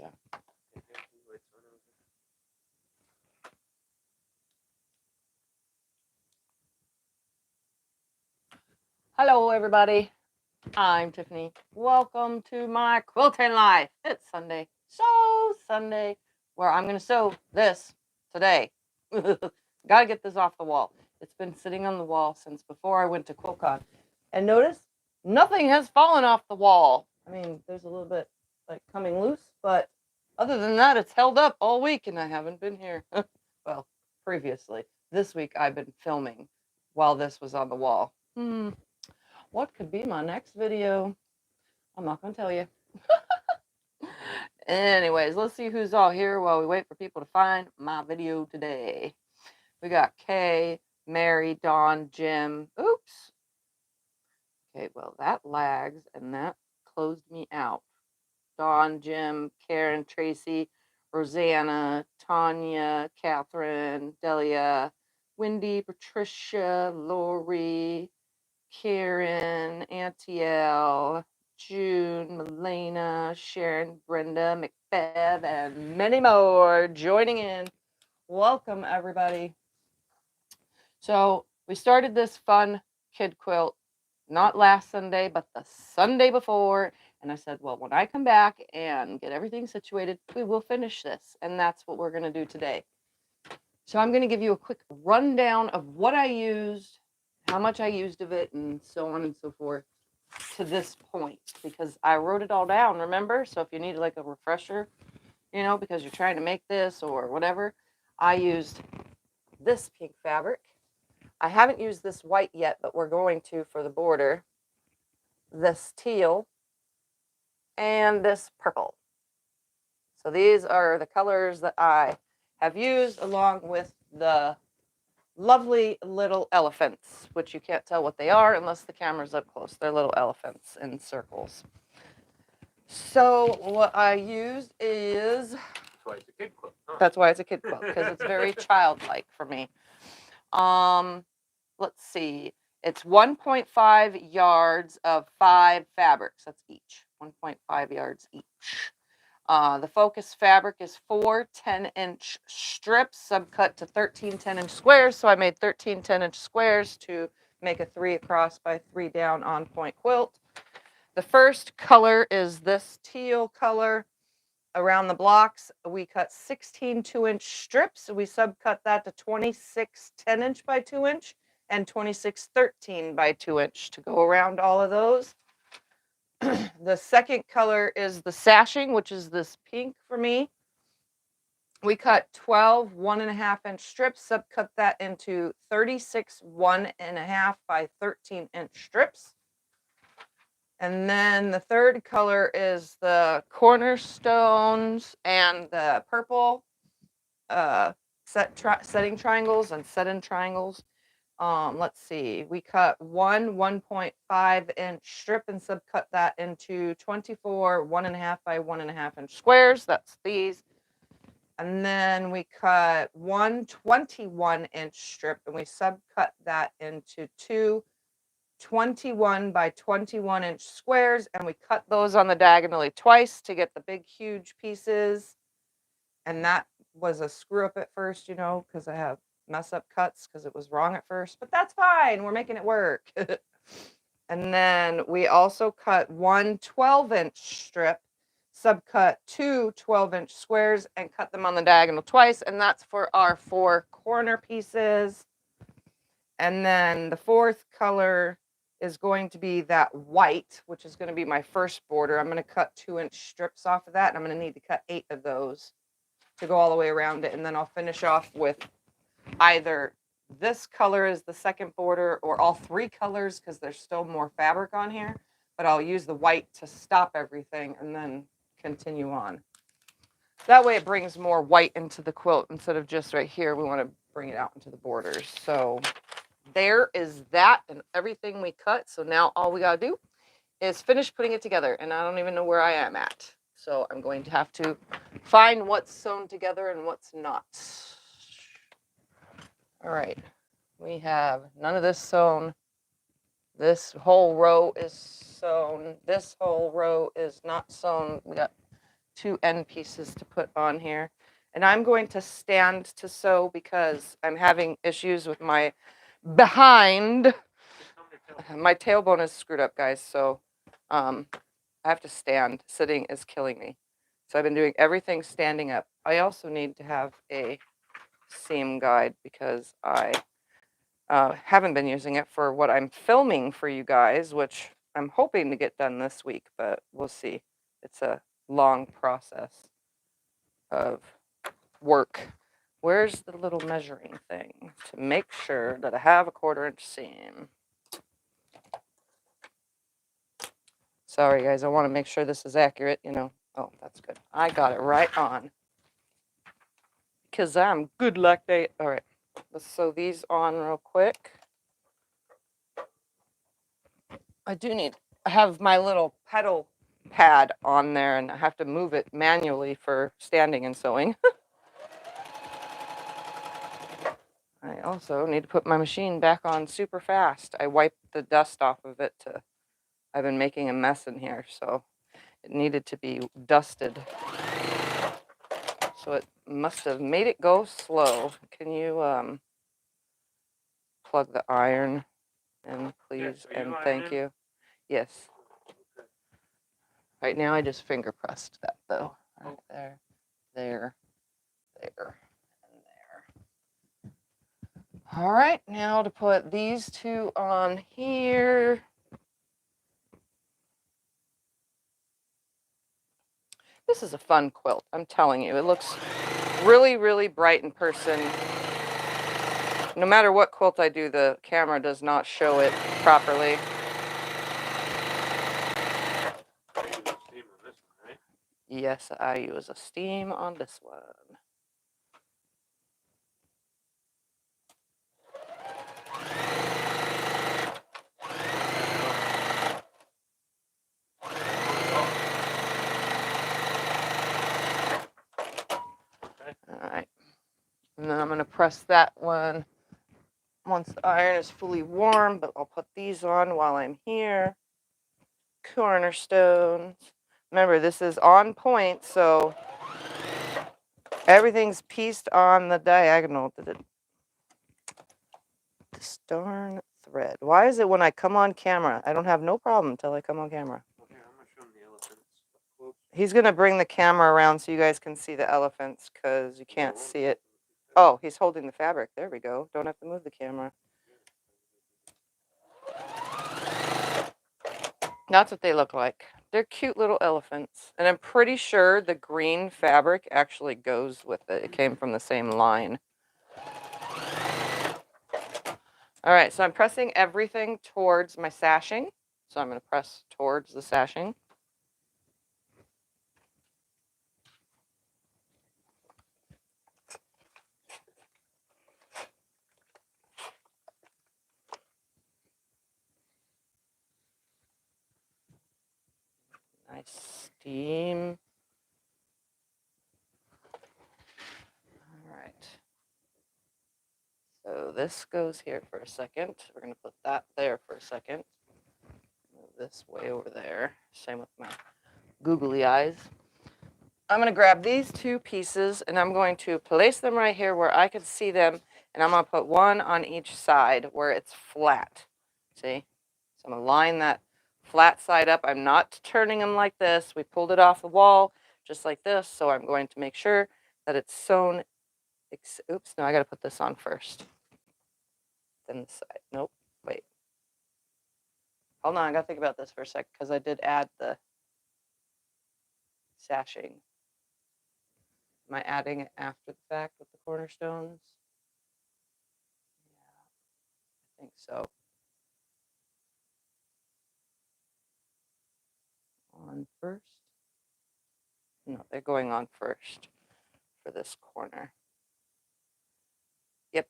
Yeah. Hello, everybody. I'm Tiffany. Welcome to my quilting life. It's Sunday, so Sunday, where I'm going to sew this today. Gotta get this off the wall. It's been sitting on the wall since before I went to QuiltCon. And notice, nothing has fallen off the wall. I mean, there's a little bit like coming loose, but other than that, it's held up all week and I haven't been here. Well, previously. This week I've been filming while this was on the wall. What could be my next video? I'm not going to tell you. Anyways, let's see who's all here while we wait for people to find my video today. We got Kay, Mary, Dawn, Jim. Oops. Okay, well, that lags and that closed me out. Dawn, Jim, Karen, Tracy, Rosanna, Tanya, Catherine, Delia, Wendy, Patricia, Lori, Karen, Auntie L, June, Melena, Sharon, Brenda, Macbeth, and many more joining in. Welcome, everybody. So we started this fun kid quilt, not last Sunday, but the Sunday before. And I said, well, when I come back and get everything situated, we will finish this. And that's what we're going to do today. So I'm going to give you a quick rundown of what I used, how much I used of it, and so on and so forth to this point, because I wrote it all down, remember? So if you need like a refresher, you know, because you're trying to make this or whatever, I used this pink fabric. I haven't used this white yet, but we're going to for the border. This teal and this purple. So these are the colors that I have used, along with the lovely little elephants, which you can't tell what they are unless the camera's up close. They're little elephants in circles. So what I used is... That's why it's a kid quilt. Huh? That's why it's a kid quilt, because it's very childlike for me. Let's see. It's 1.5 yards of 5 fabrics. That's each. 1.5 yards each. The focus fabric is 4 10-inch strips, subcut to 13 10-inch squares. So I made 13 10-inch squares to make a 3 across by 3 down on point quilt. The first color is this teal color. Around the blocks, we cut 16 2-inch strips. We subcut that to 26 10-inch by 2-inch and 26 13 by 2-inch to go around all of those. The second color is the sashing, which is this pink for me. We cut 12 1.5-inch strips, subcut that into 36 1.5 by 13-inch strips. And then the third color is the cornerstones and the purple setting triangles and set-in triangles. Let's see, we cut 1.5-inch strip and subcut that into 24 1.5 by 1.5-inch squares. That's these. And then we cut 1 21-inch strip and we subcut that into 2 21 by 21-inch squares, and we cut those on the diagonally twice to get the big huge pieces. And that was a screw up at first, you know, because I have mess up cuts because it was wrong at first, but that's fine, we're making it work. And then we also cut 1 12-inch strip, subcut 2 12-inch squares and cut them on the diagonal twice, and that's for our 4 corner pieces. And then the fourth color is going to be that white, which is going to be my first border. I'm going to cut 2-inch strips off of that, and I'm going to need to cut 8 of those to go all the way around it. And then I'll finish off with either this color as the second border or all 3 colors because there's still more fabric on here. But I'll use the white to stop everything and then continue on. That way it brings more white into the quilt instead of just right here. We want to bring it out into the borders. So there is that and everything we cut. So now all we got to do is finish putting it together. And I don't even know where I am at. So I'm going to have to find what's sewn together and what's not. All right. We have none of this sewn. This whole row is sewn. This whole row is not sewn. We got 2 end pieces to put on here. And I'm going to stand to sew because I'm having issues with my behind. My tailbone is screwed up, guys, so I have to stand. Sitting is killing me. So I've been doing everything standing up. I also need to have a seam guide because I haven't been using it for what I'm filming for you guys, which I'm hoping to get done this week, but we'll see. It's a long process of work. Where's the little measuring thing to make sure that I have a 1/4-inch seam? Sorry, guys, I want to make sure this is accurate, you know. Oh, that's good. I got it right on. Because I'm good like that. All right, let's sew these on real quick. I have my little pedal pad on there, and I have to move it manually for standing and sewing. I also need to put my machine back on super fast. I wiped the dust off of it I've been making a mess in here, so it needed to be dusted. So it must have made it go slow. Can you plug the iron in, please, and thank you. Yes. Right now I just finger pressed that though. Right there, there, there, and there. All right, now to put these 2 on here. This is a fun quilt, I'm telling you. It looks really, really bright in person. No matter what quilt I do, the camera does not show it properly. Yes, I use a steam on this one. All right. And then I'm going to press that one once the iron is fully warm, but I'll put these on while I'm here. Cornerstones. Remember, this is on point, so everything's pieced on the diagonal. This darn thread. Why is it when I come on camera, I don't have no problem until I come on camera? He's going to bring the camera around so you guys can see the elephants because you can't see it. Oh, he's holding the fabric. There we go. Don't have to move the camera. That's what they look like. They're cute little elephants. And I'm pretty sure the green fabric actually goes with it. It came from the same line. All right, so I'm pressing everything towards my sashing. So I'm going to press towards the sashing. Nice steam. All right. So this goes here for a second. We're going to put that there for a second. Move this way over there. Same with my googly eyes. I'm going to grab these 2 pieces and I'm going to place them right here where I can see them. And I'm going to put one on each side where it's flat. See? So I'm going to line that flat side up. I'm not turning them like this. We pulled it off the wall just like this. So I'm going to make sure that it's sewn. Oops, no, I got to put this on first. Then the side. Nope, wait. Hold on, I got to think about this for a sec because I did add the sashing. Am I adding it after the fact with the cornerstones? Yeah, I think so. On first? No, they're going on first for this corner. Yep.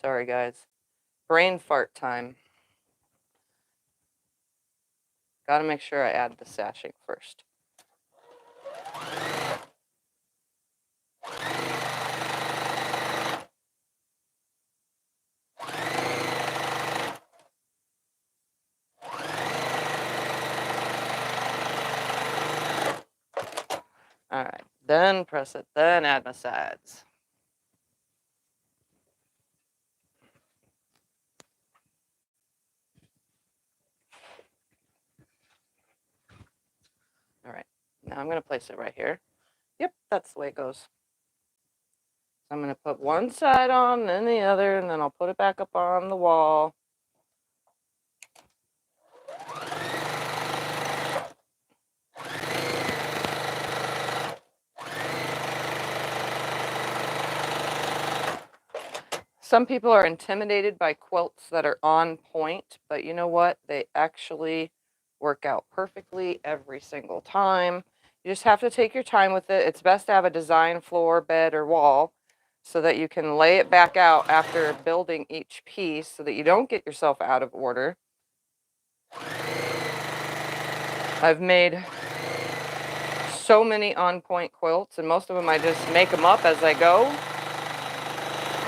Sorry, guys. Brain fart time. Got to make sure I add the sashing first. All right, then press it, then add my sides. All right, now I'm going to place it right here. Yep, that's the way it goes. So I'm going to put one side on, then the other, and then I'll put it back up on the wall. Some people are intimidated by quilts that are on point, but you know what? They actually work out perfectly every single time. You just have to take your time with it. It's best to have a design floor, bed, or wall so that you can lay it back out after building each piece so that you don't get yourself out of order. I've made so many on-point quilts, and most of them I just make them up as I go,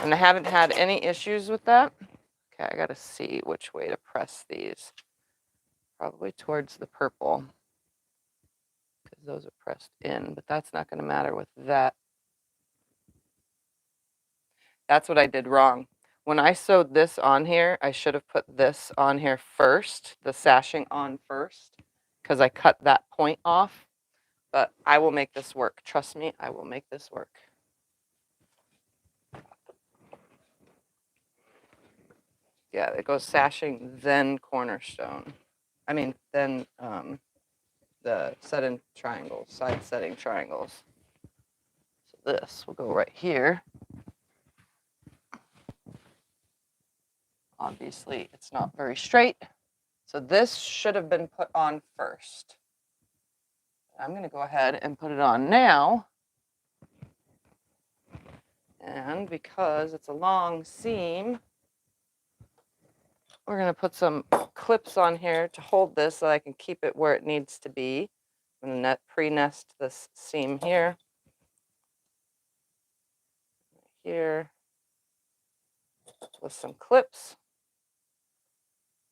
and I haven't had any issues with that. Okay, I gotta see which way to press these. Probably towards the purple, because those are pressed in, but that's not going to matter with that. That's what I did wrong. When I sewed this on here, I should have put this on here first, the sashing on first, because I cut that point off. But I will make this work. Trust me, I will make this work. Yeah, it goes sashing, then cornerstone. I mean, then the set-in triangles, side setting triangles. So this will go right here. Obviously, it's not very straight. So this should have been put on first. I'm going to go ahead and put it on now. And because it's a long seam, we're going to put some clips on here to hold this so I can keep it where it needs to be. I'm going to pre-nest this seam here. Here. With some clips.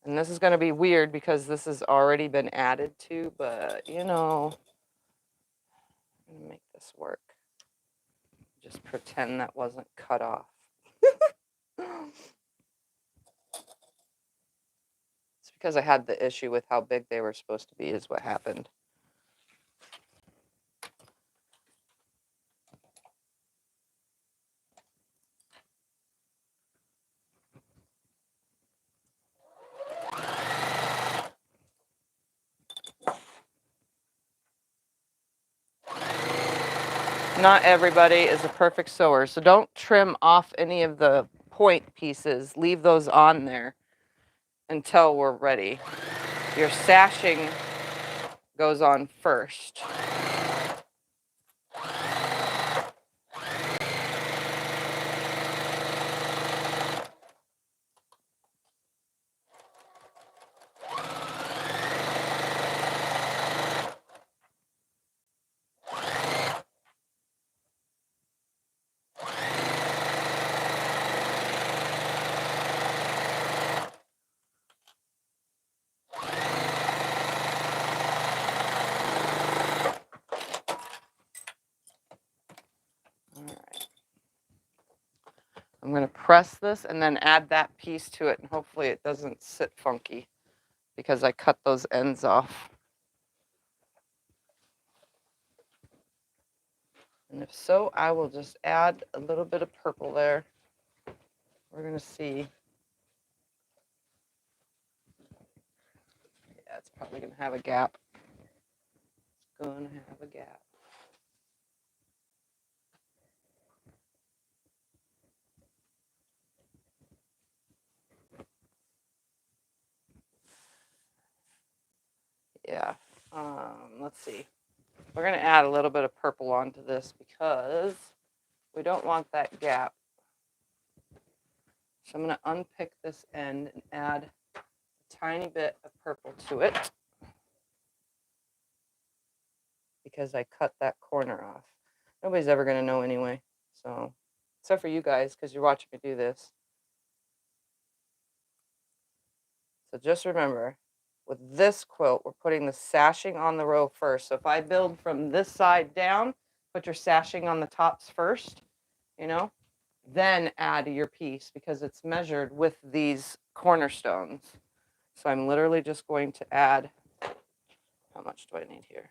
And this is going to be weird because this has already been added to, but you know, I'm going to make this work. Just pretend that wasn't cut off. It's because I had the issue with how big they were supposed to be is what happened. Not everybody is a perfect sewer, so don't trim off any of the point pieces. Leave those on there until we're ready. Your sashing goes on first. I'm going to press this and then add that piece to it, and hopefully it doesn't sit funky because I cut those ends off. And if so, I will just add a little bit of purple there. We're going to see. Yeah, it's probably going to have a gap. It's going to have a gap. Yeah, let's see. We're going to add a little bit of purple onto this because we don't want that gap. So I'm going to unpick this end and add a tiny bit of purple to it because I cut that corner off. Nobody's ever going to know anyway, so except for you guys because you're watching me do this. So just remember, with this quilt, we're putting the sashing on the row first. So if I build from this side down, put your sashing on the tops first, you know, then add your piece because it's measured with these cornerstones. So I'm literally just going to add, how much do I need here?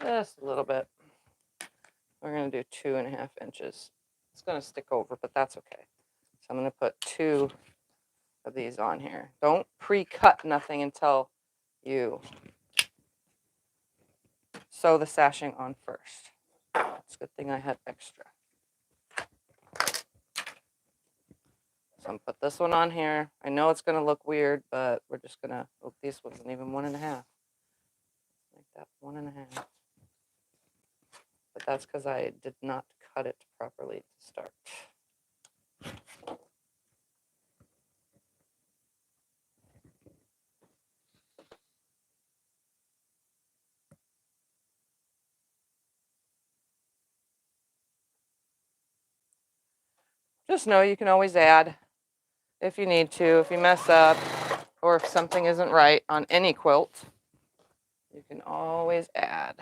Just a little bit. We're going to do 2.5 inches. It's going to stick over, but that's okay. So I'm going to put 2 of these on here. Don't pre-cut nothing until you sew the sashing on first. It's a good thing I had extra. So I'm gonna put this one on here. I know it's gonna look weird, but we're just gonna, oh, this wasn't even 1.5. Make that 1.5. But that's because I did not cut it properly to start. Just know you can always add if you need to, if you mess up, or if something isn't right on any quilt, you can always add.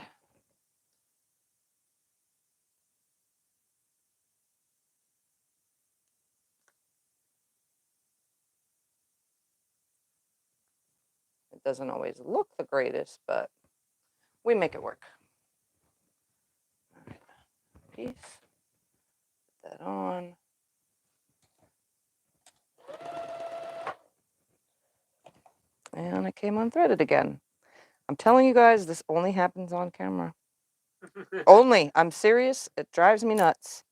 It doesn't always look the greatest, but we make it work. All right, piece, put that on. And it came unthreaded again. I'm telling you guys, this only happens on camera. Only. I'm serious. It drives me nuts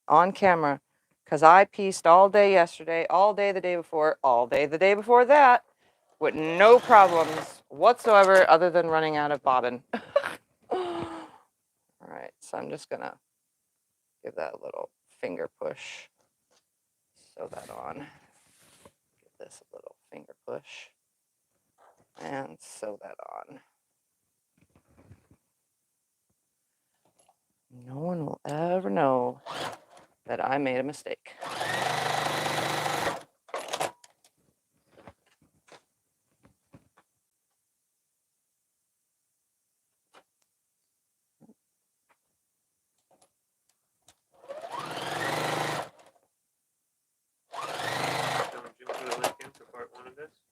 on camera because I pieced all day yesterday, all day the day before, all day the day before that with no problems whatsoever other than running out of bobbin. All right, so I'm just going to give that a little finger push. Sew that on. Give this a little finger push. And sew that on. No one will ever know that I made a mistake.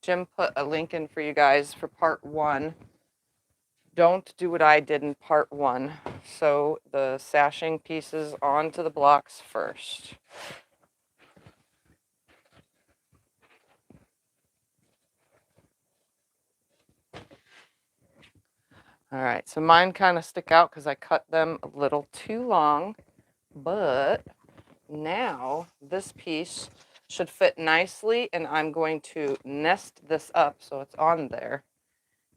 Jim put a link in for you guys for part 1. Don't do what I did in part 1. Sew the sashing pieces onto the blocks first. All right, so mine kind of stick out because I cut them a little too long, but now this piece should fit nicely, and I'm going to nest this up so it's on there.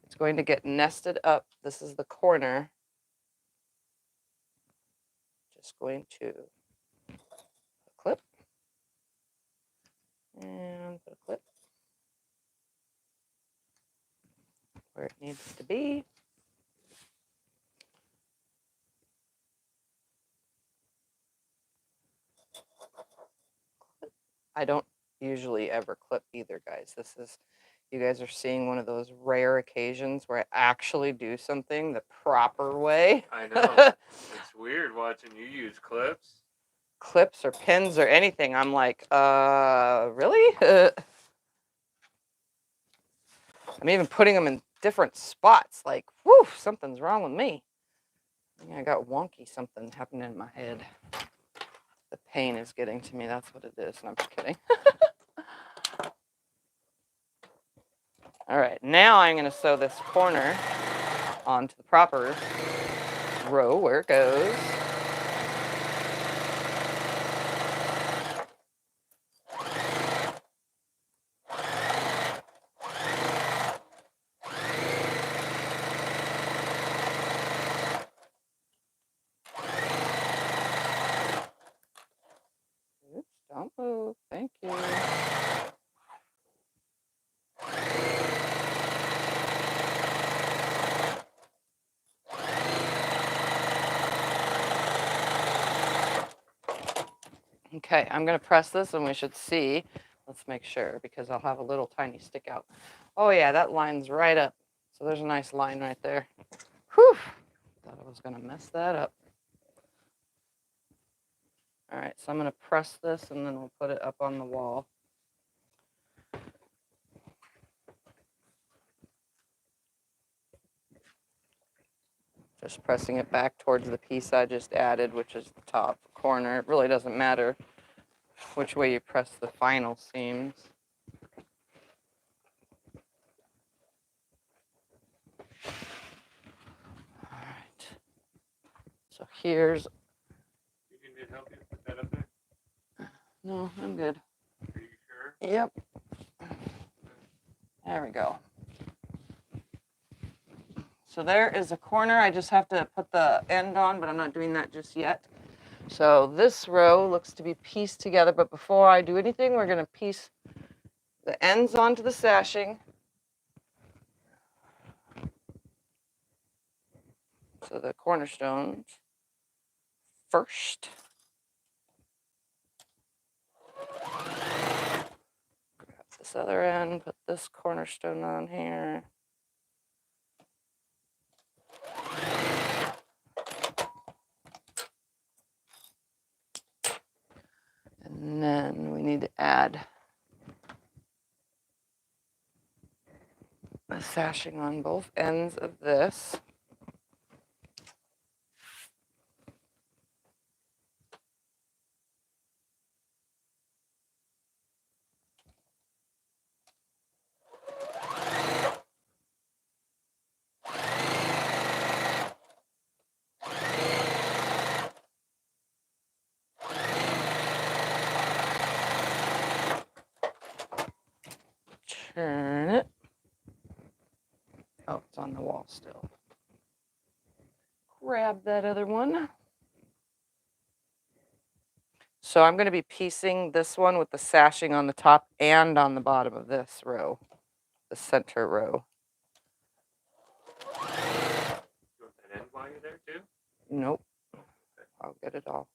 It's going to get nested up. This is the corner. Just going to put a clip and put a clip where it needs to be. I don't usually ever clip either, guys. This is, you guys are seeing one of those rare occasions where I actually do something the proper way. I know. It's weird watching you use clips. Clips or pins or anything. I'm like, really? I'm even putting them in different spots. Like, whew, something's wrong with me. I think I got wonky something happening in my head. The pain is getting to me. That's what it is. And I'm just kidding. All right, now I'm going to sew this corner onto the proper row where it goes. Oops, don't move. Thank you. Okay, I'm going to press this and we should see. Let's make sure because I'll have a little tiny stick out. Oh yeah, that line's right up. So there's a nice line right there. Whew. Thought I was going to mess that up. All right, so I'm going to press this and then we'll put it up on the wall. Just pressing it back towards the piece I just added, which is the top corner. It really doesn't matter which way you press the final seams. All right. So here's... Do you need me to help you put that up there? No, I'm good. Are you sure? Yep. There we go. So there is a corner. I just have to put the end on, but I'm not doing that just yet. So this row looks to be pieced together, but before I do anything, we're going to piece the ends onto the sashing. So the cornerstones first. Grab this other end, put this cornerstone on here. And then we need to add the sashing on both ends of this. Turn it. Oh, it's on the wall still. Grab that other one. So I'm going to be piecing this one with the sashing on the top and on the bottom of this row, the center row. You want that end while you're there too? Nope. I'll get it all.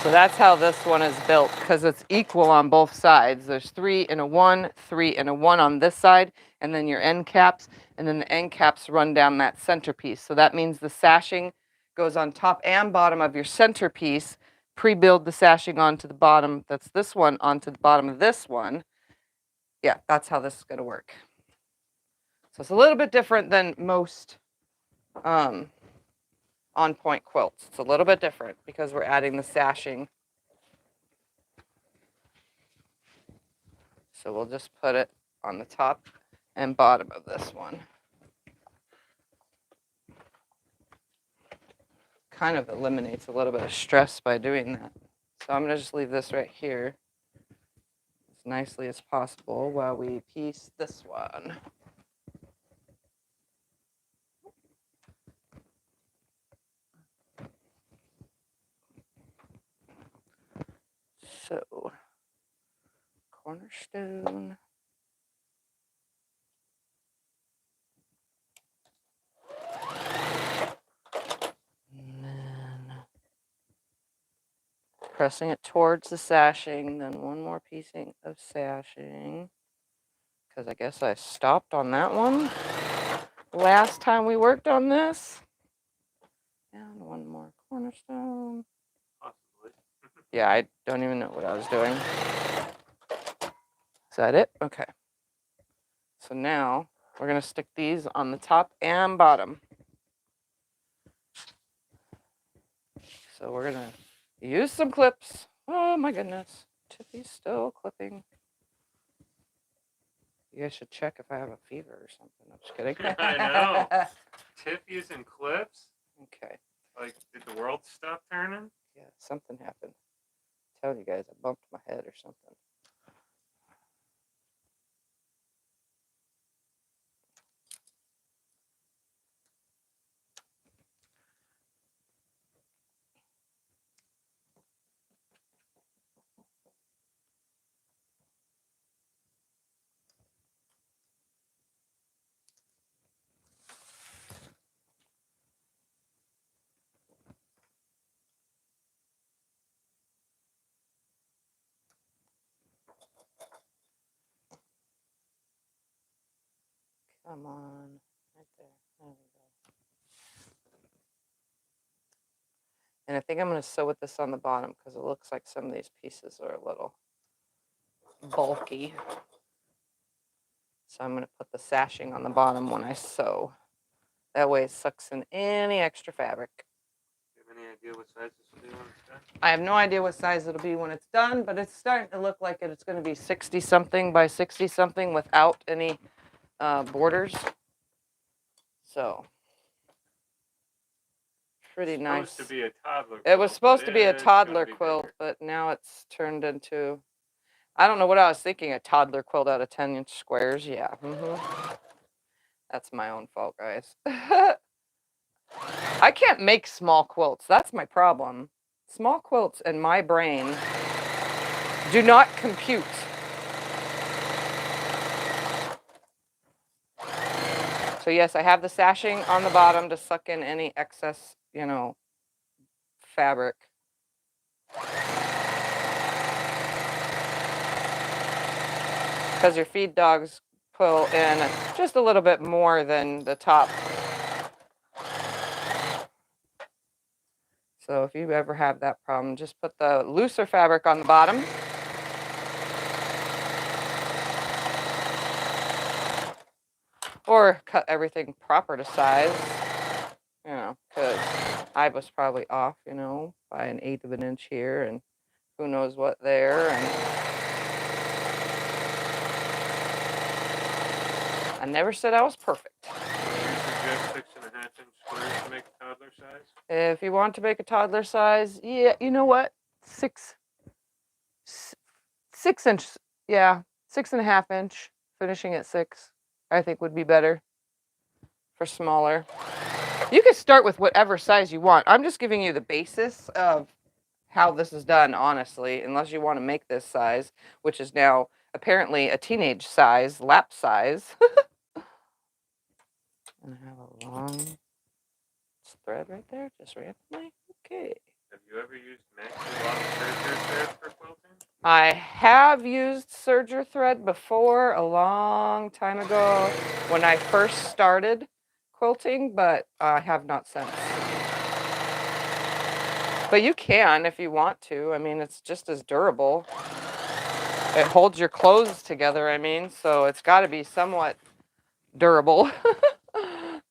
So that's how this one is built, because it's equal on both sides. There's 3 and a 1, 3 and a 1 on this side, and then your end caps, and then the end caps run down that centerpiece. So that means the sashing goes on top and bottom of your centerpiece. Pre-build the sashing onto the bottom, that's this one, onto the bottom of this one. Yeah, that's how this is going to work. So it's a little bit different than most on-point quilts. It's a little bit different because we're adding the sashing. So we'll just put it on the top and bottom of this one. Kind of eliminates a little bit of stress by doing that. So I'm going to just leave this right here as nicely as possible while we piece this one. So, cornerstone. And then pressing it towards the sashing, then one more piecing of sashing. Because I guess I stopped on that one last time we worked on this. And one more cornerstone. Possibly. Yeah, I don't even know what I was doing. Is that it? Okay. So now we're going to stick these on the top and bottom. So we're going to use some clips. Oh my goodness. Tiffy's still clipping. You guys should check if I have a fever or something. I'm just kidding. I know. Tiff using clips? Okay. Like, did the world stop turning? Yeah, something happened. I'm telling you guys, I bumped my head or something. Come on. Right there. There we go. And I think I'm going to sew with this on the bottom because it looks like some of these pieces are a little bulky. So I'm going to put the sashing on the bottom when I sew. That way it sucks in any extra fabric. Do you have any idea what size this will be when it's done? I have no idea what size it'll be when it's done, but it's starting to look like it's going to be 60 something by 60 something without any borders. So pretty nice. Supposed to be a toddler quilt. It was supposed to be a toddler be quilt, bigger. but now it's turned into, I don't know what I was thinking, a toddler quilt out of 10-inch squares. Yeah. That's my own fault, guys. I can't make small quilts. That's my problem. Small quilts in my brain do not compute. So yes, I have the sashing on the bottom to suck in any excess, fabric. Because your feed dogs pull in just a little bit more than the top. So if you ever have that problem, just put the looser fabric on the bottom. Or cut everything proper to size, because I was probably off, by 1/8 of an inch here and who knows what there. And I never said I was perfect. Do you suggest 6.5-inch squares to make a toddler size? If you want to make a toddler size, yeah, you know what? 6 inch, yeah, 6.5 inch, finishing at 6, I think would be better for smaller. You can start with whatever size you want. I'm just giving you the basis of how this is done, honestly, unless you want to make this size, which is now apparently a teenage size, lap size. And I have a long thread right there, just randomly. Okay. Have you ever used serger thread for quilting? I have used serger thread before, a long time ago, when I first started quilting, but I have not since. But you can if you want to. I mean, it's just as durable. It holds your clothes together, so it's got to be somewhat durable.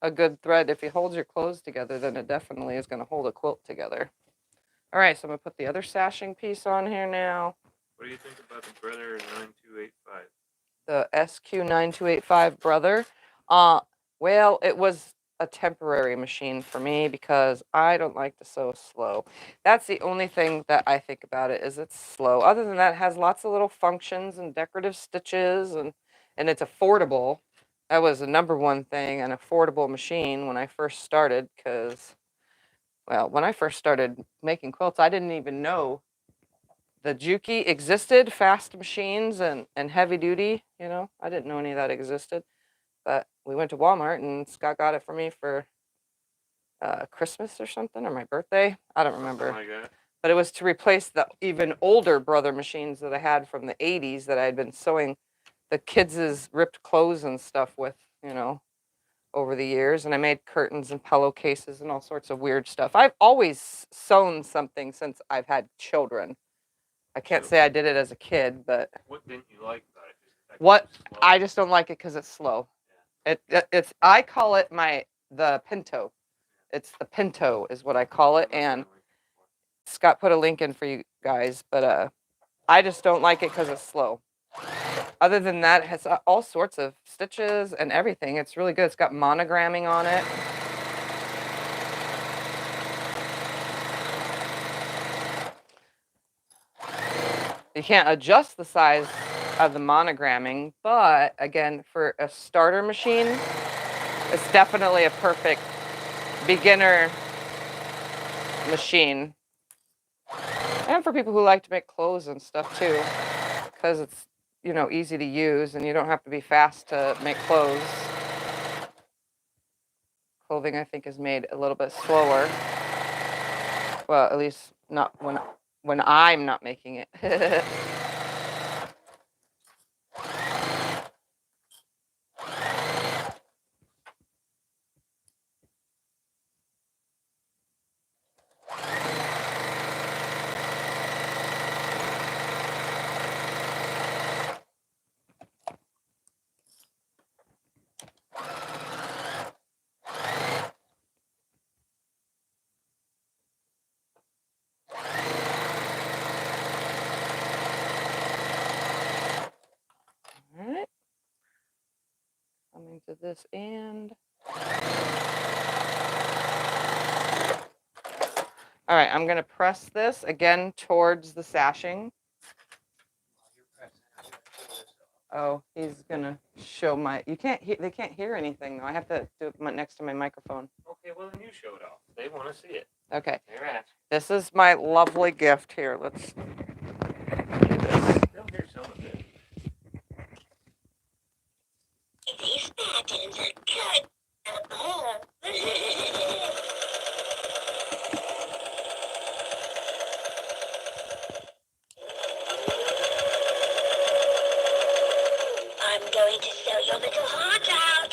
A good thread. If it holds your clothes together, then it definitely is going to hold a quilt together. All right, so I'm going to put the other sashing piece on here now. What do you think about the Brother 9285? The SQ9285 Brother. Well, it was a temporary machine for me because I don't like to sew slow. That's the only thing that I think about it, is it's slow. Other than that, it has lots of little functions and decorative stitches, and it's affordable. That was the number one thing, an affordable machine when I first started, because, well, when I first started making quilts, I didn't even know the Juki existed, fast machines and heavy duty, I didn't know any of that existed. But we went to Walmart and Scott got it for me for Christmas or something, or my birthday. I don't remember. Something like that. But it was to replace the even older Brother machines that I had from the 80s that I had been sewing the kids' ripped clothes and stuff with, over the years. And I made curtains and pillowcases and all sorts of weird stuff. I've always sewn something since I've had children. I can't say I did it as a kid, but what didn't you like about it? I just don't like it because it's slow. Yeah. It's I call it the Pinto. It's the Pinto is what I call it, and Scott put a link in for you guys, but I just don't like it because it's slow. Other than that, it has all sorts of stitches and everything. It's really good. It's got monogramming on it. You can't adjust the size of the monogramming, but again, for a starter machine, it's definitely a perfect beginner machine. And for people who like to make clothes and stuff too, because it's, easy to use and you don't have to be fast to make clothes. Clothing, I think, is made a little bit slower. Well, at least not when I'm not making it. to this end. All right, I'm gonna press this again towards the sashing. Oh, he's gonna show my. You can't hear. They can't hear anything though. I have to do it next to my microphone. Okay, well then you show it off. They want to see it. Okay. They're asking. This is my lovely gift here. Let's do this. They'll hear some of it. These patterns are cut above. I'm going to sew your little heart out.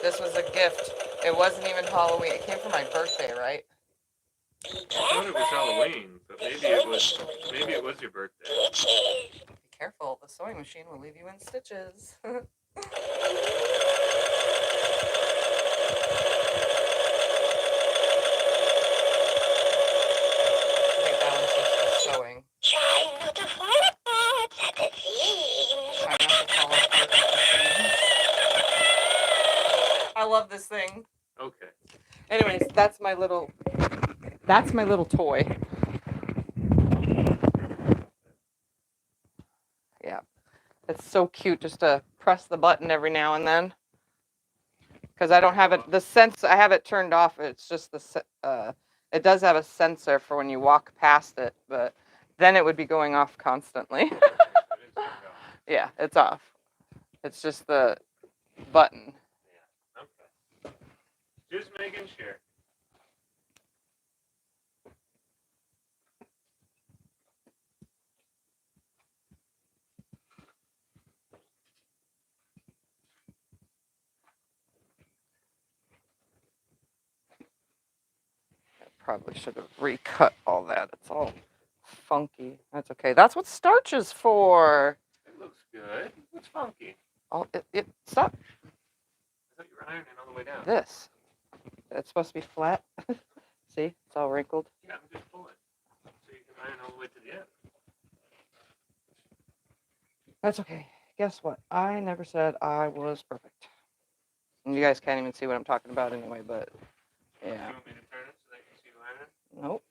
This was a gift. It wasn't even Halloween. It came for my birthday, right? I thought it was Halloween, but maybe it was your birthday. Be careful. The sewing machine will leave you in stitches. Sewing. Try not to fall apart at the seams. Try not to fall apart at the seams. I love this thing. Okay. Anyways, that's my little toy. Yeah. It's so cute just to press the button every now and then. Because I don't have it, I have it turned off. It's just it does have a sensor for when you walk past it, but then it would be going off constantly. Yeah, it's off. It's just the button. Yeah. Okay. Just making sure. Probably should have recut all that. It's all funky. That's okay. That's what starch is for. It looks good. It's funky. Oh, stop. I thought you were ironing all the way down. This. It's supposed to be flat. See, it's all wrinkled. Yeah, I'm just pulling. So you can iron all the way to the end. That's okay. Guess what? I never said I was perfect. And you guys can't even see what I'm talking about anyway, but You yeah. want me to turn it so they can see you ironing? Nope.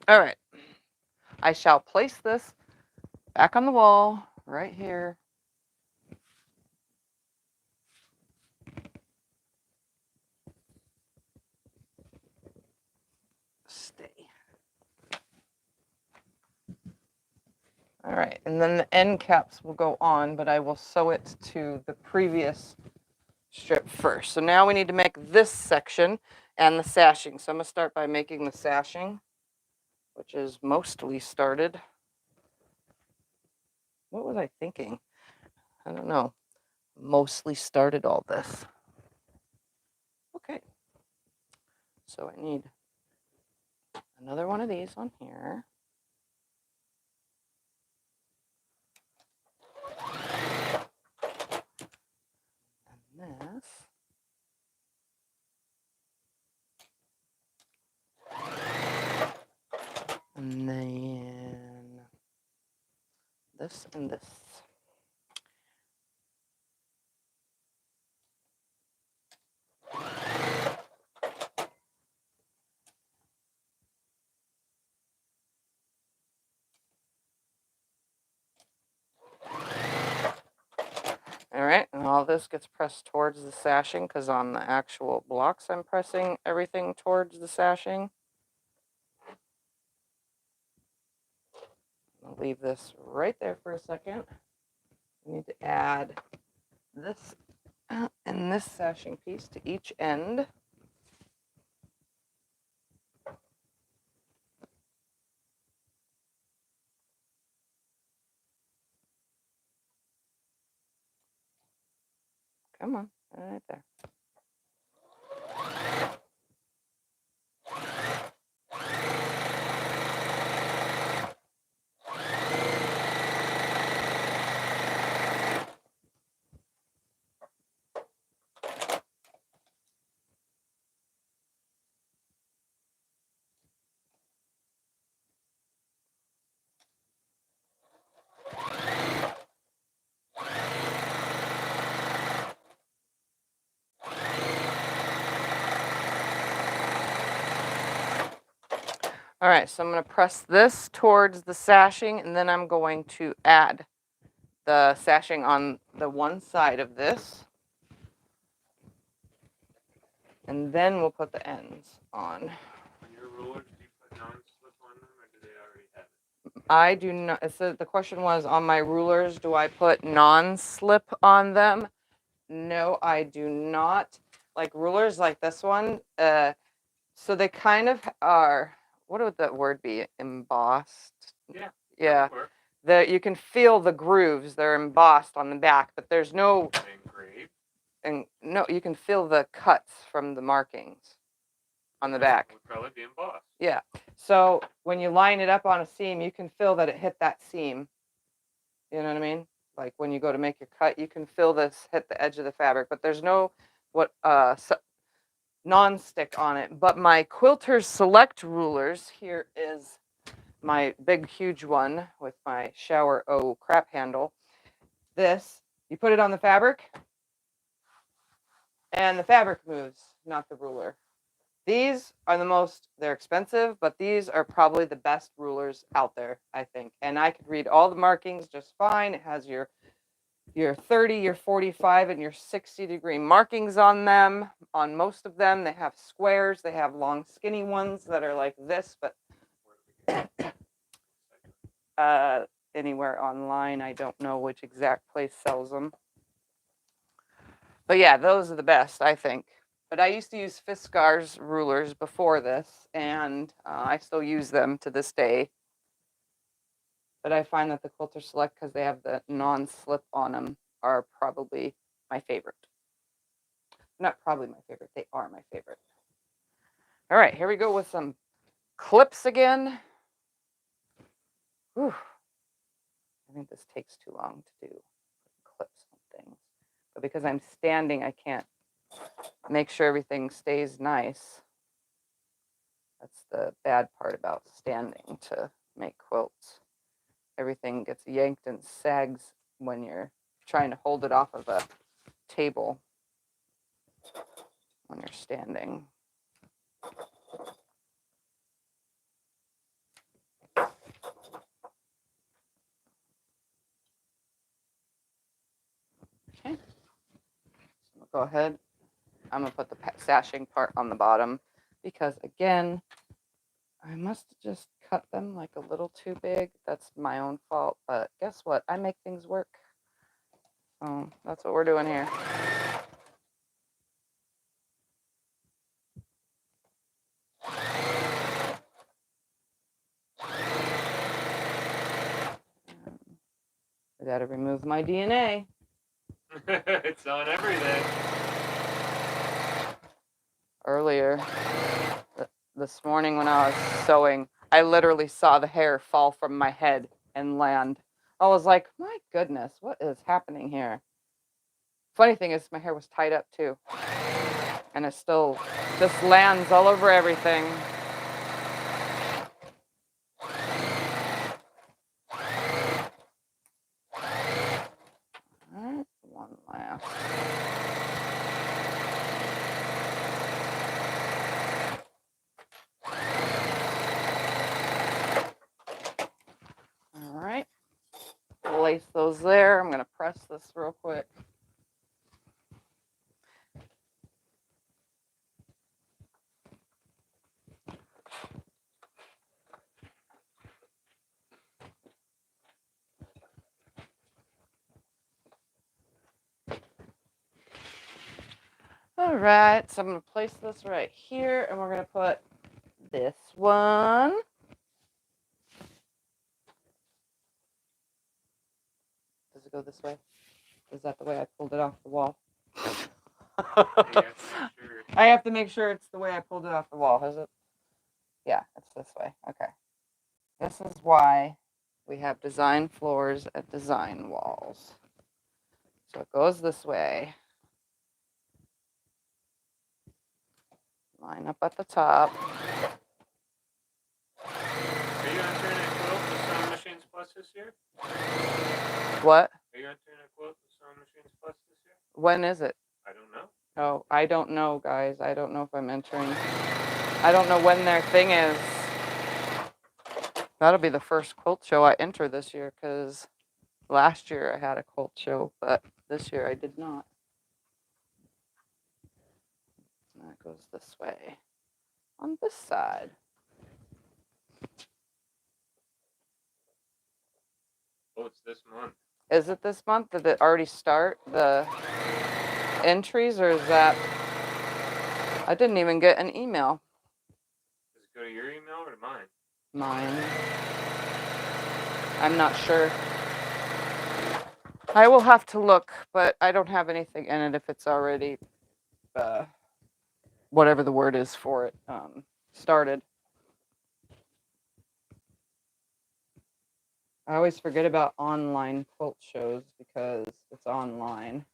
All right. I shall place this back on the wall right here. Stay. All right, and then the end caps will go on, but I will sew it to the previous strip first. So now we need to make this section and the sashing. So I'm going to start by making the sashing, which is mostly started. What was I thinking? I don't know. Mostly started all this. Okay. So I need another one of these on here. And this. And then this and this. All right, and all this gets pressed towards the sashing because on the actual blocks I'm pressing everything towards the sashing. I'll leave this right there for a second. I need to add this and this sashing piece to each end. Come on, right there. All right, so I'm going to press this towards the sashing, and then I'm going to add the sashing on the one side of this. And then we'll put the ends on. On your rulers, do you put non-slip on them, or do they already have it? I do not, so the question was on my rulers, do I put non-slip on them? No, I do not. Like rulers like this one, so they kind of are, what would that word be? Embossed? Yeah. Yeah. You can feel the grooves. They're embossed on the back, but there's no Engraved. and no, you can feel the cuts from the markings on the back. Would probably be embossed. Yeah. So when you line it up on a seam, you can feel that it hit that seam. You know what I mean? Like when you go to make your cut, you can feel this hit the edge of the fabric, but there's no non-stick on it. But my Quilters Select rulers, here is my big huge one with my shower O crap handle. This, you put it on the fabric and the fabric moves, not the ruler. These are they're expensive, but these are probably the best rulers out there, I think. And I could read all the markings just fine. It has your 30, your 45, and your 60-degree markings on them. On most of them, they have squares. They have long, skinny ones that are like this, but anywhere online. I don't know which exact place sells them. But yeah, those are the best, I think. But I used to use Fiskars rulers before this, and I still use them to this day. But I find that the Quilter Select, because they have the non-slip on them, are probably my favorite. Not probably my favorite, they are my favorite. All right, here we go with some clips again. Whew. I think this takes too long to do, clips on things. But because I'm standing, I can't make sure everything stays nice. That's the bad part about standing to make quilts. Everything gets yanked and sags when you're trying to hold it off of a table when you're standing. Okay, so go ahead. I'm gonna put the sashing part on the bottom because again, I must have just cut them like a little too big. That's my own fault, but guess what? I make things work. So that's what we're doing here. I gotta remove my DNA. It's on everything. Earlier, this morning when I was sewing, I literally saw the hair fall from my head and land. I was like, my goodness, what is happening here? Funny thing is, my hair was tied up too. And it still just lands all over everything. All right, one last. All right, place those there. I'm gonna press this real quick. All right, so I'm gonna place this right here, and we're gonna put this one. Does it go this way? Is that the way I pulled it off the wall? I have to make sure it's the way I pulled it off the wall, is it? Yeah, it's this way. Okay. This is why we have design floors at design walls. So it goes this way. Line up at the top. Are you entering a quilt with SewingMachinesPlus this year? What? Are you entering a quilt with SewingMachinesPlus this year? When is it? I don't know. Oh, I don't know, guys. I don't know if I'm entering. I don't know when their thing is. That'll be the first quilt show I enter this year because last year I had a quilt show, but this year I did not. That goes this way. On this side. Oh, it's this month. Is it this month? Did it already start the entries, or is that? I didn't even get an email. Does it go to your email or to mine? Mine. I'm not sure. I will have to look, but I don't have anything in it if it's already, whatever the word is for it, started. I always forget about online quilt shows because it's online.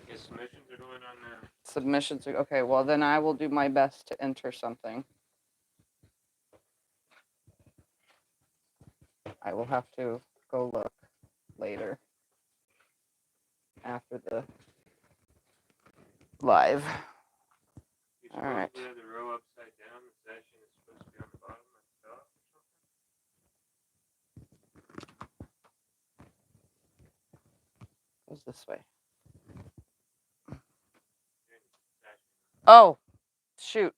Yes, submissions are going on now. Submissions are okay. Well, then I will do my best to enter something. I will have to go look later after the live. You're All supposed right. to have the row upside down. The sashing is supposed to be on the bottom at the top or something. Goes this way. Sashing. Oh, shoot.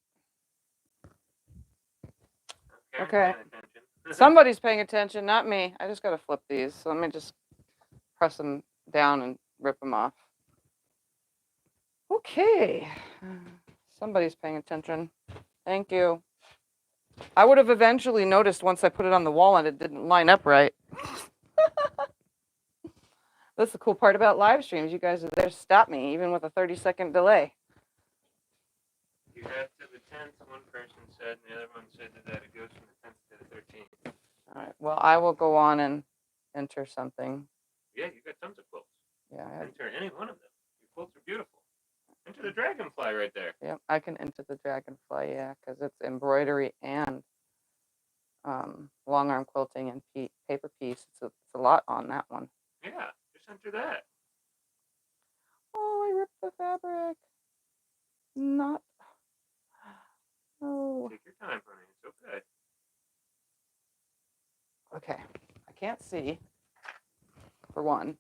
Okay. Okay. I'm paying attention. Somebody's paying attention, not me. I just got to flip these. So let me just press them down and rip them off. Okay. Somebody's paying attention. Thank you. I would have eventually noticed once I put it on the wall and it didn't line up right. That's the cool part about live streams. You guys are there to stop me, even with a 30-second delay. You got to the 10th, one person said, and the other one said that it goes from the 10th to the 13th. All right. Well, I will go on and enter something. Yeah, you got tons of quilts. Yeah. Enter any one of them. Your quilts are beautiful. Enter the dragonfly right there. Yeah, I can enter the dragonfly, yeah, because it's embroidery and long arm quilting and paper piece. It's a lot on that one. Yeah, just enter that. Oh, I ripped the fabric. Not. Oh. Take your time, honey. It's okay. Okay. I can't see, for one.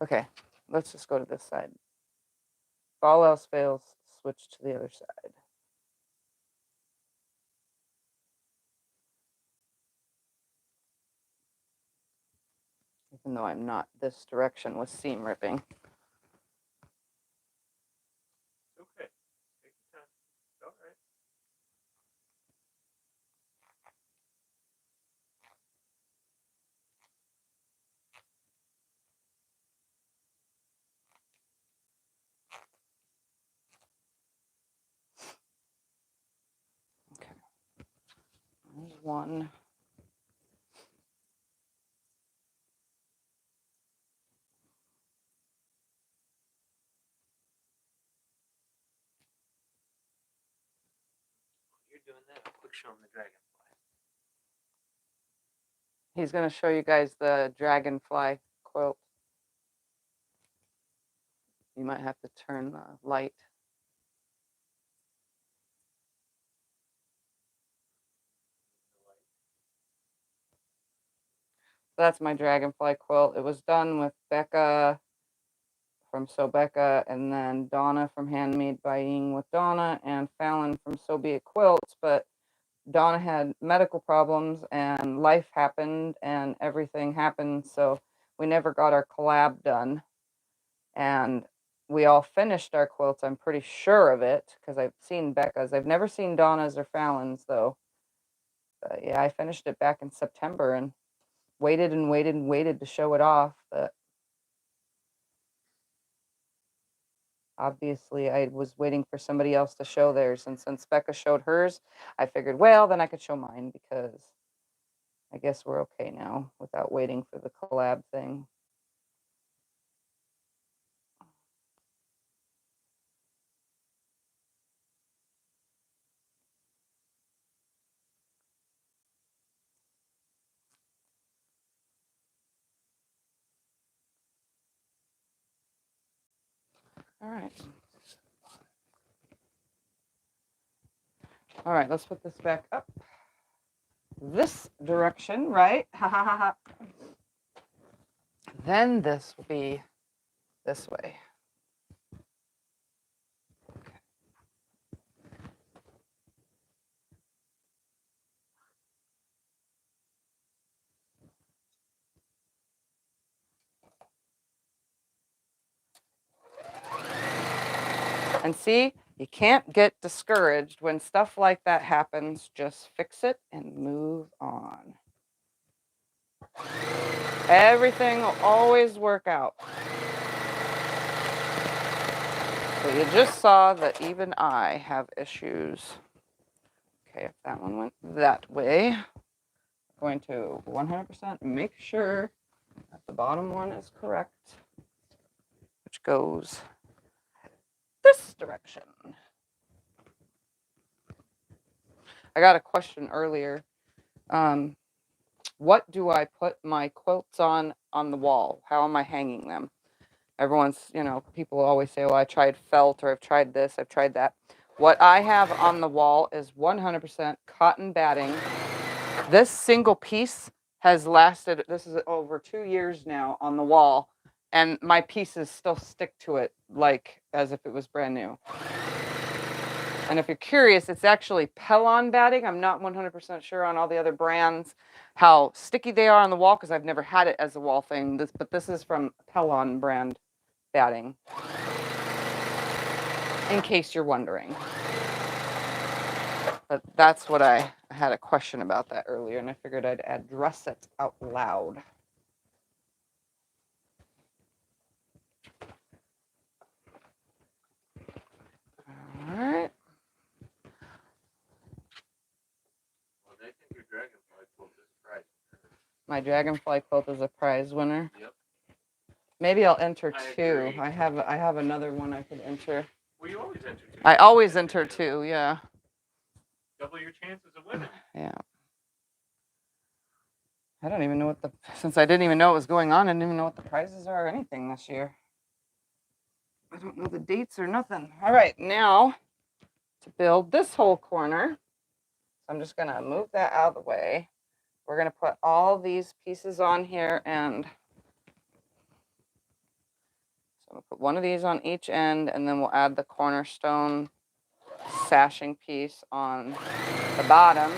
Okay, let's just go to this side. If all else fails, switch to the other side. Even though I'm not this direction with seam ripping. It's okay. Take your time. It's all right. Okay. There's one. You're doing that. Quick show them the dragonfly. He's going to show you guys the dragonfly quilt. You might have to turn the light. That's my dragonfly quilt. It was done with Becca from Sew Becca, and then Donna from Handmade Buying with Donna, and Fallon from So Be It Quilts. But Donna had medical problems, and life happened, and everything happened, so we never got our collab done. And we all finished our quilts. I'm pretty sure of it because I've seen Becca's. I've never seen Donna's or Fallon's though. But yeah, I finished it back in September and waited and waited and waited to show it off. But obviously, I was waiting for somebody else to show theirs. And since Becca showed hers, I figured, well, then I could show mine because I guess we're okay now without waiting for the collab thing. All right. All right, let's put this back up. This direction, right? Ha ha ha ha. Then this will be this way. And see, you can't get discouraged when stuff like that happens. Just fix it and move on. Everything will always work out. So you just saw that even I have issues. Okay, if that one went that way, I'm going to 100% make sure that the bottom one is correct, which goes this direction. I got a question earlier. What do I put my quilts on the wall? How am I hanging them? Everyone's, people always say, well, I tried felt, or I've tried this, I've tried that. What I have on the wall is 100% cotton batting. This single piece has lasted, this is over 2 years now on the wall, and my pieces still stick to it like as if it was brand new. And if you're curious, it's actually Pellon batting. I'm not 100% sure on all the other brands how sticky they are on the wall because I've never had it as a wall thing. But this is from Pellon brand batting, in case you're wondering. But that's what I had a question about that earlier, and I figured I'd address it out loud. All right. Well, they think your dragonfly quilt is a prize winner. My dragonfly quilt is a prize winner. Yep. Maybe I'll enter I 2. agree. I have another one I could enter. Well, you always enter 2. I always enter 2, yeah. Double your chances of winning. Yeah. I don't even know since I didn't even know what was going on, I didn't even know what the prizes are or anything this year. I don't know the dates or nothing. All right, now to build this whole corner, I'm just gonna move that out of the way. We're gonna put all these pieces on here, and so we'll put one of these on each end, and then we'll add the cornerstone sashing piece on the bottom.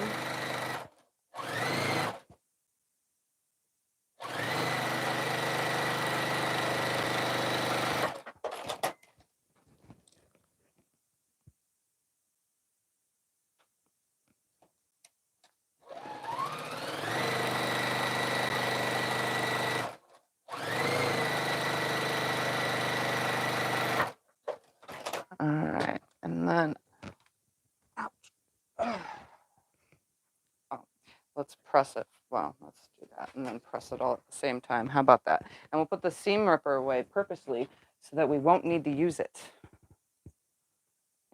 All right, and then let's press it. Well, let's do that and then press it all at the same time. How about that? And we'll put the seam ripper away purposely so that we won't need to use it.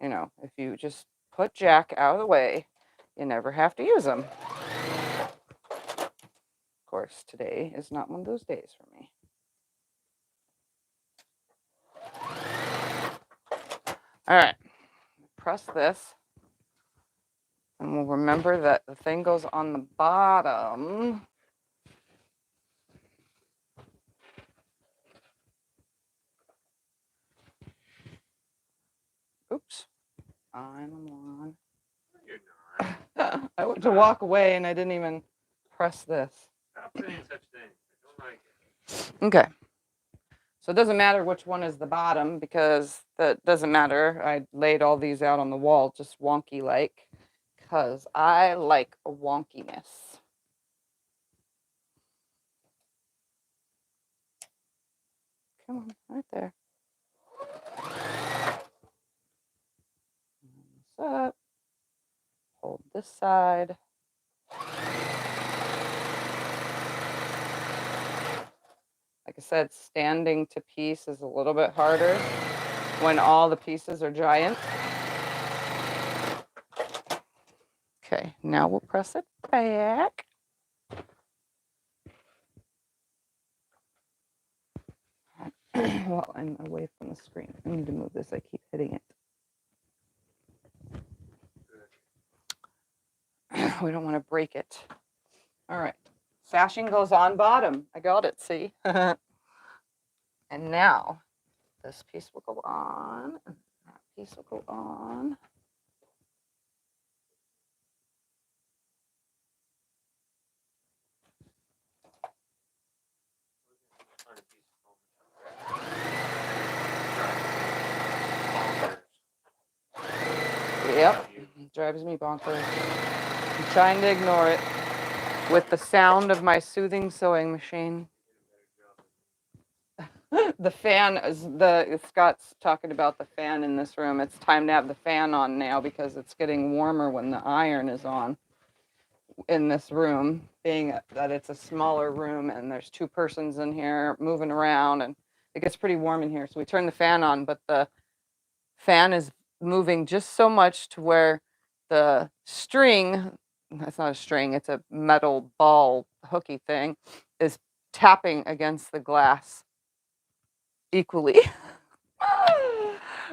If you just put Jack out of the way, you never have to use him. Of course, today is not one of those days for me. All right, press this. And we'll remember that the thing goes on the bottom. Oops, I'm a moron. You're not. I went to walk away and I didn't even press this. Stop saying such things. I don't like it. Okay. So it doesn't matter which one is the bottom because that doesn't matter. I laid all these out on the wall just wonky like because I like a wonkiness. Come on, right there. This up. Hold this side. Like I said, standing to piece is a little bit harder when all the pieces are giant. Okay, now we'll press it back. Well, I'm away from the screen. I need to move this. I keep hitting it. We don't want to break it. All right. Sashing goes on bottom. I got it, see? And now this piece will go on. And that piece will go on. Yep, it drives me bonkers. I'm trying to ignore it with the sound of my soothing sewing machine. The fan is Scott's talking about the fan in this room. It's time to have the fan on now because it's getting warmer when the iron is on in this room, being that it's a smaller room and there's two persons in here moving around and it gets pretty warm in here. So we turn the fan on, but the fan is moving just so much to where the string, that's not a string, it's a metal ball hooky thing, is tapping against the glass equally.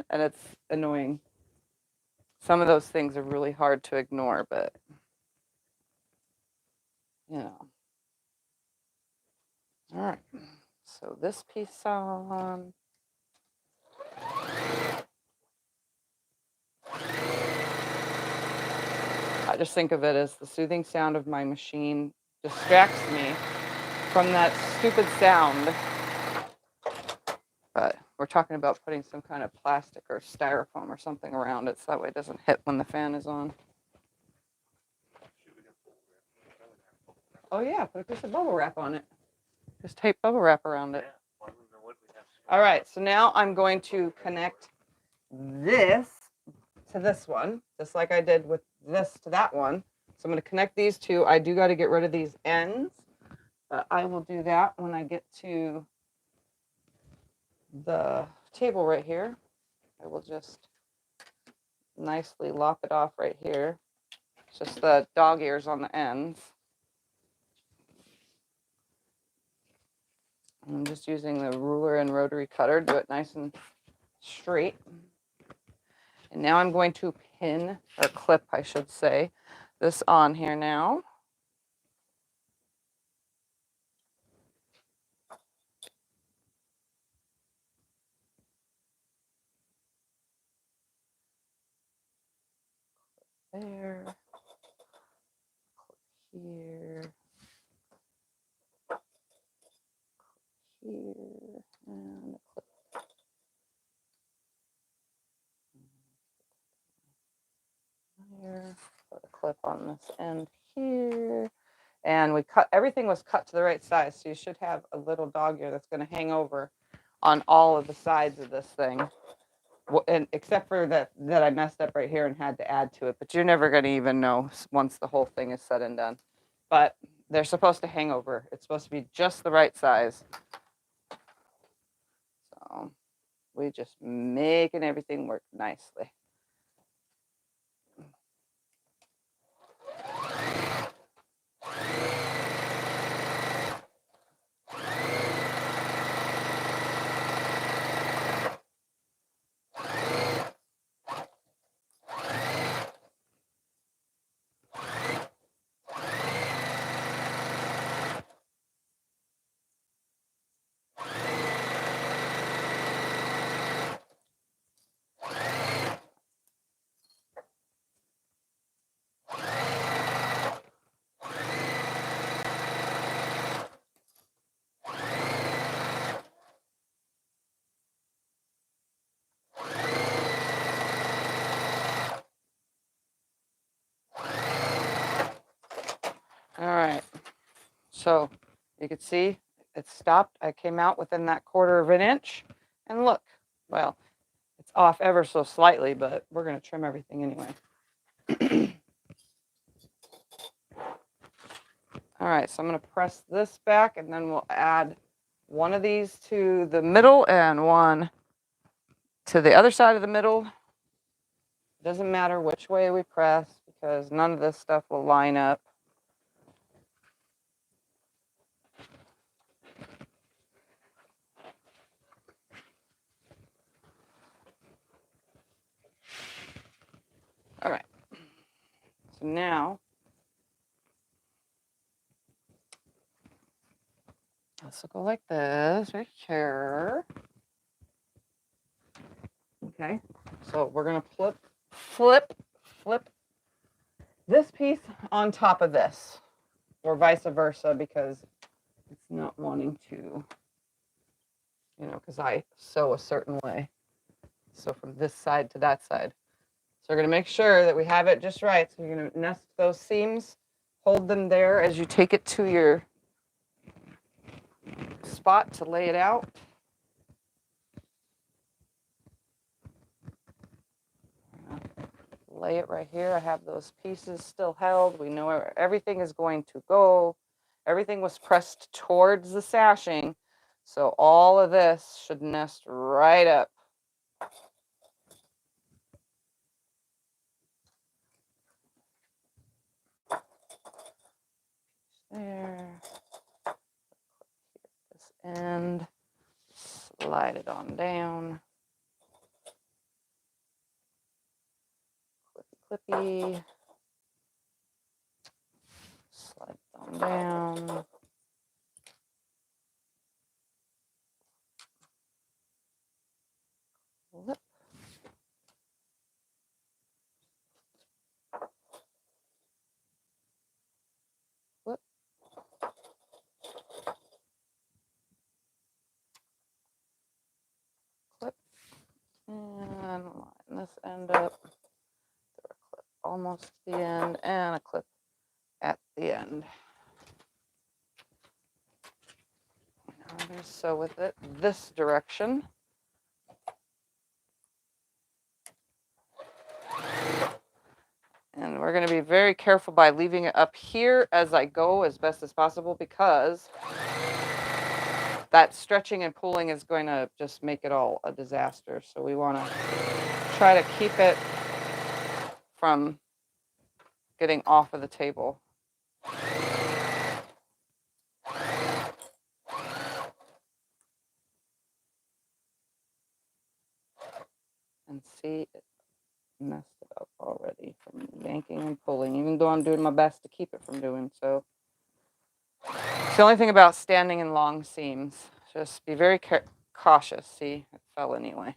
And it's annoying. Some of those things are really hard to ignore, but you know. All right. So this piece on. I just think of it as the soothing sound of my machine distracts me from that stupid sound. But we're talking about putting some kind of plastic or styrofoam or something around it so that way it doesn't hit when the fan is on. Oh yeah, put a piece of bubble wrap on it. Just tape bubble wrap around it. All right, so now I'm going to connect this to this one, just like I did with this to that one. So I'm going to connect these two. I do got to get rid of these ends, but I will do that when I get to the table right here. I will just nicely lop it off right here. It's just the dog ears on the ends. I'm just using the ruler and rotary cutter to do it nice and straight. And now I'm going to pin, or clip, I should say, this on here now. There. Here. Here. And a clip. Here. Put a clip on this end here. And we cut, everything was cut to the right size. So you should have a little dog ear that's going to hang over on all of the sides of this thing. And except for that I messed up right here and had to add to it, but you're never going to even know once the whole thing is said and done. But they're supposed to hang over. It's supposed to be just the right size. So we just making everything work nicely. All right, so you can see it stopped. I came out within that 1/4 of an inch, and look, well, it's off ever so slightly, but we're going to trim everything anyway. All right, so I'm going to press this back, and then we'll add one of these to the middle and one to the other side of the middle. Doesn't matter which way we press because none of this stuff will line up. All right. So now, this will go like this right here. Okay. So we're going to flip this piece on top of this, or vice versa, because it's not wanting to, because I sew a certain way. So from this side to that side. So we're going to make sure that we have it just right. So you're going to nest those seams, hold them there as you take it to your spot to lay it out. Lay it right here. I have those pieces still held. We know where everything is going to go. Everything was pressed towards the sashing. So all of this should nest right up. There. This end. Slide it on down. Clippy, clippy. Slide it on down. Clip. Clip. Clip. And line this end up. Throw a clip almost to the end and a clip at the end. Now I'm going to sew with it this direction. And we're going to be very careful by leaving it up here as I go as best as possible, because that stretching and pulling is going to just make it all a disaster. So we want to try to keep it from getting off of the table. And see, it messed it up already from yanking and pulling, even though I'm doing my best to keep it from doing so. It's the only thing about standing in long seams. Just be very cautious. See, it fell anyway.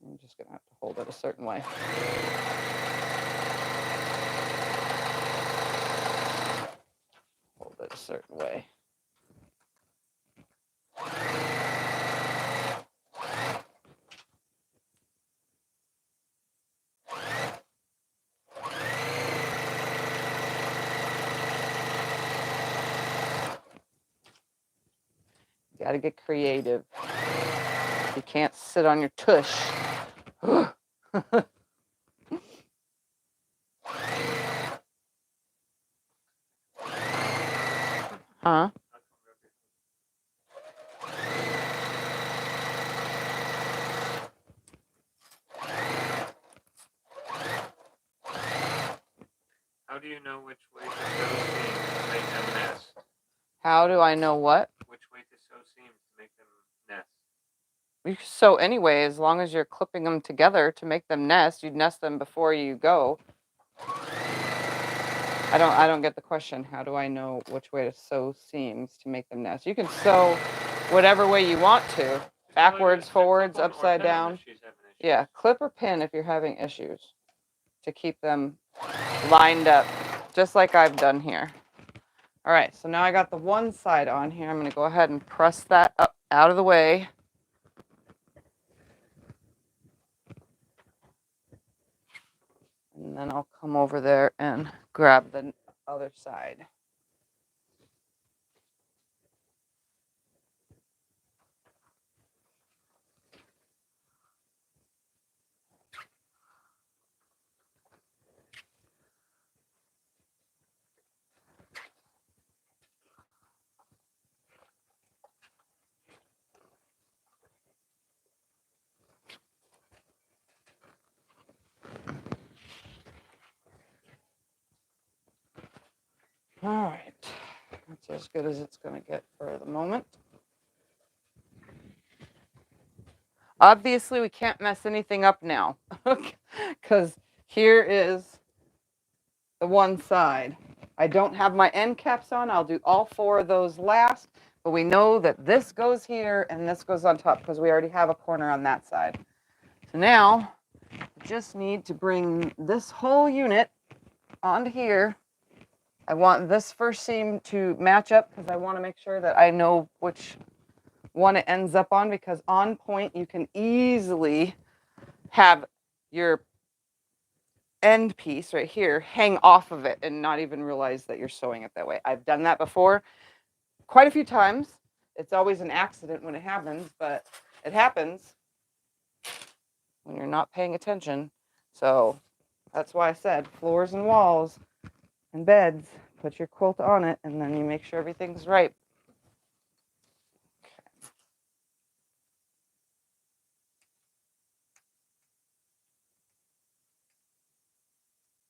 I'm just going to have to hold it a certain way. Hold it a certain way. Got to get creative. You can't sit on your tush. Huh? How do you know which way to sew seams to make them nest? How do I know what? Which way to sew seams to make them nest? You sew anyway, as long as you're clipping them together to make them nest. You'd nest them before you go. I don't get the question. How do I know which way to sew seams to make them nest? You can sew whatever way you want to. Backwards, forwards, upside down. Yeah, clip or pin if you're having issues, to keep them lined up, just like I've done here. All right, so now I got the one side on here. I'm going to go ahead and press that up out of the way. And then I'll come over there and grab the other side. All right, that's as good as it's going to get for the moment. Obviously, we can't mess anything up now, because here is the one side. I don't have my end caps on. I'll do all 4 of those last, but we know that this goes here and this goes on top because we already have a corner on that side. So now I just need to bring this whole unit onto here. I want this first seam to match up because I want to make sure that I know which one it ends up on, because on point you can easily have your end piece right here hang off of it and not even realize that you're sewing it that way. I've done that before quite a few times. It's always an accident when it happens, but it happens when you're not paying attention. So that's why I said floors and walls and beds, put your quilt on it, and then you make sure everything's right.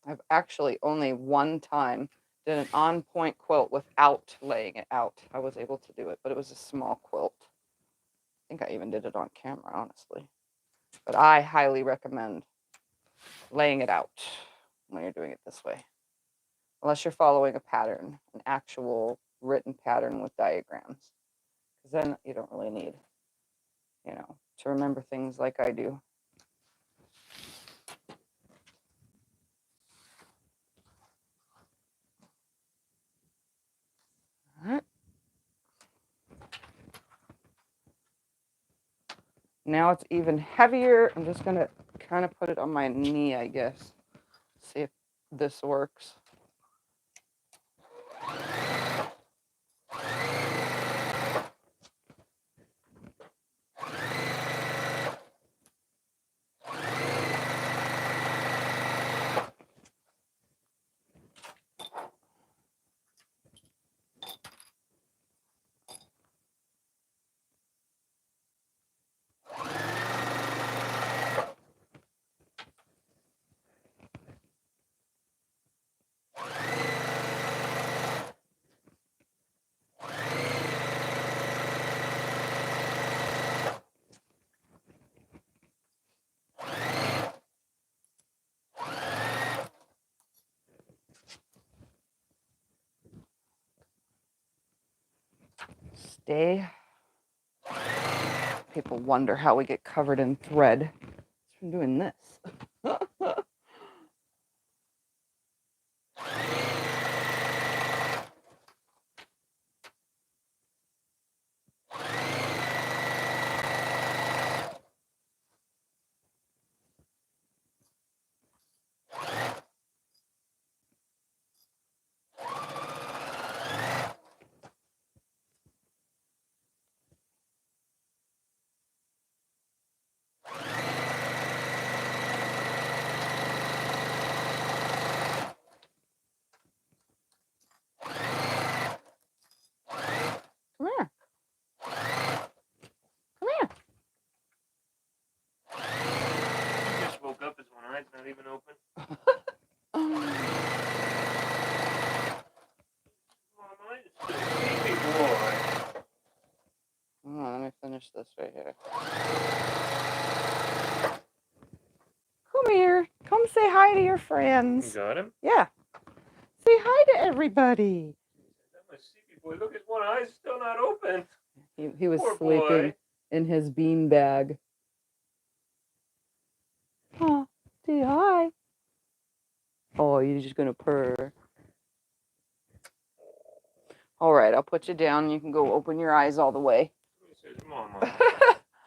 I've actually only one time did an on-point quilt without laying it out. I was able to do it, but it was a small quilt. I think I even did it on camera, honestly. But I highly recommend laying it out when you're doing it this way. Unless you're following a pattern, an actual written pattern with diagrams. Because then you don't really need, to remember things like I do. All right. Now it's even heavier. I'm just going to kind of put it on my knee, I guess. See if this works. Stay. People wonder how we get covered in thread. It's from doing this. Come here. Come here. He just woke up. His one eye's not even open. Mama, it's still sleepy boy. Oh, let me finish this right here. Come here. Come say hi to your You friends. got him? Yeah. Say hi to everybody. That was sleepy boy. Look, his one eye's still not open. He was Poor sleeping boy. in his bean bag. Oh, say hi. Oh, you're just going to purr. All right, I'll put you down. You can go open your eyes all the way. He says, Mama,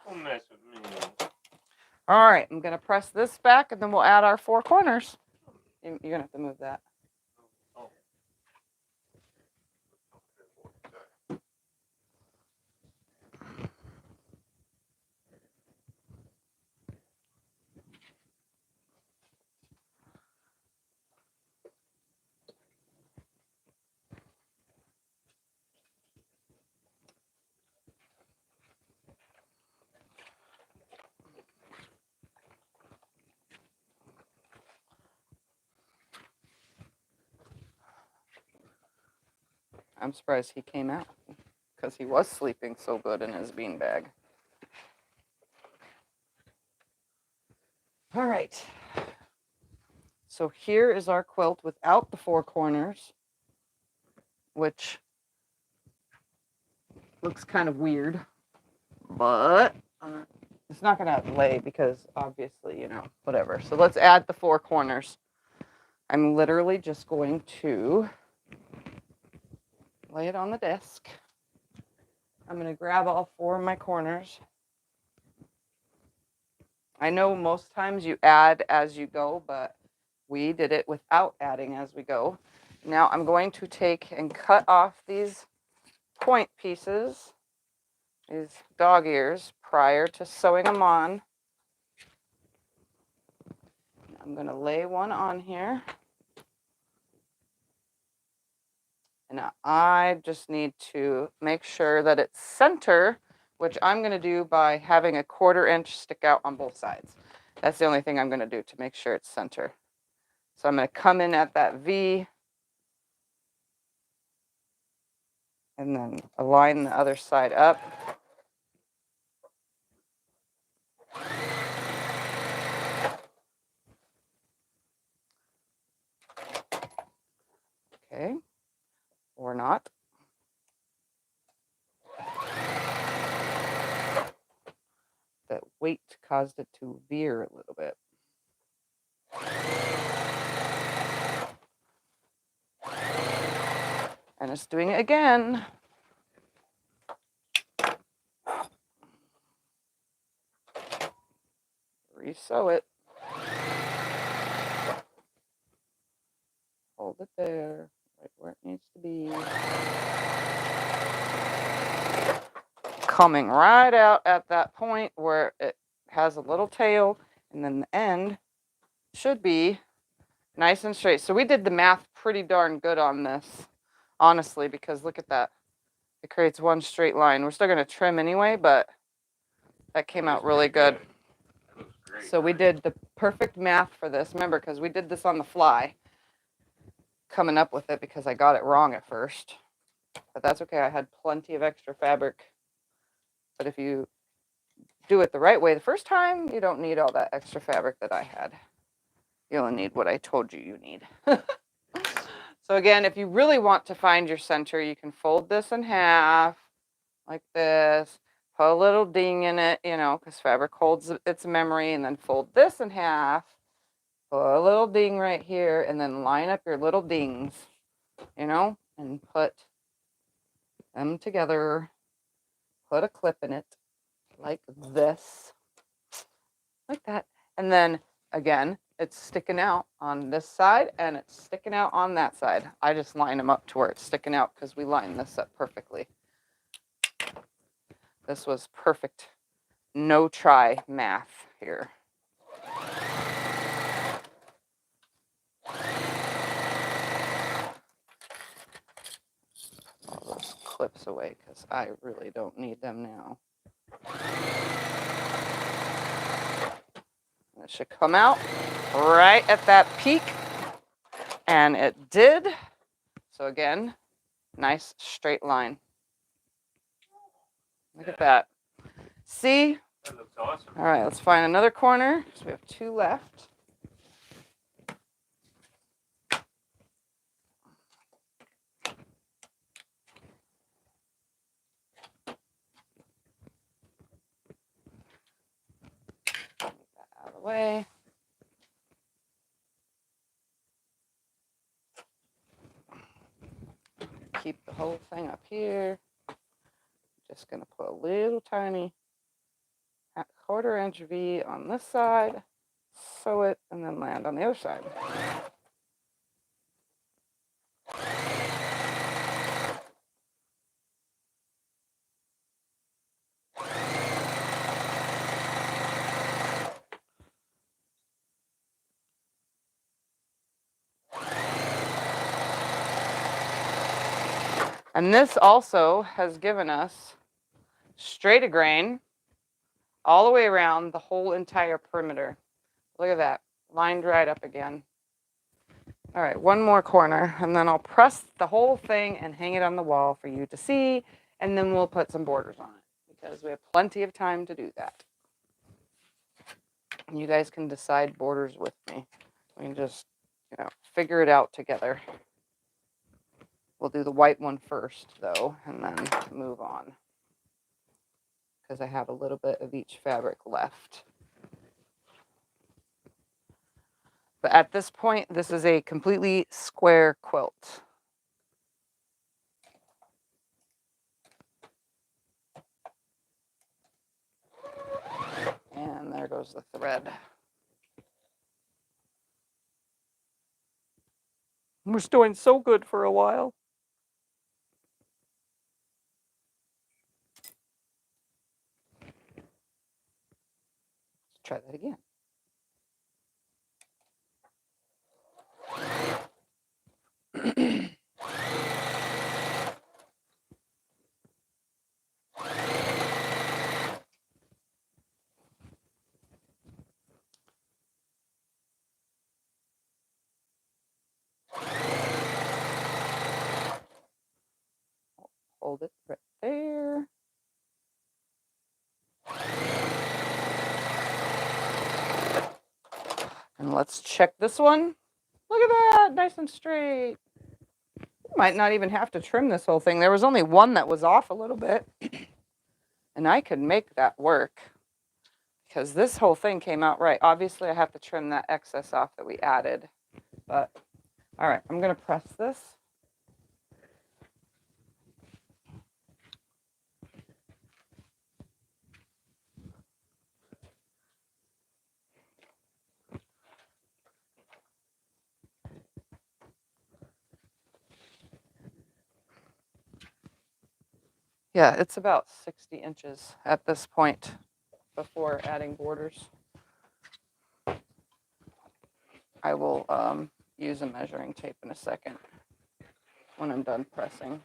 don't mess with me. All right, I'm going to press this back, and then we'll add our 4 corners. You're going to have to move that. Oh. I'm surprised he came out because he was sleeping so good in his bean bag. All right. So here is our quilt without the 4 corners, which looks kind of weird, but it's not going to lay because obviously, you know, whatever. So let's add the 4 corners. I'm literally just going to lay it on the desk. I'm going to grab all 4 of my corners. I know most times you add as you go, but we did it without adding as we go. Now I'm going to take and cut off these point pieces, these dog ears, prior to sewing them on. I'm going to lay one on here. And now I just need to make sure that it's center, which I'm going to do by having a 1/4 inch stick out on both sides. That's the only thing I'm going to do to make sure it's center. So I'm going to come in at that V and then align the other side up. Okay, or not. That weight caused it to veer a little bit. And it's doing it again. Resew it. Hold it there, right where it needs to be. Coming right out at that point where it has a little tail, and then the end should be nice and straight. So we did the math pretty darn good on this, honestly, because look at that. It creates one straight line. We're still going to trim anyway, but that came out really good. That looks great. So we did the perfect math for this. Remember, because we did this on the fly, coming up with it because I got it wrong at first. But that's okay. I had plenty of extra fabric. But if you do it the right way the first time, you don't need all that extra fabric that I had. You only need what I told you you need. So again, if you really want to find your center, you can fold this in half like this, put a little ding in it, you know, because fabric holds its memory, and then fold this in half, put a little ding right here, and then line up your little dings, you know, and put them together, put a clip in it like this, like that. And then again, it's sticking out on this side and it's sticking out on that side. I just line them up to where it's sticking out because we lined this up perfectly. This was perfect, no try math here. All those clips away because I really don't need them now. It should come out right at that peak, and it did. So again, nice straight line. Look at that. See? That looks awesome. All right, let's find another corner. So we have 2 left. Get that out of the way. Keep the whole thing up here. Just gonna put a little tiny 1/4 inch V on this side, sew it, and then land on the other side. And this also has given us straight a grain all the way around the whole entire perimeter. Look at that, lined right up again. All right, one more corner, and then I'll press the whole thing and hang it on the wall for you to see, and then we'll put some borders on it because we have plenty of time to do that. And you guys can decide borders with me. We can just figure it out together. We'll do the white one first, though, and then move on, because I have a little bit of each fabric left. But at this point, this is a completely square quilt. And there goes the thread. We're doing so good for a while. Let's try that again. Hold it right there. And let's check this one. Look at that, nice and straight. You might not even have to trim this whole thing. There was only one that was off a little bit. And I could make that work, because this whole thing came out right. Obviously, I have to trim that excess off that we added. But, all right, I'm going to press this. Yeah, it's about 60 inches at this point before adding borders. I will use a measuring tape in a second when I'm done pressing.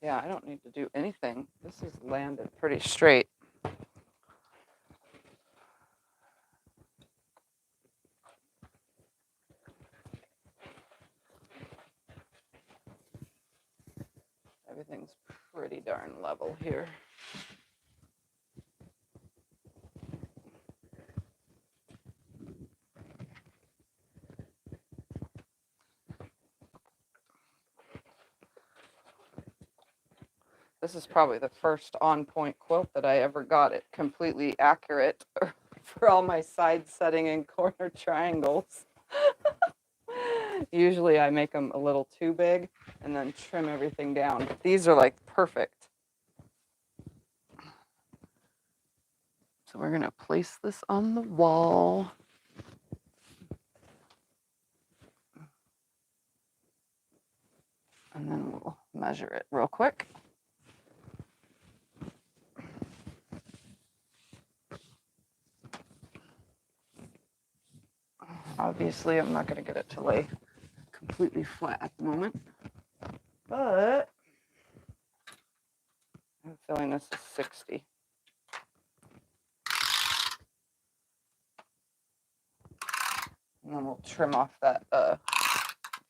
Yeah, I don't need to do anything. This is landed pretty straight. Everything's pretty darn level here. This is probably the first on-point quilt that I ever got it completely accurate for all my side setting and corner triangles. Usually I make them a little too big and then trim everything down. But these are like perfect. So we're gonna place this on the wall. And then we'll measure it real quick. Obviously, I'm not going to get it to lay completely flat at the moment, but I'm feeling this is 60. And then we'll trim off that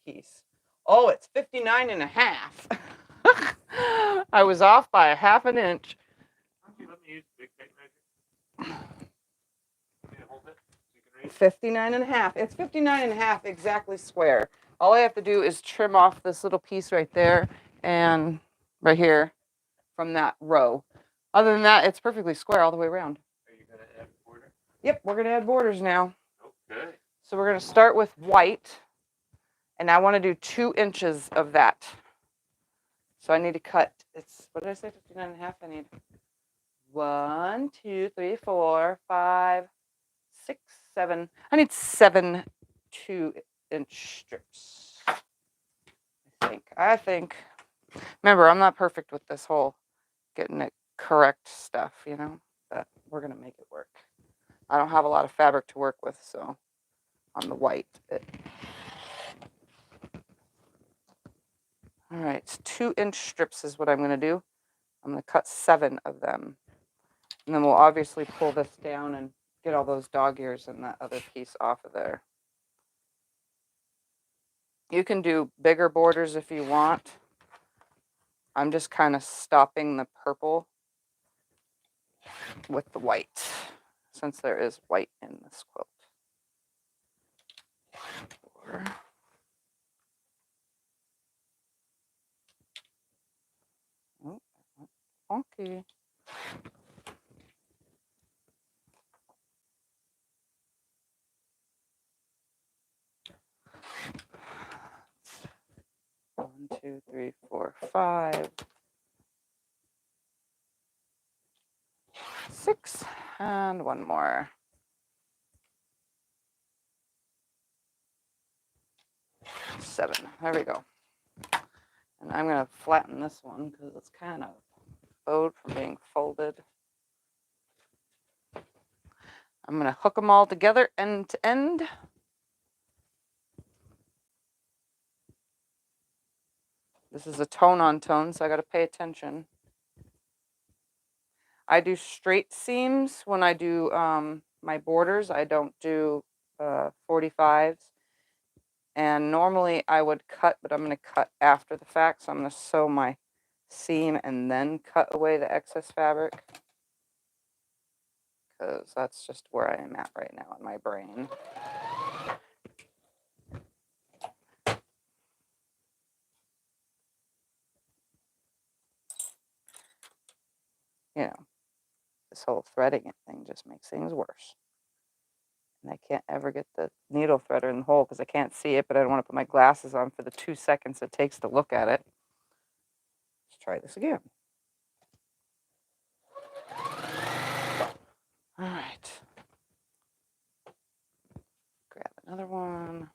piece. Oh, it's 59 and a half. I was off by a half an inch. Let me use the big tape measure. Can you hold it so you can read? 59 and a half. It's 59 and a half exactly square. All I have to do is trim off this little piece right there and right here from that row. Other than that, it's perfectly square all the way around. Are you going to add a border? Yep, we're going to add borders now. Okay. So we're going to start with white, and I want to do 2 inches of that. So I need to cut, what did I say, 59 and a half? I need 1, 2, 3, 4, 5, 6, 7. I need 7 2-inch strips. I think. Remember, I'm not perfect with this whole getting it correct stuff, but we're going to make it work. I don't have a lot of fabric to work with, so on the white. All right, 2-inch strips is what I'm going to do. I'm going to cut 7 of them. And then we'll obviously pull this down and get all those dog ears and that other piece off of there. You can do bigger borders if you want. I'm just kind of stopping the purple with the white, since there is white in this quilt. Oh, funky. One, two, three, four, 5, 6, and one more. 7. There we go. And I'm going to flatten this one because it's kind of bowed from being folded. I'm going to hook them all together end to end. This is a tone on tone, so I got to pay attention. I do straight seams when I do my borders. I don't do 45s. And normally I would cut, but I'm going to cut after the fact. So I'm going to sew my seam and then cut away the excess fabric. Because that's just where I am at right now in my brain. You know, this whole threading thing just makes things worse. And I can't ever get the needle threader in the hole because I can't see it, but I don't want to put my glasses on for the 2 seconds it takes to look at it. Let's try this again. All right. Grab another one.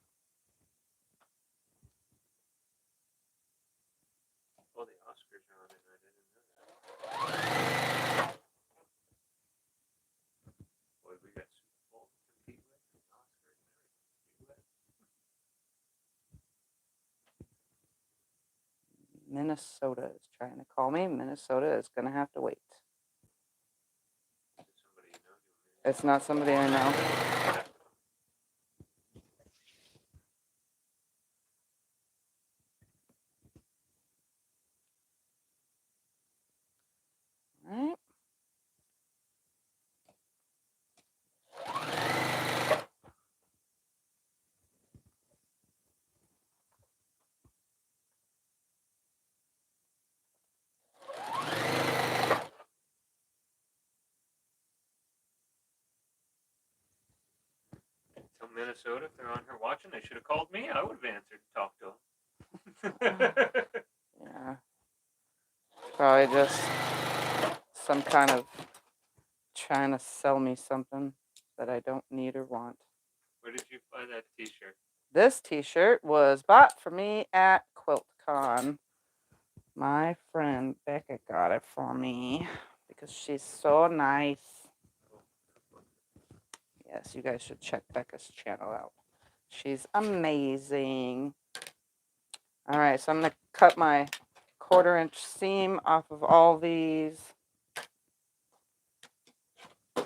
Oh, the Oscars are on tonight. I didn't know that. Boy, we got Super Bowl to compete with, and Oscars and everything to compete with. Minnesota is trying to call me. Minnesota is going to have to wait. Is it somebody you know doing it? It's not somebody I know. All right. Tell Minnesota if they're on here watching, they should have called me. I would have answered and talked to them. Yeah. Probably just some kind of trying to sell me something that I don't need or want. Where did you buy that t-shirt? This t-shirt was bought for me at QuiltCon. My friend Becca got it for me because she's so nice. Yes, you guys should check Becca's channel out. She's amazing. All right, so I'm going to cut my 1/4-inch seam off of all these,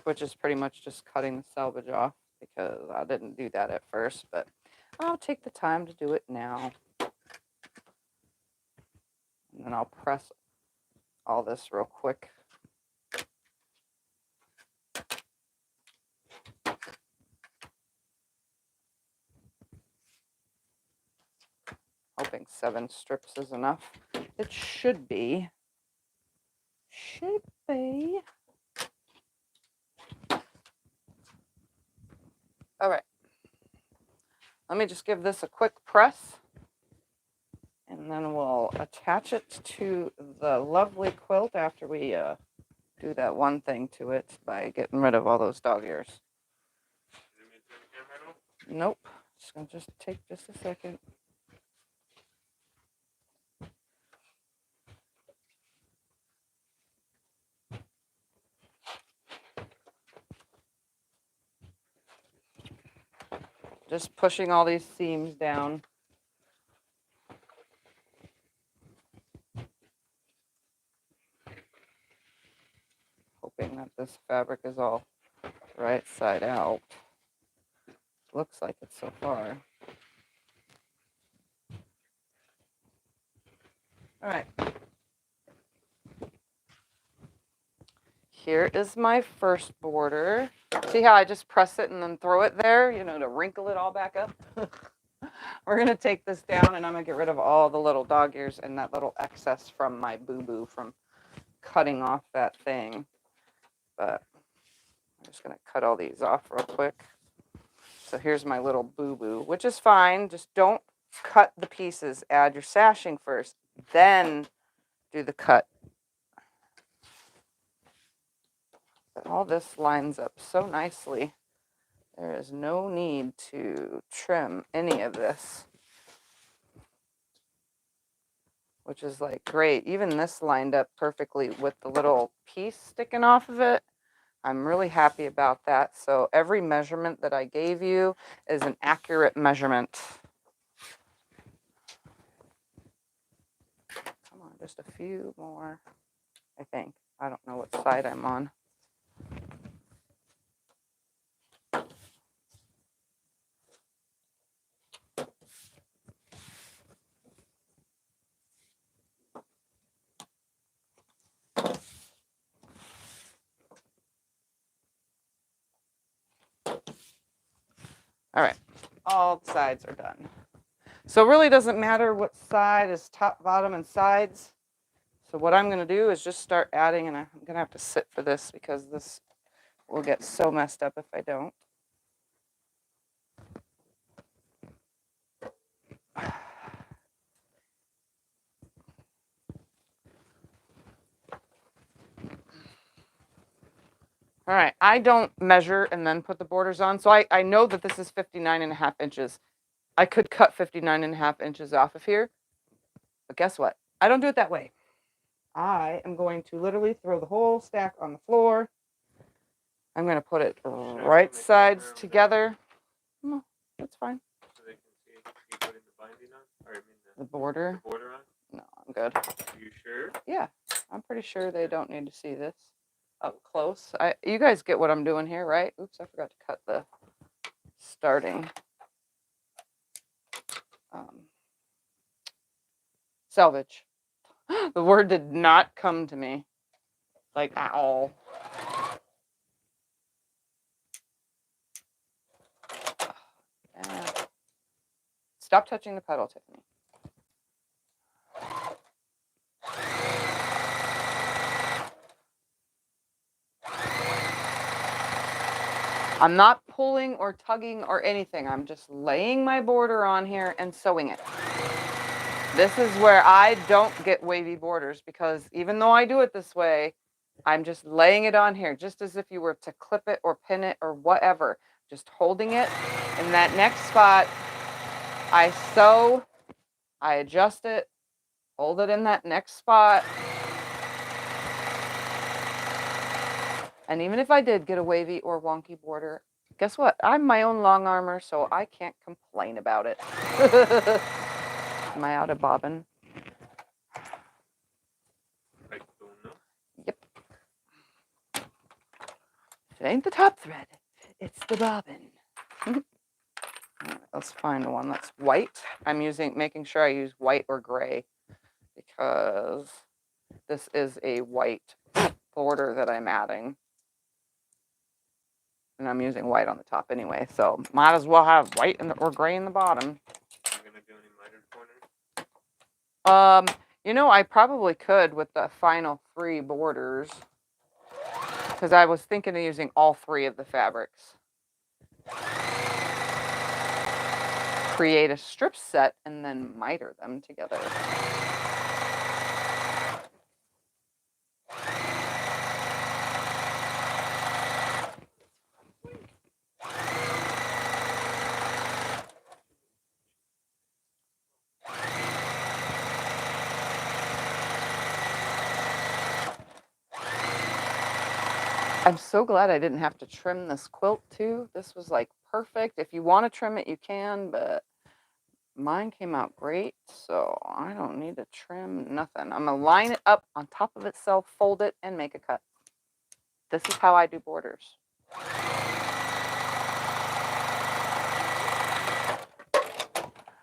which is pretty much just cutting the selvage off because I didn't do that at first, but I'll take the time to do it now. And then I'll press all this real quick. Hoping 7 strips is enough. It should be. Should be. All right. Let me just give this a quick press. And then we'll attach it to the lovely quilt after we do that one thing to it by getting rid of all those dog ears. Nope. It's going to just take just a second. Just pushing all these seams down. Hoping that this fabric is all right side out. Looks like it so far. All right. here is my first border. See how I just press it and then throw it there, you know, to wrinkle it all back up? We're going to take this down and I'm going to get rid of all the little dog ears and that little excess from my boo-boo from cutting off that thing. But I'm just going to cut all these off real quick. So here's my little boo-boo, which is fine. Just don't cut the pieces. Add your sashing first, then do the cut. But all this lines up so nicely. There is no need to trim any of this, which is like great. Even this lined up perfectly with the little piece sticking off of it. I'm really happy about that. So every measurement that I gave you is an accurate measurement. Come on, just a few more, I think. I don't know what side I'm on. All right, all sides are done. So it really doesn't matter what side is top, bottom, and sides. So what I'm going to do is just start adding, and I'm going to have to sit for this because this will get so messed up if I don't. All right, I don't measure and then put the borders on. So I know that this is 59.5 inches. I could cut 59.5 inches off of here. But guess what? I don't do it that way. I am going to literally throw the whole stack on the floor. I'm going to put it right sides together. No, that's fine. So they can see you putting the binding on? Or I mean The border? the border on? No, I'm good. Are you sure? Yeah, I'm pretty sure they don't need to see this up close. You guys get what I'm doing here, right? Oops, I forgot to cut the starting. Selvage. The word did not come to me, like at all. Stop touching the pedal, Tiffany. I'm not pulling or tugging or anything. I'm just laying my border on here and sewing it. This is where I don't get wavy borders because even though I do it this way, I'm just laying it on here just as if you were to clip it or pin it or whatever. Just holding it in that next spot. I sew, I adjust it, hold it in that next spot. And even if I did get a wavy or wonky border, guess what? I'm my own long armor, so I can't complain about it. Am I out of bobbin? I don't know. Yep. It ain't the top thread, it's the bobbin. Right, let's find one that's white. I'm making sure I use white or gray because this is a white border that I'm adding. And I'm using white on the top anyway, so might as well have white or gray in the bottom. Are you gonna do any mitered corners? You know, I probably could with the final 3 borders because I was thinking of using all 3 of the fabrics. Create a strip set and then miter them together. I'm so glad I didn't have to trim this quilt too. This was like perfect. If you want to trim it, you can, but mine came out great, so I don't need to trim nothing. I'm gonna line it up on top of itself, fold it, and make a cut. This is how I do borders.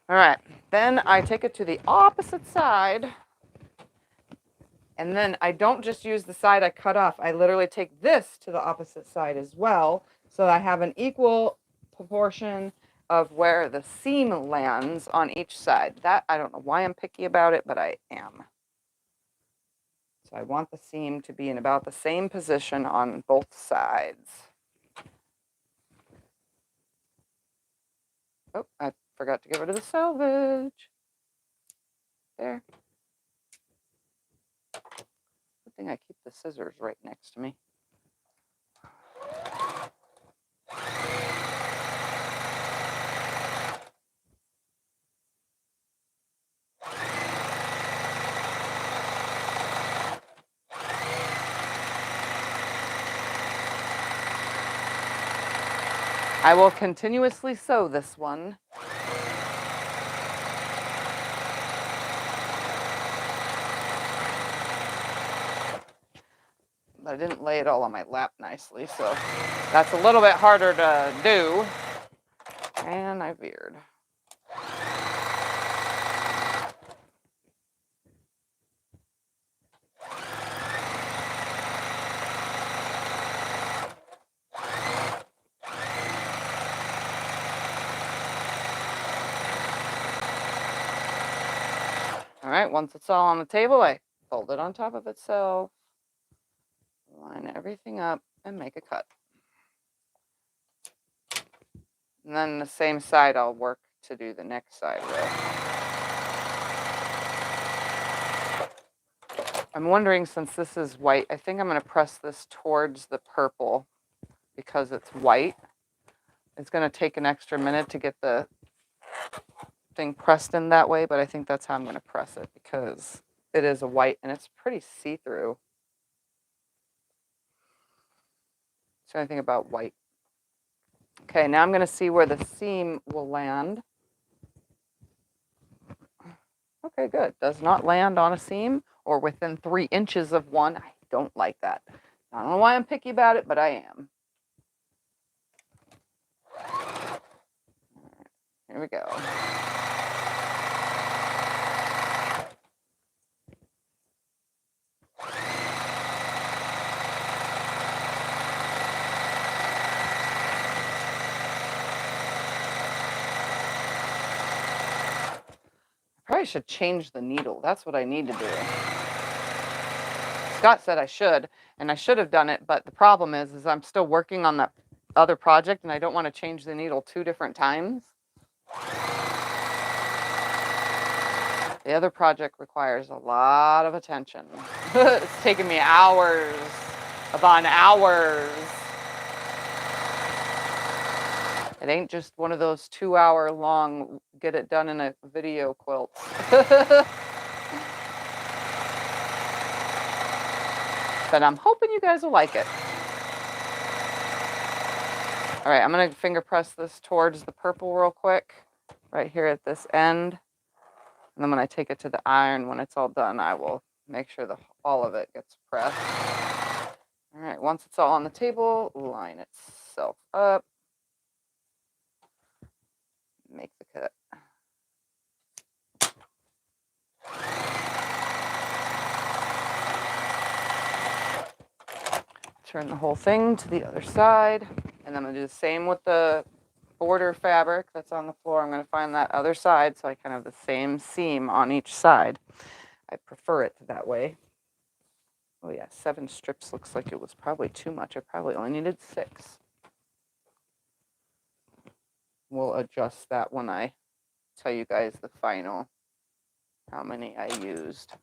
All right, then I take it to the opposite side And then I don't just use the side I cut off. I literally take this to the opposite side as well. So I have an equal proportion of where the seam lands on each side. That, I don't know why I'm picky about it, but I am. So I want the seam to be in about the same position on both sides. Oh, I forgot to get rid of the selvage. There. Good thing I keep the scissors right next to me. I will continuously sew this one. But I didn't lay it all on my lap nicely, so that's a little bit harder to do. And I veered. All right, once it's all on the table, I fold it on top of itself, line everything up, and make a cut. And then the same side I'll work to do the next side with. I'm wondering, since this is white, I think I'm going to press this towards the purple because it's white. It's going to take an extra minute to get the thing pressed in that way, but I think that's how I'm going to press it because it is a white and it's pretty see-through. So anything about white. Okay, now I'm going to see where the seam will land. Okay, good. Does not land on a seam or within 3 inches of one. I don't like that. I don't know why I'm picky about it, but I am. Here we go. Probably should change the needle. That's what I need to do. Scott said I should, and I should have done it, but the problem is I'm still working on that other project, and I don't want to change the needle 2 different times. The other project requires a lot of attention. It's taken me hours upon hours. It ain't just one of those 2-hour long, get it done in a video quilts. But I'm hoping you guys will like it. All right, I'm going to finger press this towards the purple real quick, right here at this end. And then when I take it to the iron, when it's all done, I will make sure all of it gets pressed. All right, once it's all on the table, line itself up. Make the cut. Turn the whole thing to the other side. And I'm going to do the same with the border fabric that's on the floor. I'm going to find that other side so I can have the same seam on each side. I prefer it that way. Oh yeah, 7 strips looks like it was probably too much. I probably only needed 6. We'll adjust that when I tell you guys the final, how many I used.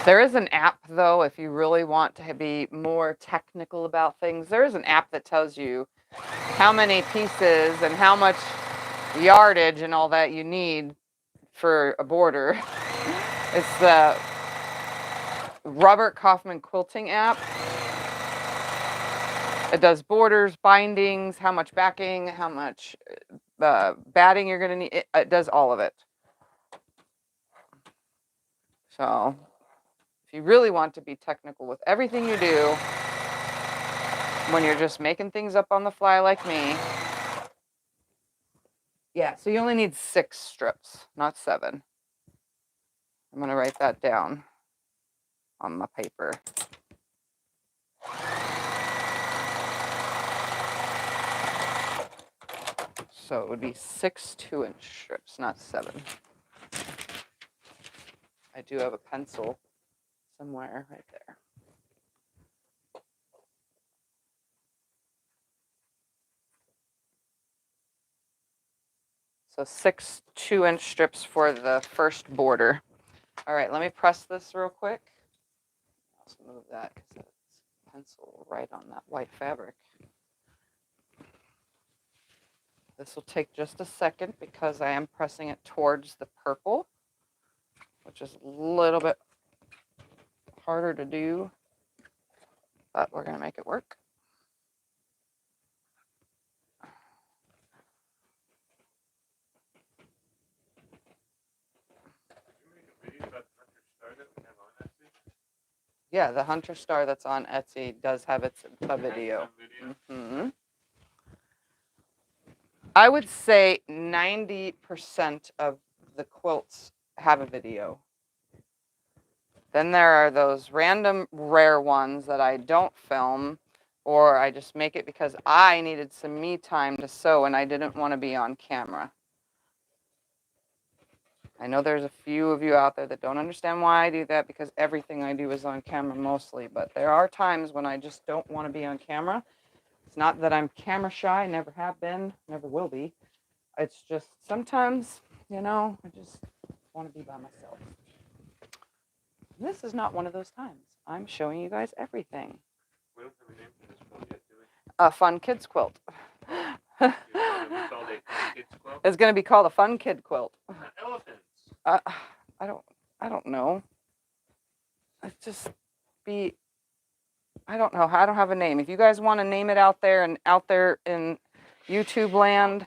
There is an app, though, if you really want to be more technical about things. There is an app that tells you how many pieces and how much yardage and all that you need for a border. It's the Robert Kaufman Quilting app. It does borders, bindings, how much backing, how much batting you're going to need. It does all of it. So if you really want to be technical with everything you do, when you're just making things up on the fly like me, yeah, so you only need 6 strips, not 7. I'm going to write that down on my paper. So it would be 6 2-inch strips, not 7. I do have a pencil somewhere right there. So 6 2-inch strips for the first border. All right, let me press this real quick. Let's move that because it's pencil right on that white fabric. This will take just a second because I am pressing it towards the purple, which is a little bit harder to do, but we're going to make it work. Yeah, the Hunter Star that's on Etsy does have a video. Mm-hmm. I would say 90% of the quilts have a video. Then there are those random rare ones that I don't film, or I just make it because I needed some me time to sew and I didn't want to be on camera. I know there's a few of you out there that don't understand why I do that because everything I do is on camera mostly, but there are times when I just don't want to be on camera. It's not that I'm camera shy, never have been, never will be. It's just sometimes, you know, I just want to be by myself. This is not one of those times. I'm showing you guys everything. We don't have a name for this quilt yet, do we? A fun kids quilt. It's called a kids quilt? It's going to be called a fun kid quilt. Elephants. I don't know. It's just be. I don't know. I don't have a name. If you guys want to name it out there and out there in YouTube land.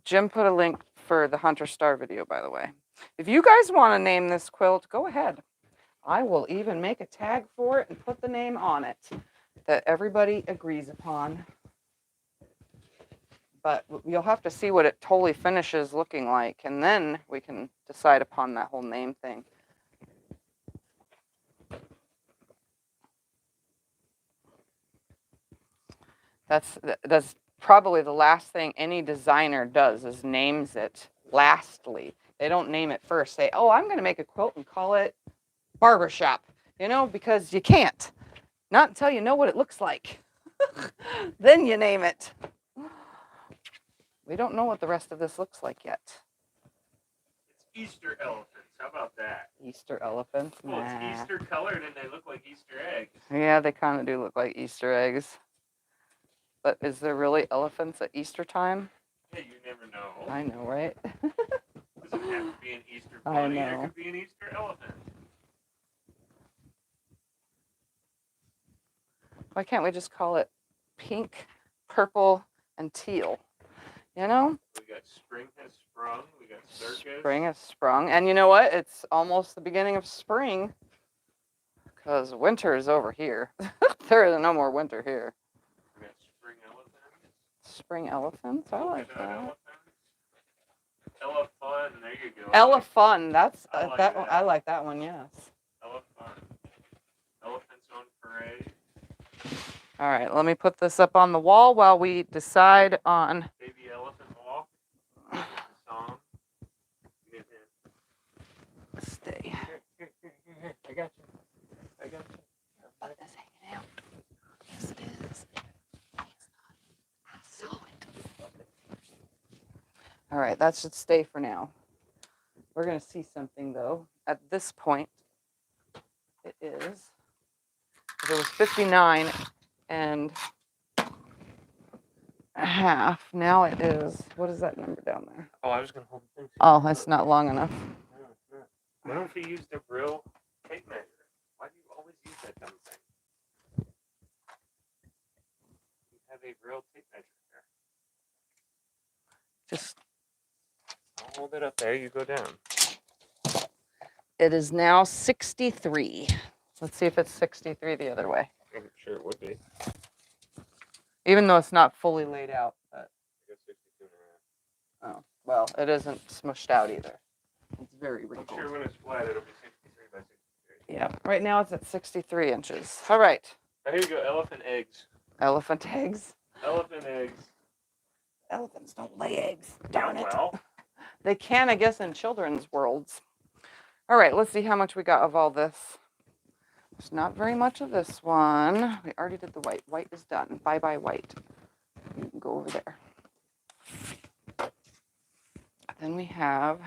Jim put a link for the Hunter Star video, by the way. If you guys want to name this quilt, go ahead. I will even make a tag for it and put the name on it that everybody agrees upon. But you'll have to see what it totally finishes looking like, and then we can decide upon that whole name thing. That's probably the last thing any designer does is names it lastly. They don't name it first. Say, oh, I'm going to make a quilt and call it Barbershop, you know, because you can't. Not until you know what it looks like. Then you name it. We don't know what the rest of this looks like yet. It's Easter elephants. How about that? Easter elephants? Well, Nah. it's Easter colored and they look like Easter eggs. Yeah, they kind of do look like Easter eggs. But is there really elephants at Easter time? Yeah, you never know. I know, right? It doesn't have to be an Easter I bunny. know. There could be an Easter elephant. Why can't we just call it pink, purple, and teal? You know? We got spring has sprung. We got circus. Spring has sprung. And you know what? It's almost the beginning of spring. Because winter is over here. There is no more winter here. We got spring elephants. Spring elephants? I like that. Elephant. There you go. Elephant. That's I like that one. that. I like that one. Yes. Elephant. Elephants on parade. All right. Let me put this up on the wall while we decide on. Baby elephant walk. Song. Stay. Here. I got you. I got you. Butt is hanging out. Yes, it is. It's not. I saw it. All right. That should stay for now. We're going to see something, though. At this point, it is. It was 59, and half. Now it is, what is that number down there? Oh, I was gonna hold the thing. Oh, it's not long enough. No, it's not. Why don't you use the real tape measure? Why do you always use that dumb thing? You have a real tape measure there. Just, I'll hold it up there. You go down. it is now 63. Let's see if it's 63 the other way. I'm sure it would be. Even though it's not fully laid out. But, I guess 62 and a half. oh, well, it isn't smushed out either. It's very I'm wrinkled. sure when it's flat, it'll be 63 by 63. Yeah, right now it's at 63 inches. All right. Now here you go. Elephant eggs. Elephant eggs. Elephant eggs. Elephants don't lay eggs. Darn it. Well, They can, I guess, in children's worlds. All right, let's see how much we got of all this. There's not very much of this one. We already did the white. White is done. Bye-bye white. You can go over there. Then we have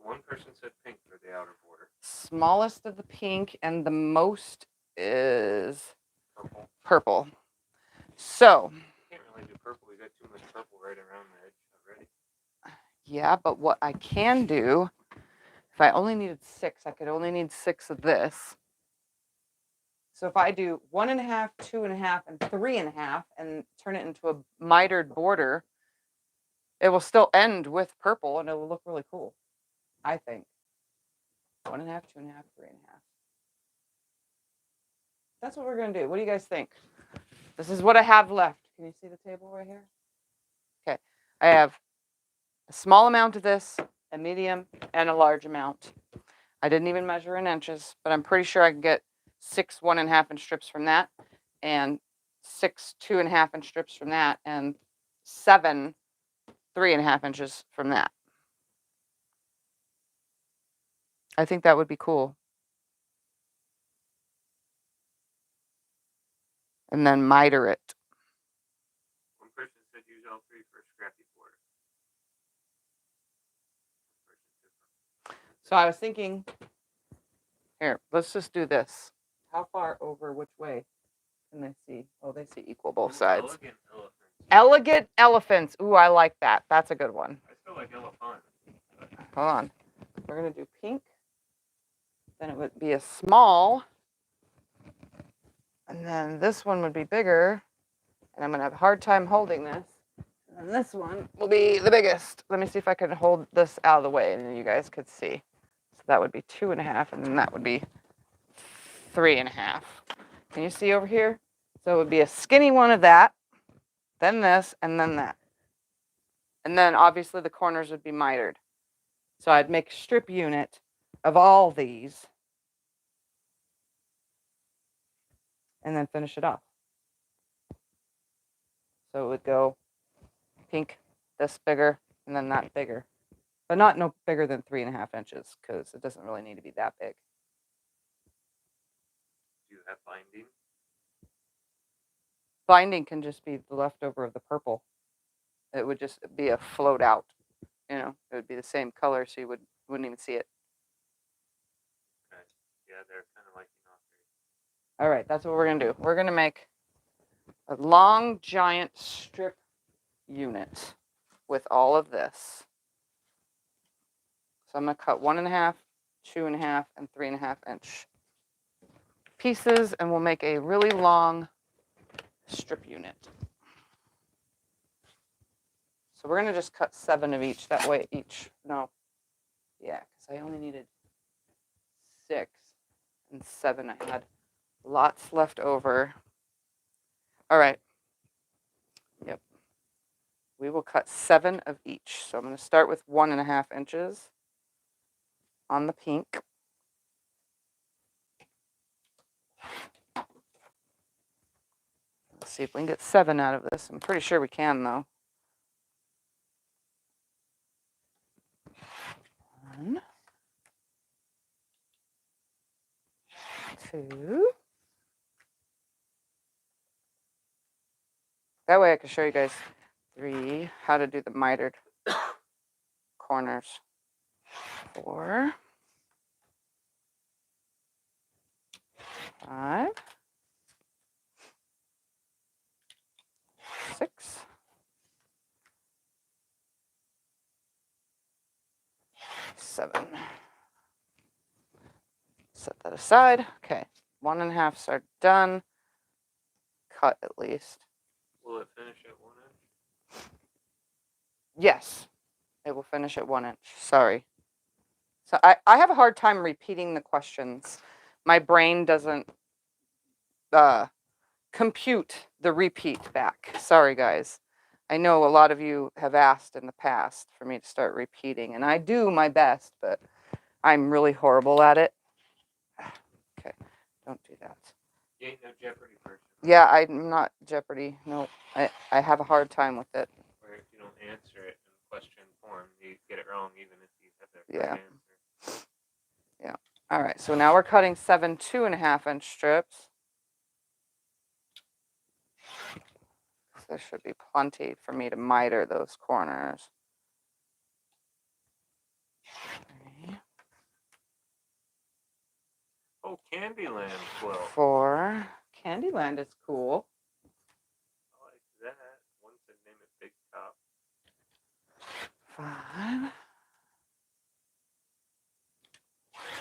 one person said pink for the outer border. smallest of the pink, and the most is Purple. purple. So, Can't really do purple. We got too much purple right around the edge already. yeah, but what I can do, if I only needed 6, I could only need 6 of this. So if I do 1.5, 2.5, and 3.5, and turn it into a mitered border, it will still end with purple, and it will look really cool, I think. 1.5, 2.5, 3.5. That's what we're gonna do. What do you guys think? This is what I have left. Can you see the table right here? Okay, I have a small amount of this, a medium, and a large amount. I didn't even measure in inches, but I'm pretty sure I can get 6 1.5 inch strips from that, and 6 2.5 inch strips from that, and 7 3.5 inches from that. I think that would be cool. And then miter it. One person said use all 3 for a scrappy border. So I was thinking, here, let's just do this. How far over which way can they see? Oh, they see equal both sides. Elegant elephants. Elegant elephants. Ooh, I like that. That's a good one. I still like elephant. Hold on. We're going to do pink. Then it would be a small. And then this one would be bigger. And I'm going to have a hard time holding this. And then this one will be the biggest. Let me see if I can hold this out of the way and then you guys could see. So that would be 2.5, and then that would be 3.5. Can you see over here? So it would be a skinny one of that, then this, and then that. And then obviously the corners would be mitered. So I'd make a strip unit of all these and then finish it off. So it would go pink, this bigger, and then that bigger. But not no bigger than 3.5 inches, because it doesn't really need to be that big. Do you have binding? Binding can just be the leftover of the purple. It would just be a float out. You know, it would be the same color, so you wouldn't even see it. Okay. Yeah, they're kind of like All right, that's what we're gonna do. We're gonna make a long, giant strip unit with all of this. So I'm gonna cut 1.5, 2.5, and 3.5 inch pieces, and we'll make a really long strip unit. So we're gonna just cut 7 of each. That way each, no, yeah, because I only needed 6 and 7. I had lots left over. All right. Yep. We will cut 7 of each. So I'm going to start with 1.5 inches on the pink. Let's see if we can get 7 out of this. I'm pretty sure we can, though. 1, 2. That way I can show you guys 3, how to do the mitered corners. 4, 5, 6, 7. Set that aside. Okay, 1.5s are done. Cut at least. Will it finish at 1 inch? Yes, it will finish at 1 inch. Sorry. So I have a hard time repeating the questions. My brain doesn't compute the repeat back. Sorry, guys. I know a lot of you have asked in the past for me to start repeating, and I do my best, but I'm really horrible at it. Okay, don't do that. You ain't no Jeopardy person. Yeah, I'm not Jeopardy. No, I have a hard time with it. Where if you don't answer it in question form, you get it wrong even if you have the Yeah. correct answer. Yeah. All right, so now we're cutting 7 2.5-inch strips. So there should be plenty for me to miter those corners. 3, Oh, Candyland quilt. 4. Candyland is cool. I like that. One said name it Big Top. 5,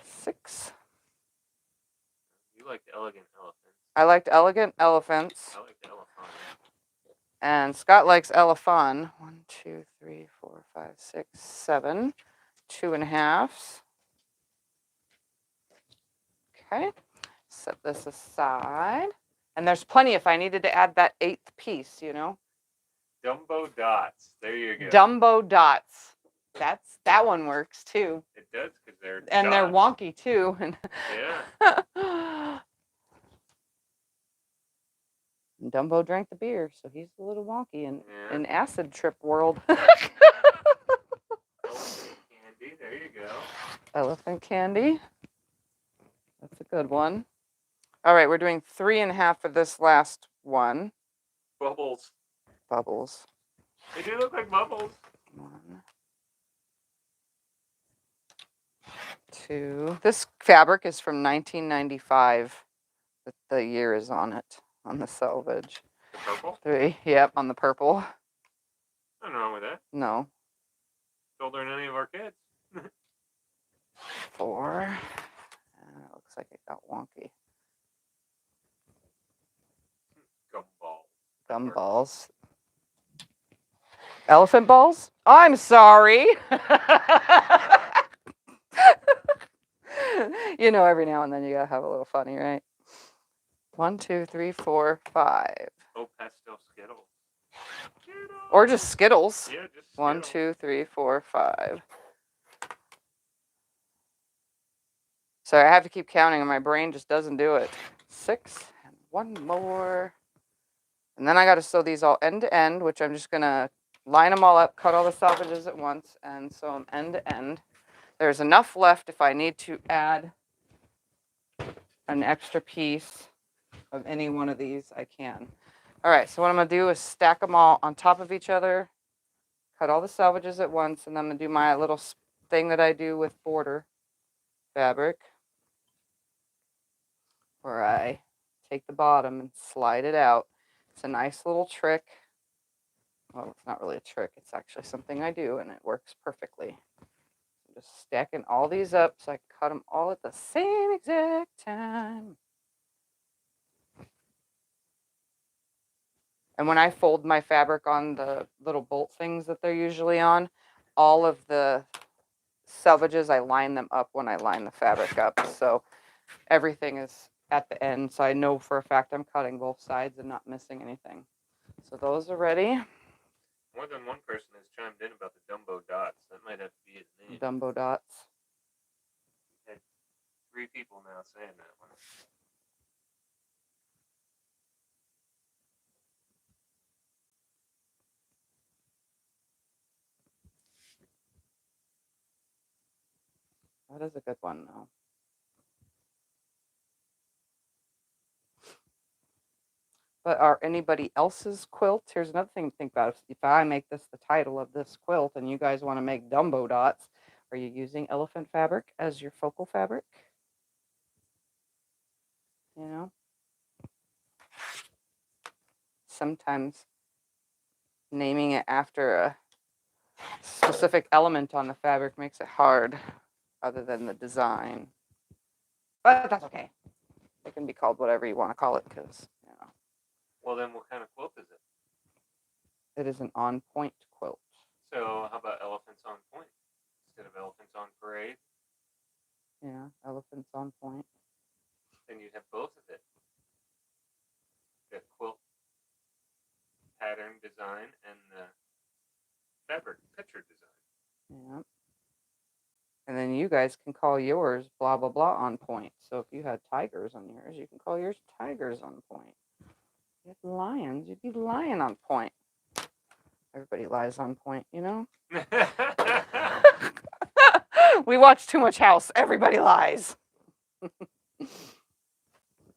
6. You liked Elegant Elephants. I liked elegant elephants, I liked Elephant. and Scott likes elephant. 1 2 3 4 5 6 7. 2.5s. Okay, set this aside. And there's plenty if I needed to add that 8th piece, you know. Dumbo Dots. There you go. Dumbo dots. That one works too. It does because they're And they're dots. wonky too. Yeah. Dumbo drank the beer, so he's a little wonky in acid trip world. Elephant candy. There you go. Elephant candy. That's a good one. All right, we're doing 3.5 for this last one. Bubbles. Bubbles. They do look like bubbles. 1, 2. This fabric is from 1995. The year is on it, on the selvage. The purple? 3. Yep, on the purple. Nothing wrong with that. No. It's older than any of our kids. 4. And it looks like it got wonky. Gumball. Gumballs. Elephant balls? I'm sorry. You know, every now and then you gotta have a little funny, right? 1 2 3 4 5. Oh, pastel Skittles. Or just Skittles. Yeah, just Skittles. 1 2 3 4 5. Sorry, I have to keep counting and my brain just doesn't do it. 6 and 1 more. And then I got to sew these all end to end, which I'm just going to line them all up, cut all the selvages at once, and sew them end to end. There's enough left if I need to add an extra piece of any one of these, I can. All right, so what I'm going to do is stack them all on top of each other, cut all the selvages at once, and then I'm going to do my little thing that I do with border fabric, where I take the bottom and slide it out. It's a nice little trick. Well, it's not really a trick. It's actually something I do, and it works perfectly. I'm just stacking all these up so I can cut them all at the same exact time. And when I fold my fabric on the little bolt things that they're usually on, all of the selvages, I line them up when I line the fabric up. So everything is at the end. So I know for a fact I'm cutting both sides and not missing anything. So those are ready. More than one person has chimed in about the Dumbo Dots. That might have to be his name. Dumbo dots. 3 people now saying that one. That is a good one, though. But are anybody else's quilts? Here's another thing to think about. If I make this the title of this quilt and you guys want to make Dumbo dots, are you using elephant fabric as your focal fabric? You know? Sometimes naming it after a specific element on the fabric makes it hard, other than the design. But that's okay. It can be called whatever you want to call it, because Well, then what kind of quilt is it? it is an on-point quilt. So how about elephants on point instead of elephants on parade? Yeah, elephants on point. Then you'd have both of it. The quilt pattern design and the fabric picture design. Yeah. And then you guys can call yours blah, blah, blah on point. So if you had tigers on yours, you can call yours tigers on point. If you had lions, you'd be lion on point. Everybody lies on point, you know? We watch too much House. Everybody lies.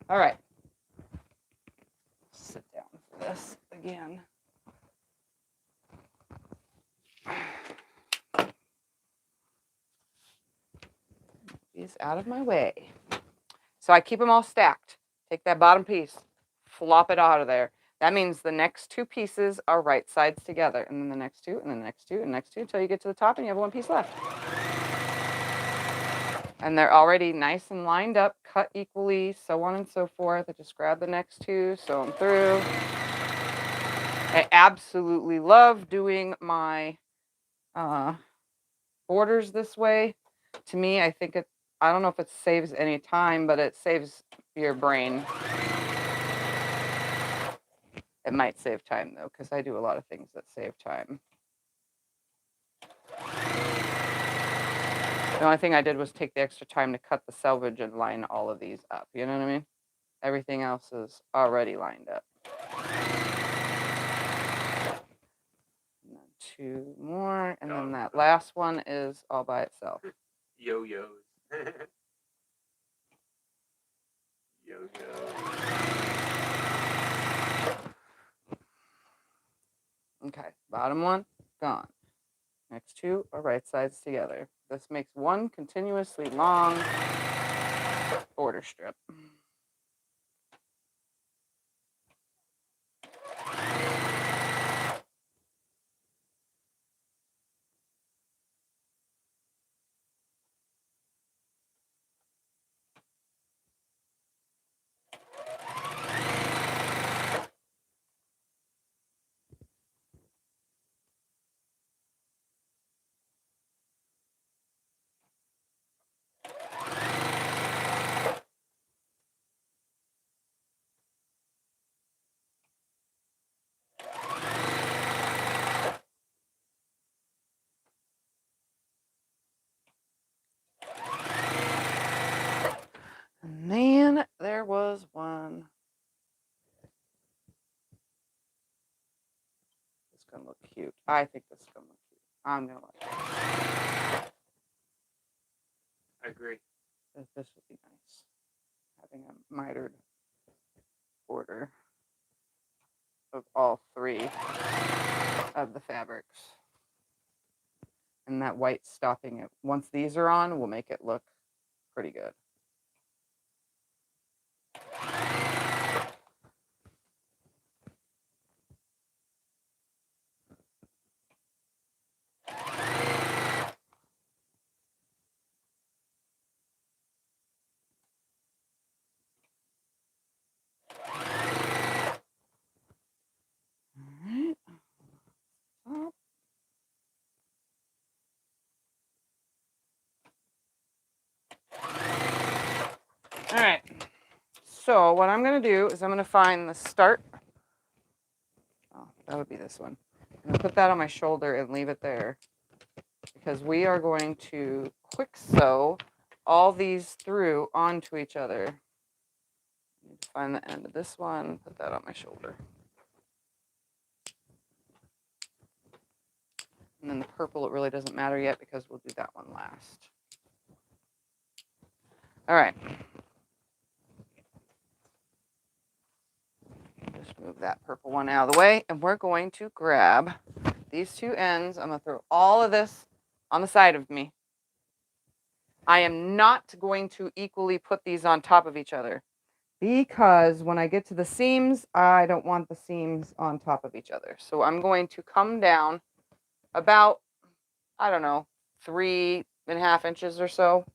All right. Sit down for this again. These out of my way. So I keep them all stacked. Take that bottom piece, flop it out of there. That means the next two pieces are right sides together, and then the next two, and then the next two, and the next two, until you get to the top and you have one piece left. And they're already nice and lined up, cut equally, so on and so forth. I just grab the next two, sew them through. I absolutely love doing my borders this way. To me, I think I don't know if it saves any time, but it saves your brain. It might save time, though, because I do a lot of things that save time. The only thing I did was take the extra time to cut the selvage and line all of these up. You know what I mean? Everything else is already lined up. And then two more, and then that last one is all by itself. Yo-yos. Yo-yos. Okay, bottom one, gone. Next two are right sides together. This makes one continuously long border strip. And then there was one. It's gonna look cute. I think this is gonna look cute. I'm gonna like it. I agree. This would be nice. Having a mitered border of all three of the fabrics. And that white stopping it. Once these are on, will make it look pretty good. All right. So what I'm going to do is I'm going to find the start. Oh, that would be this one. I'm going to put that on my shoulder and leave it there, because we are going to quick sew all these through onto each other. I need to find the end of this one, put that on my shoulder. And then the purple, it really doesn't matter yet because we'll do that one last. All right. Just move that purple one out of the way, and we're going to grab these two ends. I'm going to throw all of this on the side of me. I am not going to equally put these on top of each other, because when I get to the seams, I don't want the seams on top of each other. So I'm going to come down about, I don't know, 3.5 inches or so.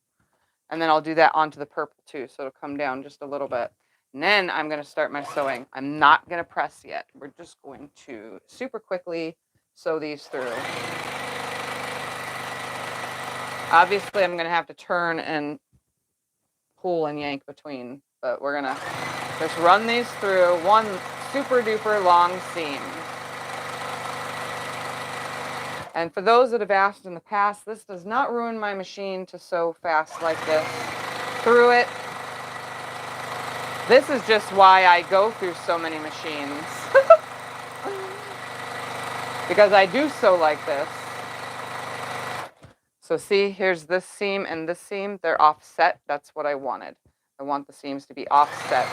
And then I'll do that onto the purple too. So it'll come down just a little bit. And then I'm going to start my sewing. I'm not going to press yet. We're just going to super quickly sew these through. Obviously, I'm going to have to turn and pull and yank between, but we're going to just run these through one super duper long seam. And for those that have asked in the past, this does not ruin my machine to sew fast like this through it. This is just why I go through so many machines. Because I do sew like this. So see, here's this seam and this seam. They're offset. That's what I wanted. I want the seams to be offset.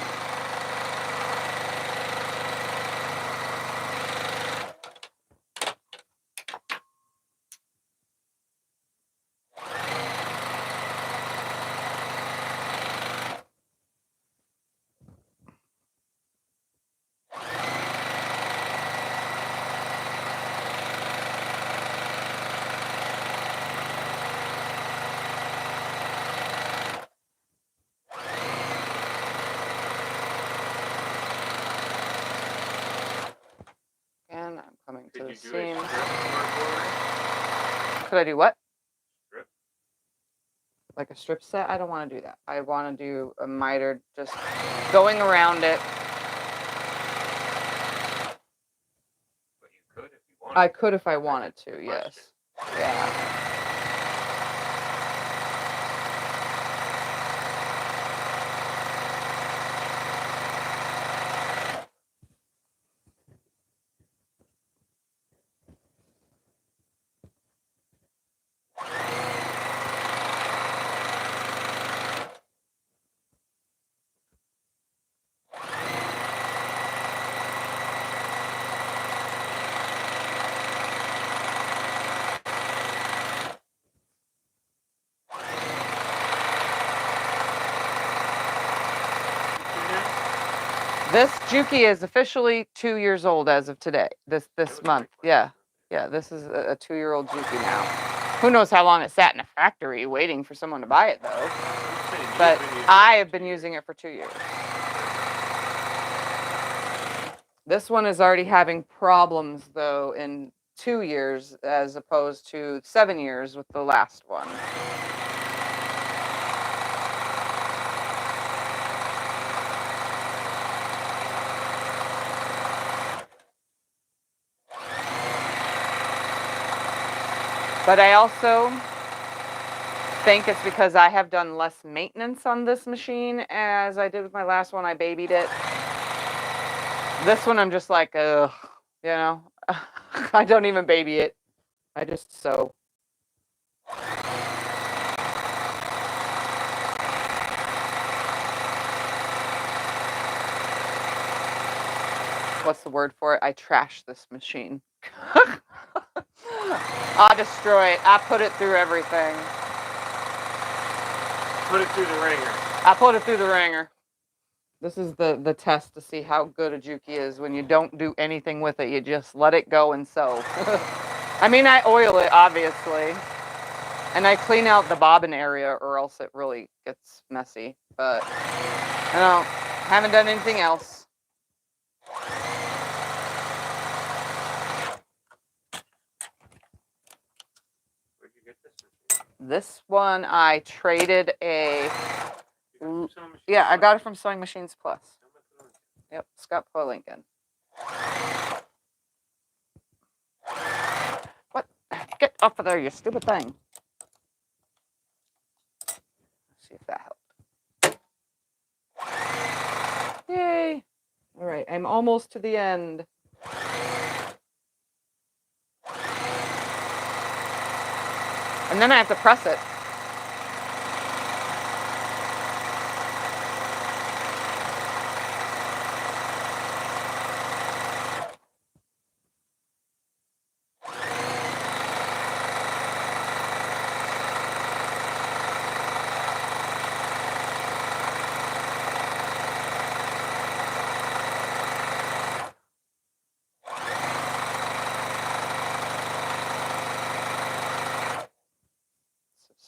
And I'm coming to the seams. Could I do what? Strip. Like a strip set? I don't want to do that. I want to do a mitered, just going around it. But you could if you wanted. I could if I wanted to, yes. Yeah. This Juki is officially 2 years old as of today. This month. Yeah. Yeah, this is a 2-year-old Juki now. Who knows how long it sat in a factory waiting for someone to buy it though. But I have been using it for 2 years. This one is already having problems though in 2 years as opposed to 7 years with the last one. But I also think it's because I have done less maintenance on this machine as I did with my last one. I babied it. This one I'm just like, ugh, you know, I don't even baby it. I just sew. What's the word for it? I trash this machine. I destroy it. I put it through everything. Put it through the ringer. I put it through the ringer. This is the test to see how good a Juki is when you don't do anything with it. You just let it go and sew. I mean, I oil it, obviously. And I clean out the bobbin area or else it really gets messy. But I haven't done anything else. Where'd you get this machine? This one I traded a... You got it from Sewing Machines Yeah, I Plus? got it from SewingMachinesPlus. Yep, Scott Lincoln. What? Get off of there, you stupid thing. Let's see if that helped. Yay. All right, I'm almost to the end. And then I have to press it.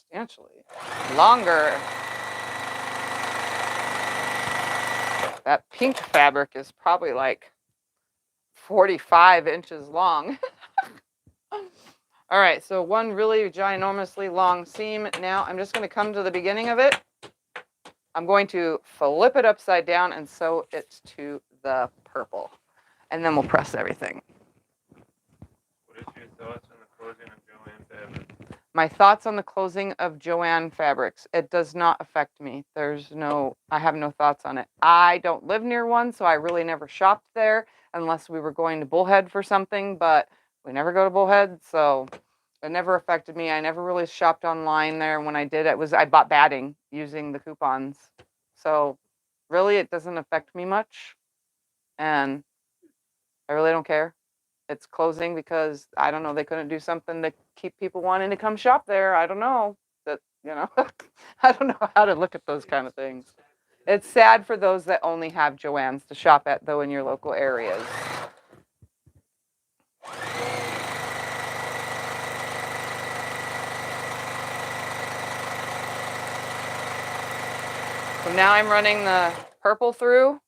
substantially longer. That pink fabric is probably like 45 inches long. All right, so one really ginormously long seam. Now I'm just going to come to the beginning of it. I'm going to flip it upside down and sew it to the purple. And then we'll press everything. What is your thoughts on the closing of Joanne fabric? My thoughts on the closing of Joanne Fabrics. It does not affect me. I have no thoughts on it. I don't live near one, so I really never shopped there unless we were going to Bullhead for something, but we never go to Bullhead, so it never affected me. I never really shopped online there. When I did, I bought batting using the coupons. So really, it doesn't affect me much, and I really don't care. It's closing because I don't know, they couldn't do something to keep people wanting to come shop there. I don't know. I don't know how to look at those kind of things. It's sad for those that only have Joann's to shop at, though, in your local areas. So now I'm running the purple through,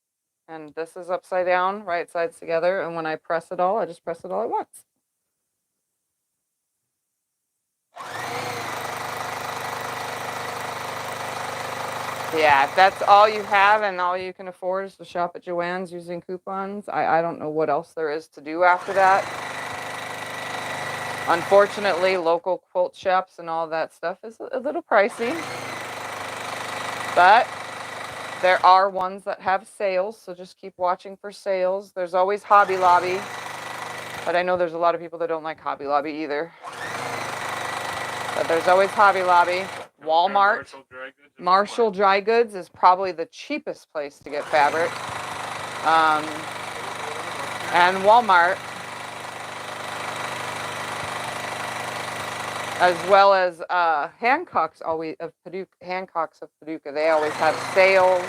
and this is upside down, right sides together, and when I press it all, I just press it all at once. Yeah, if that's all you have and all you can afford is to shop at Joann's using coupons, I don't know what else there is to do after that. Unfortunately, local quilt shops and all that stuff is a little pricey, but there are ones that have sales, so just keep watching for sales. There's always Hobby Lobby, but I know there's a lot of people that don't like Hobby Lobby either. But there's always Hobby Lobby. Walmart. Marshall Dry Goods is probably the cheapest place to get fabric. And Walmart. As well as Hancock's of Paducah. They always have sales.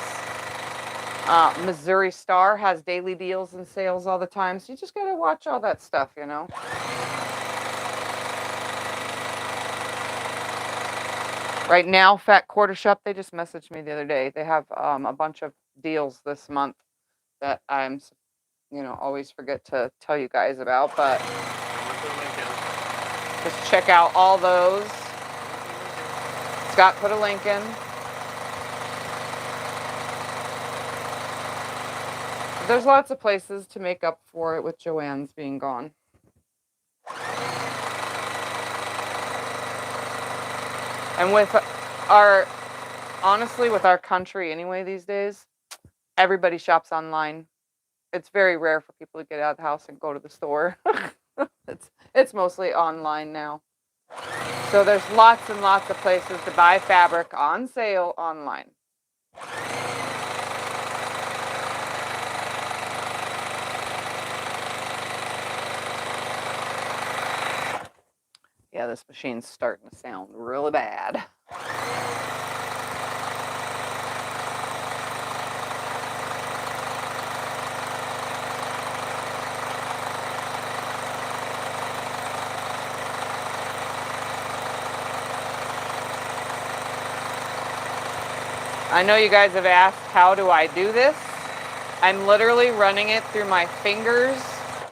Missouri Star has daily deals and sales all the time. So you just got to watch all that stuff, you know. Right now, Fat Quarter Shop, they just messaged me the other day. They have a bunch of deals this month that I'm, always forget to tell you guys about. But just check out all those. Scott put a link in. There's lots of places to make up for it with Joann's being gone. And with honestly, with our country anyway these days, everybody shops online. It's very rare for people to get out of the house and go to the store. It's mostly online now. So there's lots and lots of places to buy fabric on sale online. Yeah, this machine's starting to sound really bad. I know you guys have asked, how do I do this? I'm literally running it through my fingers.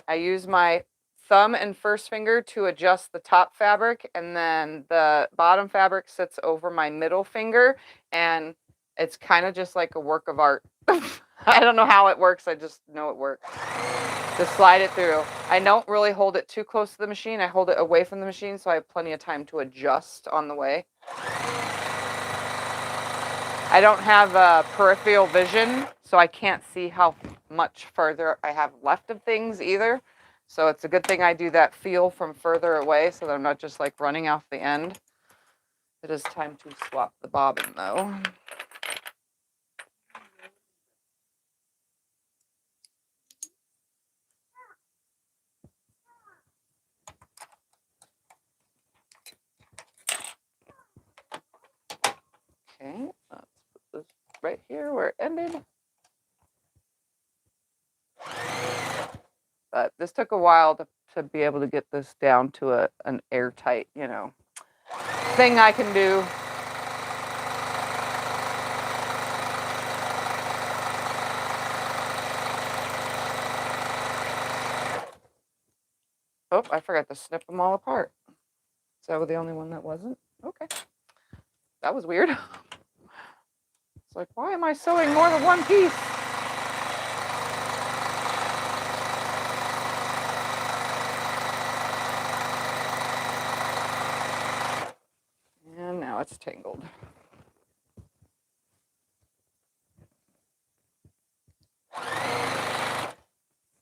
I use my thumb and first finger to adjust the top fabric, and then the bottom fabric sits over my middle finger, and it's kind of just like a work of art. I don't know how it works, I just know it works. Just slide it through. I don't really hold it too close to the machine. I hold it away from the machine so I have plenty of time to adjust on the way. I don't have peripheral vision, so I can't see how much further I have left of things either. So it's a good thing I do that feel from further away so that I'm not just like running off the end. It is time to swap the bobbin though. Okay, let's put this right here where it ended. But this took a while to be able to get this down to an airtight, thing I can do. Oh, I forgot to snip them all apart. So the only one that wasn't? Okay. That was weird. It's like, why am I sewing more than one piece? And now it's tangled.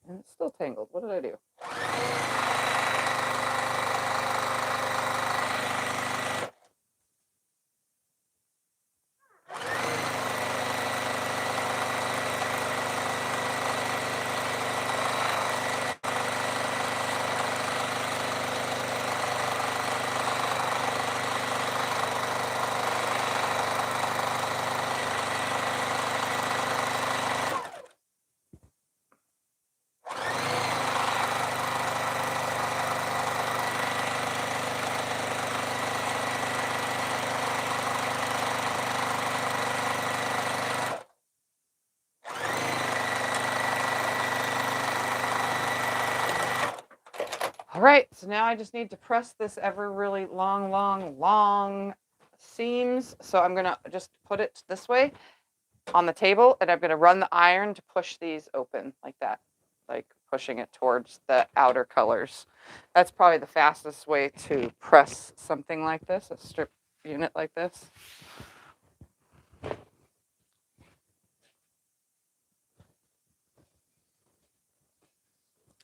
And it's still tangled. What did I do? All right, so now I just need to press this ever really long seams. So I'm gonna just put it this way on the table, and I'm gonna run the iron to push these open like that, like pushing it towards the outer colors. That's probably the fastest way to press something like this, a strip unit like this.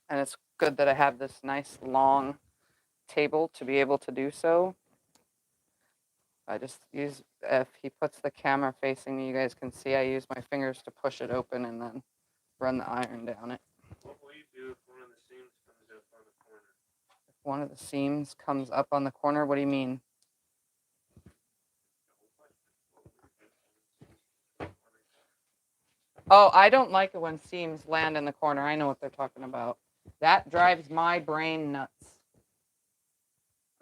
And it's good that I have this nice long table to be able to do so. I just use, if he puts the camera facing me, you guys can see I use my fingers to push it open and then run the iron down it. What will you do if one of the seams comes up on the corner? If one of the seams comes up on the corner, what do you mean? Oh, I don't like it when seams land in the corner. I know what they're talking about. That drives my brain nuts.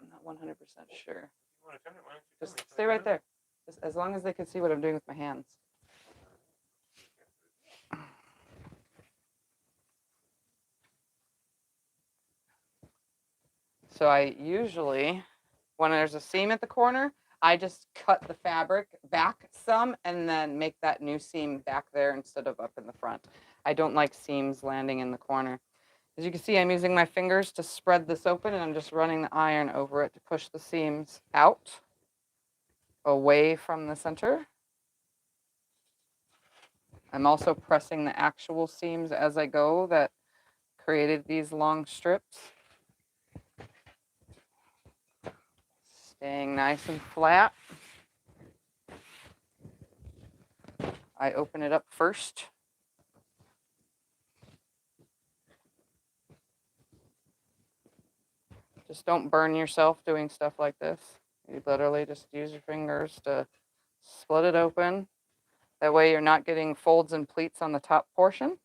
I'm not 100% sure. Just stay right there. Just as long as they can see what I'm doing with my hands. So I usually, when there's a seam at the corner, I just cut the fabric back some and then make that new seam back there instead of up in the front. I don't like seams landing in the corner. As you can see, I'm using my fingers to spread this open, and I'm just running the iron over it to push the seams out, away from the center. I'm also pressing the actual seams as I go that created these long strips. Staying nice and flat. I open it up first. Just don't burn yourself doing stuff like this. You literally just use your fingers to split it open. That way you're not getting folds and pleats on the top portion.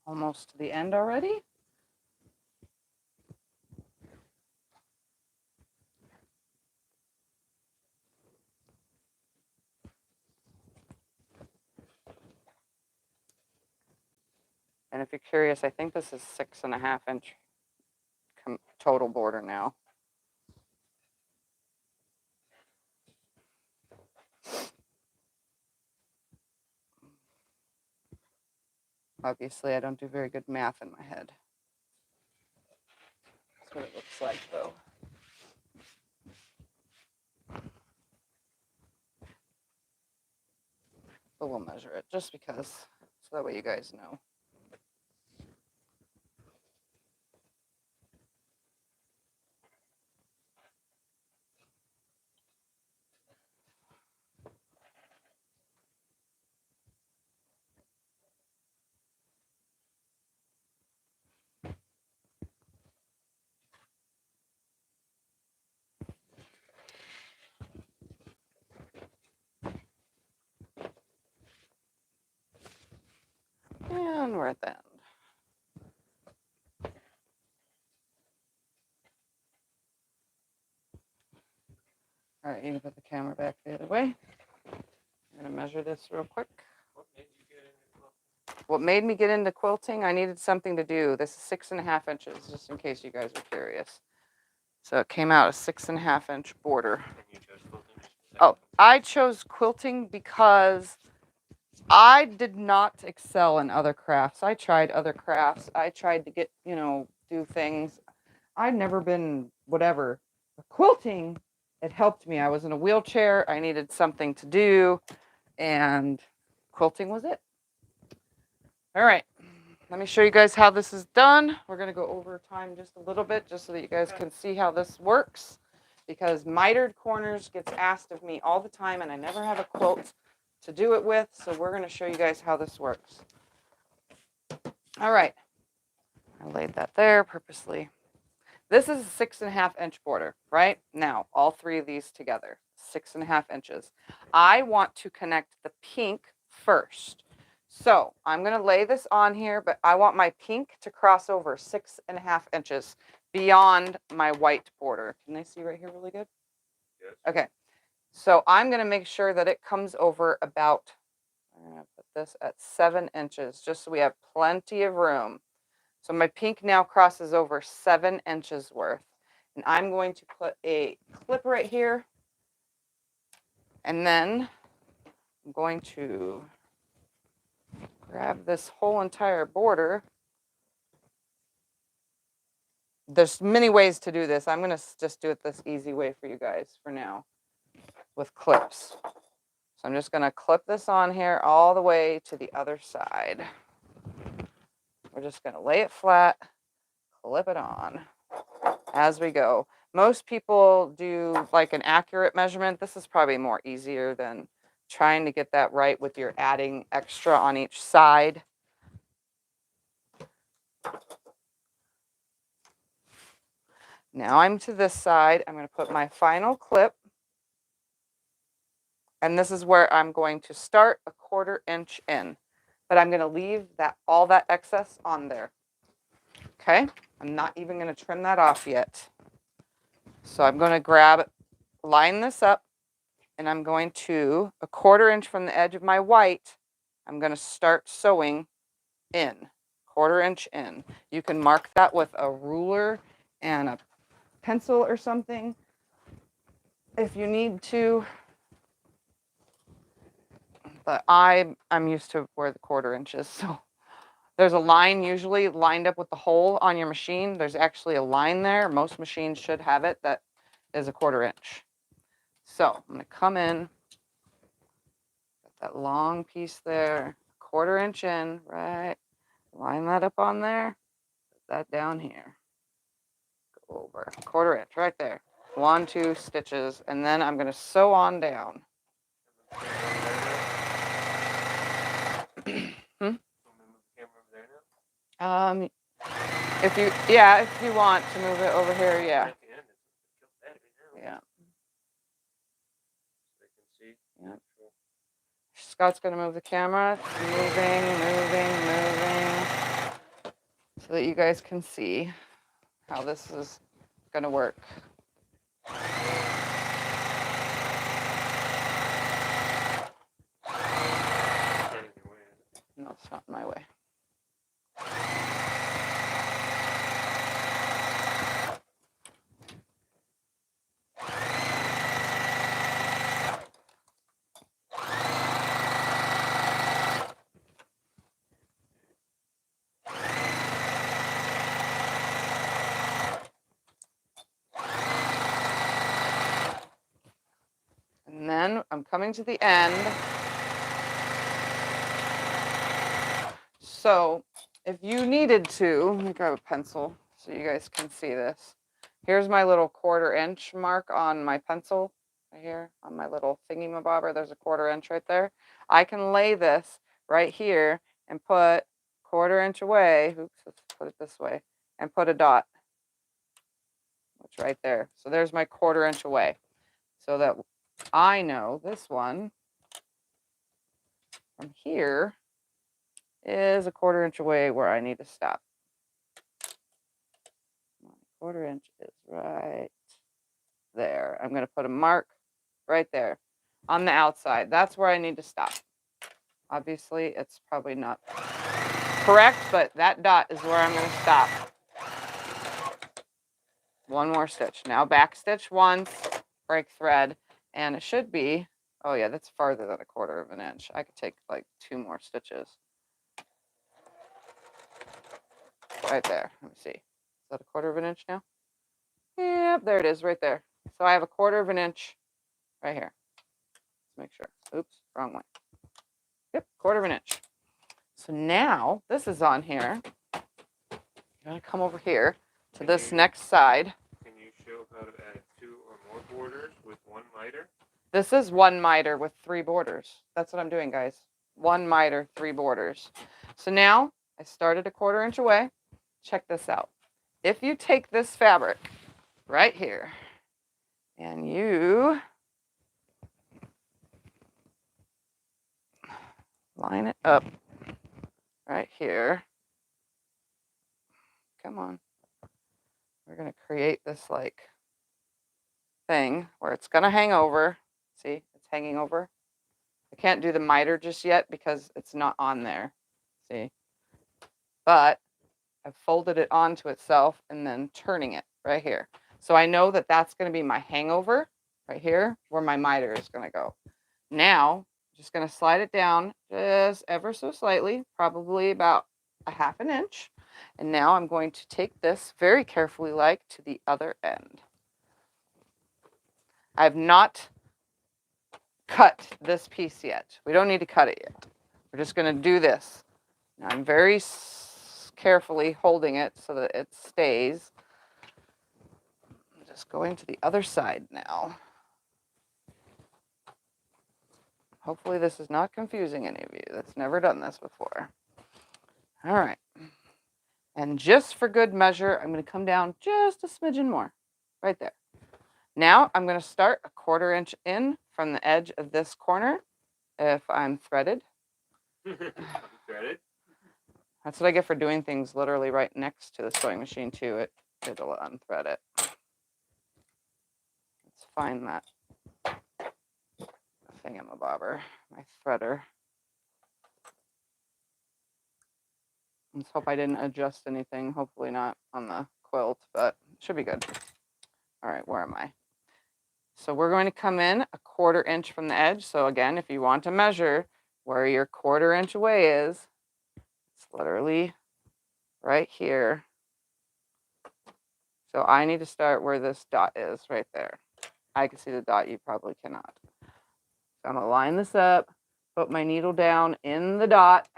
Almost to the end already. And if you're curious, I think this is 6.5 inch total border now. Obviously, I don't do very good math in my head. That's what it looks like, though. So we'll measure it just because, so that way you guys know. And we're at the end. All right, you can put the camera back the other way. I'm gonna measure this real quick. What made you get into quilting? What made me get into quilting? I needed something to do. This is 6.5 inches, just in case you guys are curious. So it came out a 6.5 inch border. And you chose quilting? Oh, I chose quilting because I did not excel in other crafts. I tried other crafts. I tried to get, do things. I'd never been whatever. But quilting, it helped me. I was in a wheelchair. I needed something to do, and quilting was it. All right. Let me show you guys how this is done. We're going to go over time just a little bit, just so that you guys can see how this works. Because mitered corners gets asked of me all the time, and I never have a quilt to do it with. So we're going to show you guys how this works. All right. I laid that there purposely. This is a 6.5 inch border, right? Now, all three of these together, 6.5 inches. I want to connect the pink first. So I'm going to lay this on here, but I want my pink to cross over 6.5 inches beyond my white border. Can they see right here really good? Yes. Okay. So I'm going to make sure that it comes over about, I'm going to put this at 7 inches, just so we have plenty of room. So my pink now crosses over 7 inches worth. And I'm going to put a clip right here. And then I'm going to grab this whole entire border. There's many ways to do this. I'm going to just do it this easy way for you guys for now with clips. So I'm just going to clip this on here all the way to the other side. We're just going to lay it flat, clip it on as we go. Most people do like an accurate measurement. This is probably more easier than trying to get that right with your adding extra on each side. Now I'm to this side. I'm going to put my final clip. And this is where I'm going to start a 1/4 inch in. But I'm going to leave all that excess on there. Okay? I'm not even going to trim that off yet. So I'm going to line this up, and I'm going to, a 1/4 inch from the edge of my white, I'm going to start sewing in, 1/4 inch in. You can mark that with a ruler and a pencil or something if you need to. But I'm used to where the 1/4 inch is, so there's a line usually lined up with the hole on your machine. There's actually a line there. Most machines should have it that is a 1/4 inch. So I'm going to come in, got that long piece there, 1/4 inch in, right? Line that up on there, put that down here. Go over, 1/4 inch right there. 1, 2 stitches, and then I'm going to sew on down. If you want to move it over here, yeah. Yeah. Yeah. Scott's going to move the camera. Moving. So that you guys can see how this is going to work. No, it's not in my way. And then I'm coming to the end. So if you needed to, let me grab a pencil so you guys can see this. Here's my little 1/4 inch mark on my pencil right here on my little thingy-mabobber. There's a 1/4 inch right there. I can lay this right here and put 1/4 inch away. Oops, let's put it this way and put a dot. Which right there. So there's my 1/4 inch away. So that I know this one from here is a 1/4 inch away where I need to stop. My 1/4 inch is right there. I'm going to put a mark right there on the outside. That's where I need to stop. Obviously, it's probably not correct, but that dot is where I'm going to stop. One more stitch. Now back stitch once, break thread, and it should be, oh yeah, that's farther than a 1/4 inch. I could take like 2 more stitches. Right there. Let me see. Is that a 1/4 inch now? Yep, there it is right there. So I have a 1/4 inch right here. Let's make sure. Oops, wrong way. Yep, 1/4 inch. So now this is on here. I'm going to come over here to this next side. Can you show how to add 2 or more borders with 1 miter? This is 1 miter with 3 borders. That's what I'm doing, guys. 1 miter, 3 borders. So now I started a 1/4 inch away. Check this out. If you take this fabric right here and you line it up right here. Come on. We're going to create this like thing where it's going to hang over. See, it's hanging over. I can't do the miter just yet because it's not on there. See, but I've folded it onto itself and then turning it right here. So I know that that's going to be my hangover right here where my miter is going to go. Now, just going to slide it down just ever so slightly, probably about a 1/2 inch. And now I'm going to take this very carefully like to the other end. I've not cut this piece yet. We don't need to cut it yet. We're just going to do this. Now I'm very carefully holding it so that it stays. I'm just going to the other side now. Hopefully this is not confusing any of you that's never done this before. All right. And just for good measure, I'm going to come down just a smidgen more right there. Now I'm going to start a 1/4 inch in from the edge of this corner if I'm threaded. Threaded? That's what I get for doing things literally right next to the sewing machine too. It'll unthread it. Let's find that thingamabobber, my threader. Let's hope I didn't adjust anything. Hopefully not on the quilt, but it should be good. All right, where am I? So we're going to come in a 1/4 inch from the edge. So again, if you want to measure where your 1/4 inch away is, it's literally right here. So I need to start where this dot is right there. I can see the dot, you probably cannot. So I'm going to line this up, put my needle down in the dot.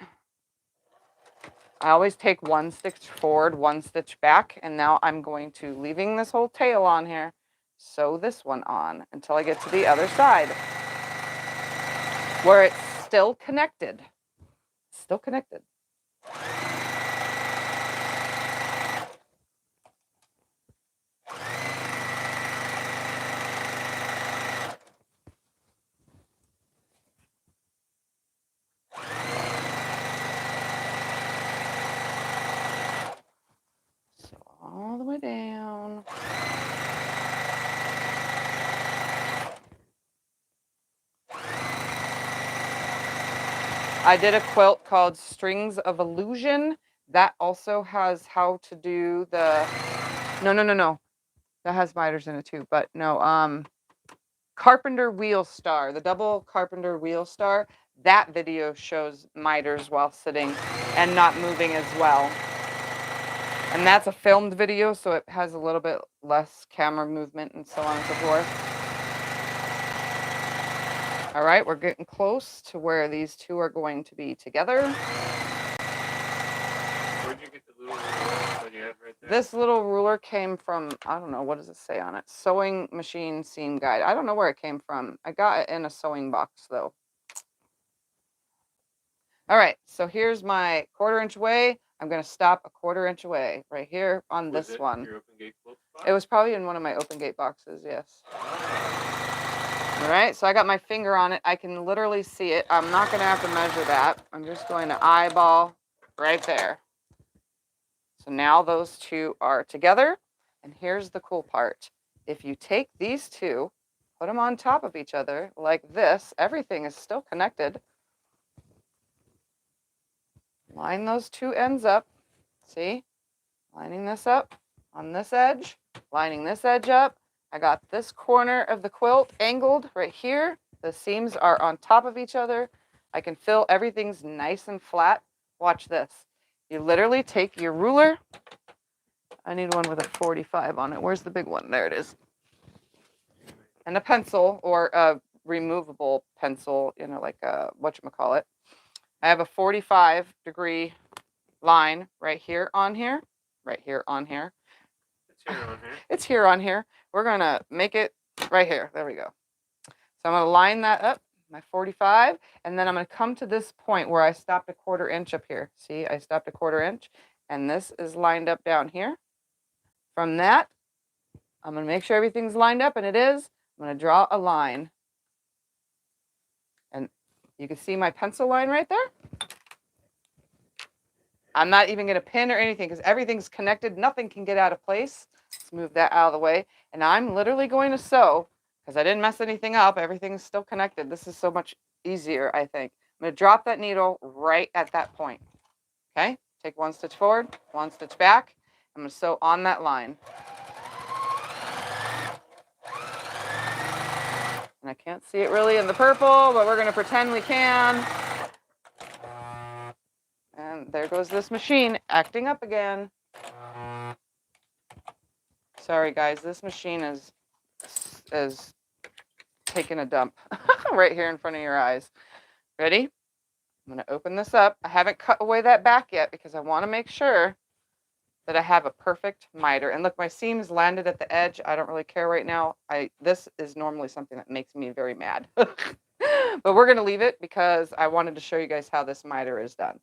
I always take 1 stitch forward, 1 stitch back, and now I'm going to, leaving this whole tail on here, sew this one on until I get to the other side where it's still connected. Still connected. So all the way down. I did a quilt called Strings of Illusion. That also has how to do the, no. That has miters in it too, but no, Carpenter Wheel Star, the double Carpenter Wheel Star. That video shows miters while sitting and not moving as well. And that's a filmed video, so it has a little bit less camera movement and so on and so forth. All right, we're getting close to where these two are going to be together. This little ruler came from, I don't know, what does it say on it? Sewing machine seam guide. I don't know where it came from. I got it in a sewing box though. All right, so here's my 1/4 inch away. I'm gonna stop a 1/4 inch away right here on Was this it one. your open gate quilt spot? It was probably in one of my open gate boxes, yes. All right, so I got my finger on it. I can literally see it. I'm not gonna have to measure that. I'm just going to eyeball right there. So now those two are together. And here's the cool part. If you take these two, put them on top of each other like this, everything is still connected. Line those two ends up. See? Lining this up on this edge, lining this edge up. I got this corner of the quilt angled right here. The seams are on top of each other. I can feel everything's nice and flat. Watch this. You literally take your ruler. I need one with a 45 on it. Where's the big one? There it is. And a pencil or a removable pencil, you know, like a, whatchamacallit. I have a 45-degree line right here on here. Right here on here. It's here on here. It's here on here. We're going to make it right here. There we go. So I'm going to line that up, my 45, and then I'm going to come to this point where I stopped a 1/4 inch up here. See, I stopped a 1/4 inch, and this is lined up down here. From that, I'm going to make sure everything's lined up, and it is. I'm going to draw a line. And you can see my pencil line right there. I'm not even going to pin or anything because everything's connected. Nothing can get out of place. Let's move that out of the way. And I'm literally going to sew because I didn't mess anything up. Everything's still connected. This is so much easier, I think. I'm going to drop that needle right at that point. Okay? Take 1 stitch forward, 1 stitch back. I'm going to sew on that line. And I can't see it really in the purple, but we're going to pretend we can. And there goes this machine acting up again. Sorry, guys, this machine is taking a dump right here in front of your eyes. Ready? I'm going to open this up. I haven't cut away that back yet because I want to make sure that I have a perfect miter. And look, my seams landed at the edge. I don't really care right now. This is normally something that makes me very mad. But we're going to leave it because I wanted to show you guys how this miter is done.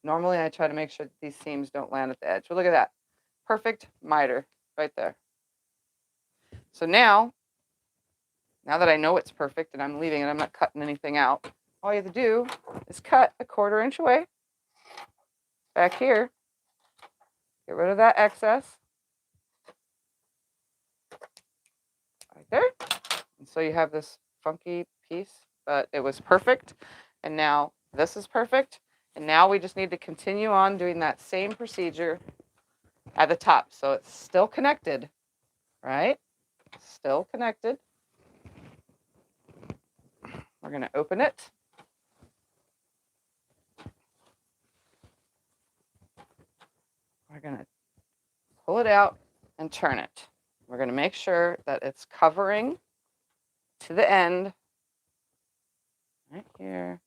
Normally, I try to make sure that these seams don't land at the edge. But look at that. Perfect miter right there. So now that I know it's perfect and I'm leaving it, I'm not cutting anything out. All you have to do is cut a 1/4 inch away back here. Get rid of that excess. Right there. And so you have this funky piece, but it was perfect. And now this is perfect. And now we just need to continue on doing that same procedure at the top. So it's still connected, right? Still connected. We're going to open it. We're going to pull it out and turn it. We're going to make sure that it's covering to the end right here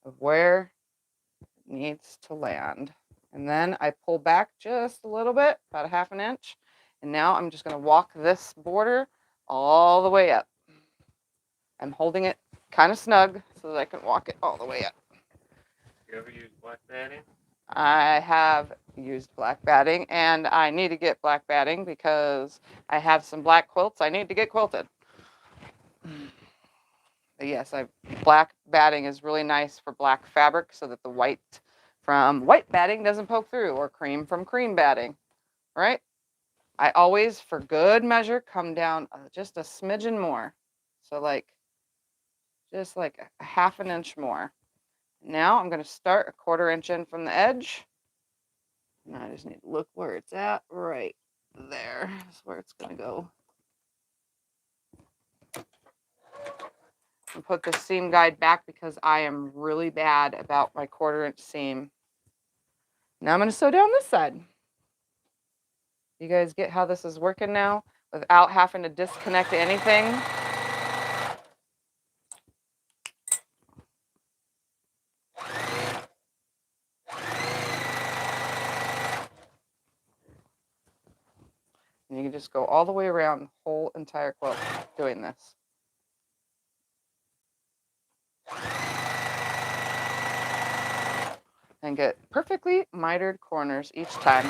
of where it needs to land. And then I pull back just a little bit, about a 1/2 inch. And now I'm just going to walk this border all the way up. I'm holding it kind of snug so that I can walk it all the way up. You ever use black batting? I have used black batting, and I need to get black batting because I have some black quilts I need to get quilted. But yes, black batting is really nice for black fabric so that the white from white batting doesn't poke through, or cream from cream batting, right? I always, for good measure, come down just a smidgen more. So just like a 1/2 inch more. Now I'm going to start a 1/4 inch in from the edge. And I just need to look where it's at. Right there is where it's going to go. And put the seam guide back because I am really bad about my 1/4 inch seam. Now I'm going to sew down this side. You guys get how this is working now without having to disconnect anything? And you can just go all the way around the whole entire quilt doing this. And get perfectly mitered corners each time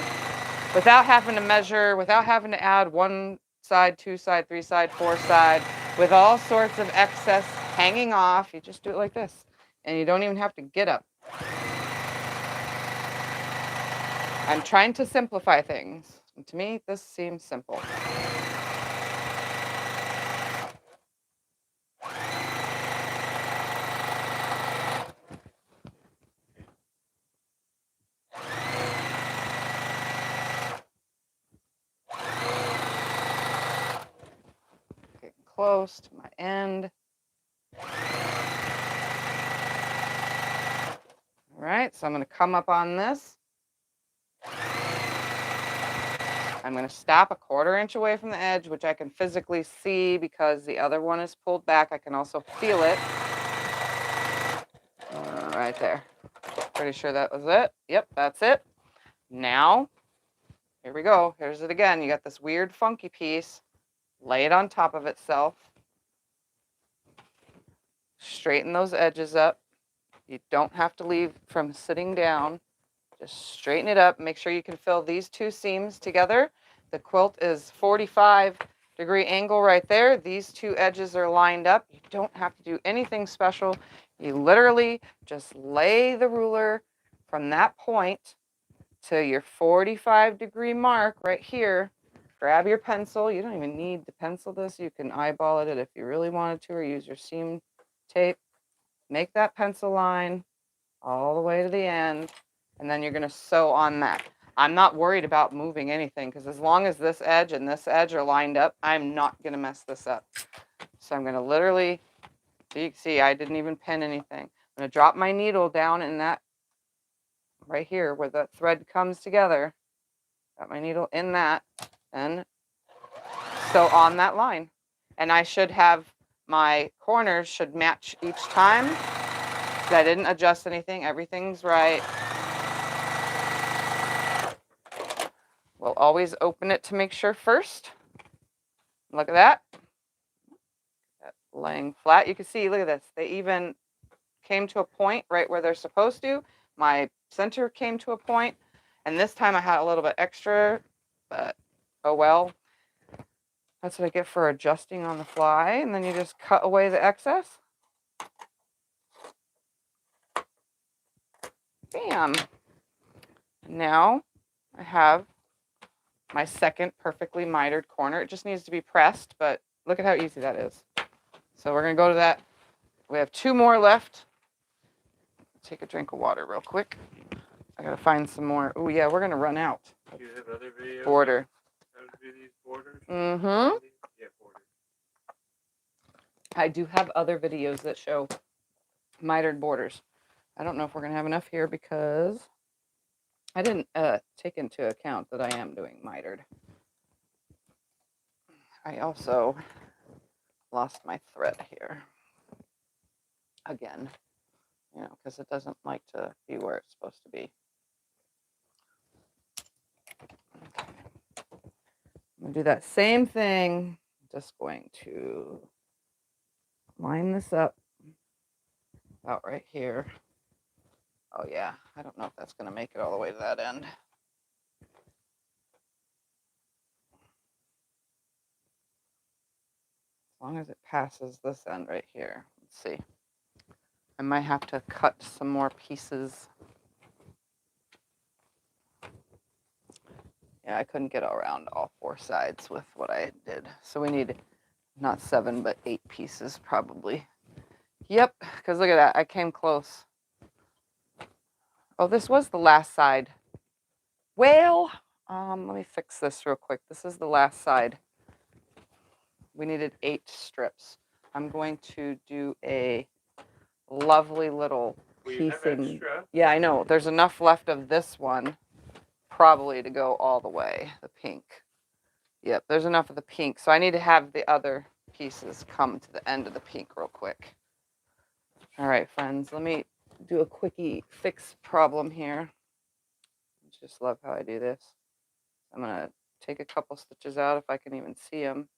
without having to measure, without having to add 1 side, 2 side, 3 side, 4 side, with all sorts of excess hanging off. You just do it like this, and you don't even have to get up. I'm trying to simplify things. And to me, this seems simple. Getting close to my end. All right, so I'm going to come up on this. I'm going to stop a 1/4 inch away from the edge, which I can physically see because the other one is pulled back. I can also feel it. Right there. Pretty sure that was it. Yep, that's it. Now, here we go. Here's it again. You got this weird funky piece. Lay it on top of itself. Straighten those edges up. You don't have to leave from sitting down. Just straighten it up. Make sure you can fill these 2 seams together. The quilt is 45-degree angle right there. These 2 edges are lined up. You don't have to do anything special. You literally just lay the ruler from that point to your 45-degree mark right here. Grab your pencil. You don't even need to pencil this. You can eyeball it if you really wanted to, or use your seam tape. Make that pencil line all the way to the end. And then you're going to sew on that. I'm not worried about moving anything because as long as this edge and this edge are lined up, I'm not going to mess this up. So I'm going to literally, so you can see I didn't even pin anything. I'm going to drop my needle down in that right here where the thread comes together. Got my needle in that and sew on that line. And I should have my corners should match each time. I didn't adjust anything. Everything's right. We'll always open it to make sure first. Look at that. Laying flat. You can see, look at this. They even came to a point right where they're supposed to. My center came to a point. And this time I had a little bit extra, but oh well. That's what I get for adjusting on the fly. And then you just cut away the excess. Bam. Now I have my second perfectly mitered corner. It just needs to be pressed, but look at how easy that is. So we're going to go to that. We have 2 more left. Take a drink of water real quick. I got to find some more. Oh, yeah, we're going to run out. Do you have other videos? Border. How to do these borders? Mm-hmm. Yeah, borders. I do have other videos that show mitered borders. I don't know if we're going to have enough here because I didn't take into account that I am doing mitered. I also lost my thread here. Again, you know, because it doesn't like to be where it's supposed to be. Okay. I'm going to do that same thing. Just going to line this up about right here. Oh yeah, I don't know if that's going to make it all the way to that end. As long as it passes this end right here. Let's see. I might have to cut some more pieces. Yeah, I couldn't get around all 4 sides with what I did. So we need not 7, but 8 pieces probably. Yep, because look at that. I came close. Oh, this was the last side. Well, let me fix this real quick. This is the last side. We needed 8 strips. I'm going to do a lovely little piecing. Yeah, I know. There's enough left of this one probably to go all the way, the pink. Yep, there's enough of the pink. So I need to have the other pieces come to the end of the pink real quick. All right, friends, let me do a quickie fix problem here. Just love how I do this. I'm going to take a couple stitches out if I can even see them.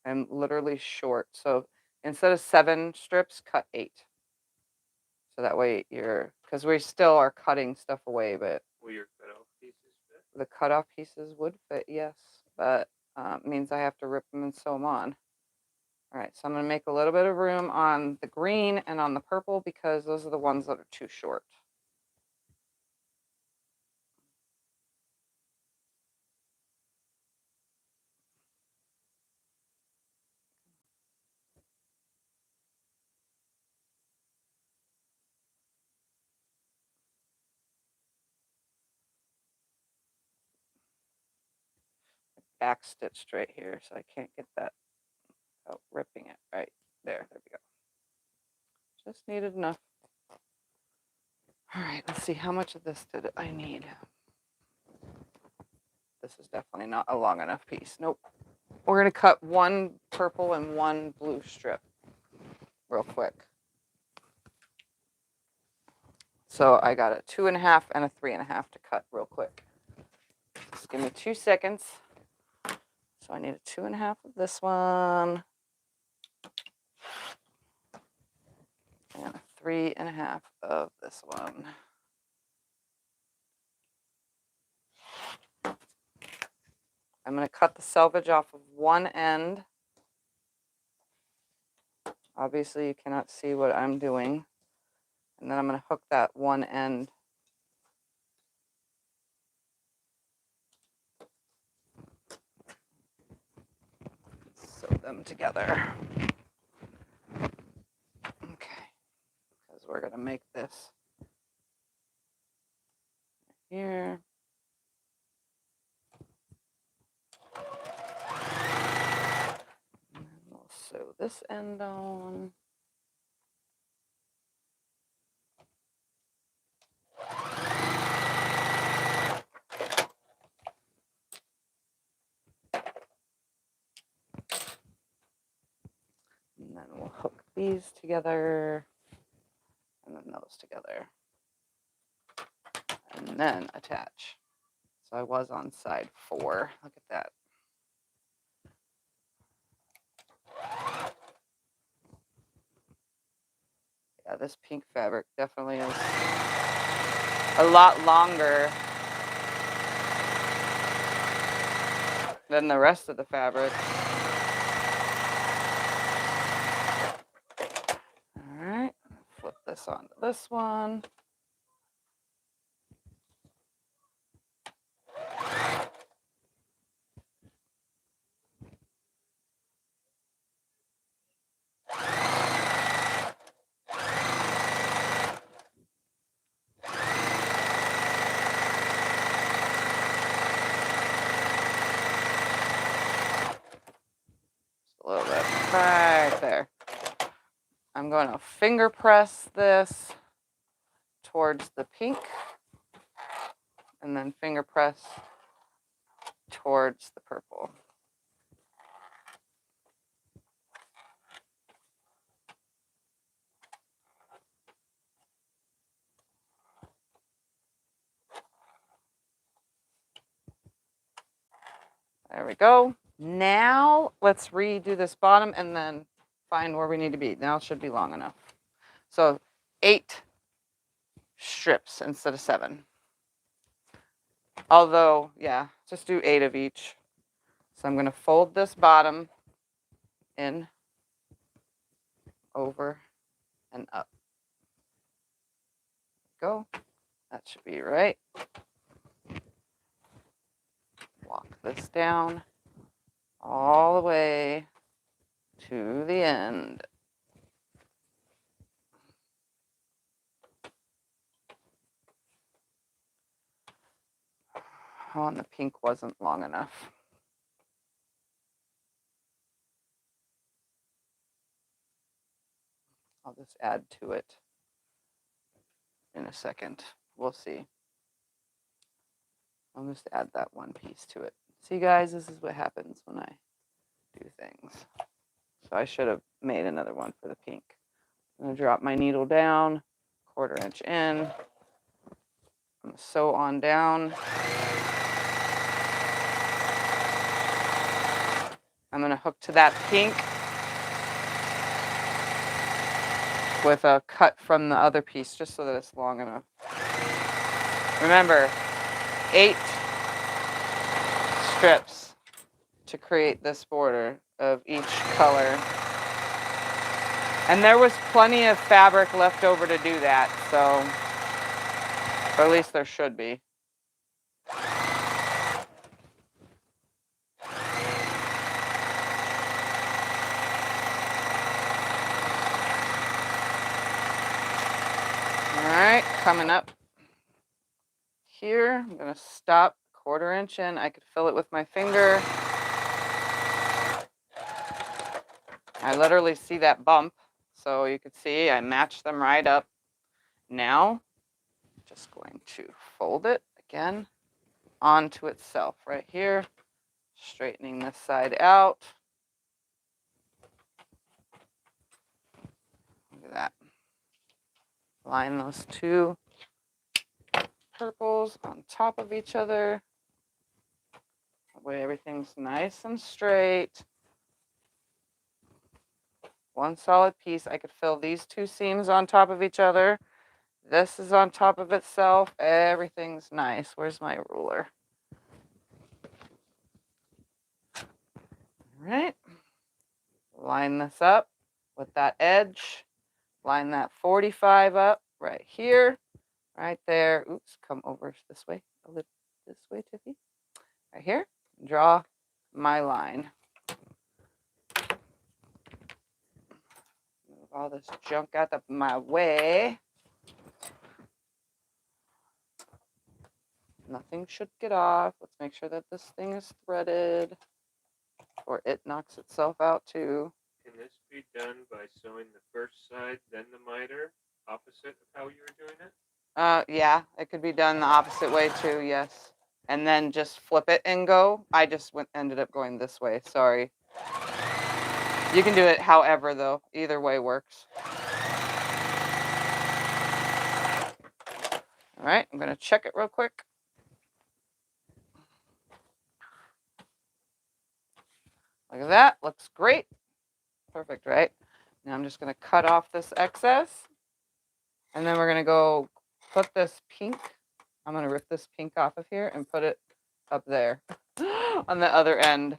I'm literally short. So instead of 7 strips, cut 8. So that way because we still are cutting stuff away, but Will your cutoff pieces fit? the cutoff pieces would fit, yes, but means I have to rip them and sew them on. All right, so I'm going to make a little bit of room on the green and on the purple because those are the ones that are too short. Back stitched right here, so I can't get that out ripping it right there. There we go. Just needed enough. All right, let's see, how much of this did I need? This is definitely not a long enough piece. Nope. We're going to cut 1 purple and 1 blue strip real quick. So I got a 2.5 and a 3.5 to cut real quick. Just give me 2 seconds. So I need a 2.5 of this one. And a 3.5 of this one. I'm going to cut the selvage off of one end. Obviously, you cannot see what I'm doing. And then I'm going to hook that one end. Sew them together. Okay. Because we're going to make this here. And then we'll sew this end on. And then we'll hook these together. And then those together. And then attach. So I was on side 4. Look at that. Yeah, this pink fabric definitely is a lot longer than the rest of the fabric. All right, flip this onto this one. Just a little bit right there. I'm going to finger press this towards the pink and then finger press towards the purple. There we go. Now let's redo this bottom and then find where we need to be. Now it should be long enough. So 8 strips instead of 7. Although, yeah, just do 8 of each. So I'm going to fold this bottom in, over, and up. Go. That should be right. Walk this down all the way to the end. Oh, and the pink wasn't long enough. I'll just add to it in a second. We'll see. I'll just add that one piece to it. See, guys, this is what happens when I do things. So I should have made another one for the pink. I'm going to drop my needle down, 1/4 inch in. I'm gonna sew on down. I'm gonna hook to that pink with a cut from the other piece, just so that it's long enough. Remember, 8 strips to create this border of each color. And there was plenty of fabric left over to do that, so, or at least there should be. All right, coming up here, I'm gonna stop 1/4 inch in. I could fill it with my finger. I literally see that bump, so you could see I matched them right up. Now, just going to fold it again onto itself right here, straightening this side out. Look at that. Line those 2 purples on top of each other. That way everything's nice and straight. One solid piece. I could fill these 2 seams on top of each other. This is on top of itself. Everything's nice. Where's my ruler? All right. Line this up with that edge. Line that 45 up right here, right there. Oops, come over this way, a little this way, Tiffy. Right here. Draw my line. Move all this junk out of my way. Nothing should get off. Let's make sure that this thing is threaded, or it knocks itself out too. Can this be done by sewing the first side, then the miter, opposite of how you were doing it? Yeah, it could be done the opposite way too, yes. And then just flip it and go. I just ended up going this way, sorry. You can do it however though, either way works. All right, I'm gonna check it real quick. Look at that, looks great. Perfect, right? Now I'm just gonna cut off this excess, and then we're gonna go put this pink, I'm gonna rip this pink off of here and put it up there on the other end.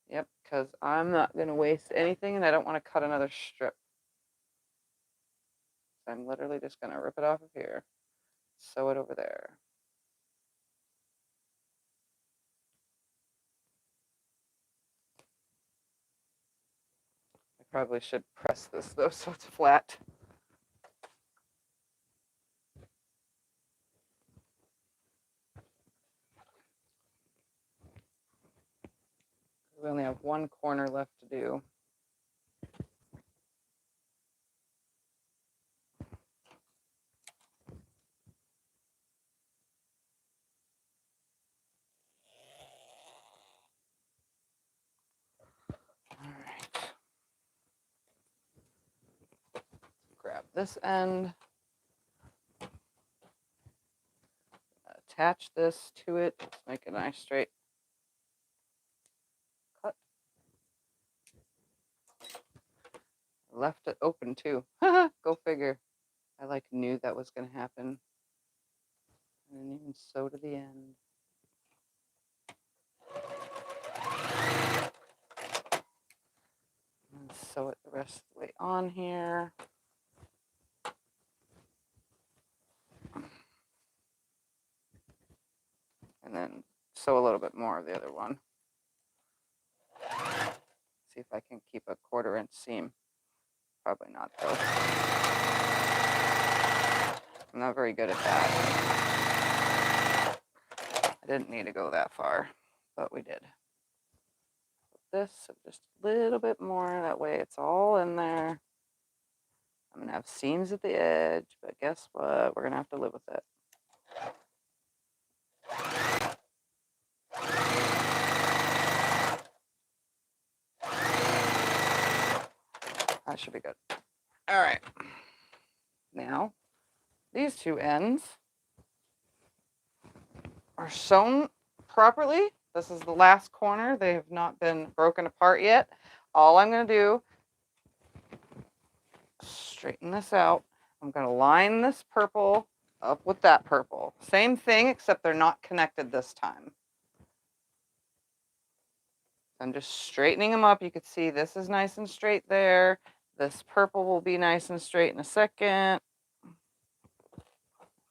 Yep, because I'm not gonna waste anything and I don't wanna cut another strip. I'm literally just gonna rip it off of here, sew it over there. I probably should press this though so it's flat. We only have one corner left to do. All right. Grab this end. Attach this to it. Let's make a nice straight cut. Left it open too. Go figure. I like knew that was going to happen. I didn't even sew to the end. And sew it the rest of the way on here. And then sew a little bit more of the other one. See if I can keep a 1/4 inch seam. Probably not though. I'm not very good at that. I didn't need to go that far, but we did. This just a little bit more, that way it's all in there. I'm gonna have seams at the edge, but guess what? We're gonna have to live with it. That should be good. All right. Now, these two ends are sewn properly. This is the last corner. They have not been broken apart yet. All I'm going to do, straighten this out. I'm going to line this purple up with that purple. Same thing, except they're not connected this time. I'm just straightening them up. You can see this is nice and straight there. This purple will be nice and straight in a second.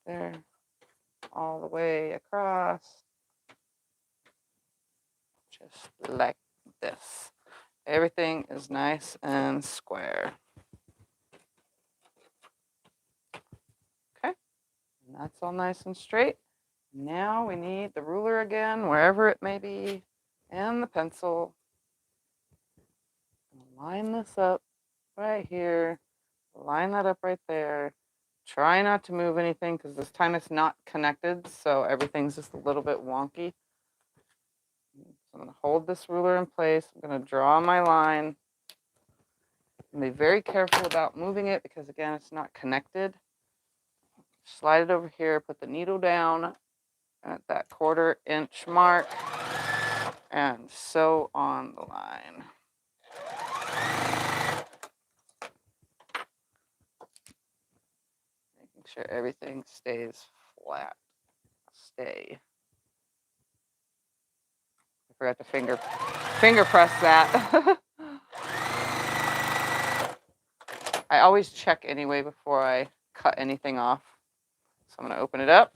There, all the way across. Just like this. Everything is nice and square. Okay, and that's all nice and straight. Now we need the ruler again, wherever it may be, and the pencil. Line this up right here. Line that up right there. Try not to move anything because this time it's not connected, so everything's just a little bit wonky. So I'm going to hold this ruler in place. I'm going to draw my line. And be very careful about moving it because, again, it's not connected. Slide it over here, put the needle down at that 1/4 inch mark, and sew on the line. Making sure everything stays flat. Stay. I forgot to finger press that. I always check anyway before I cut anything off. So I'm going to open it up.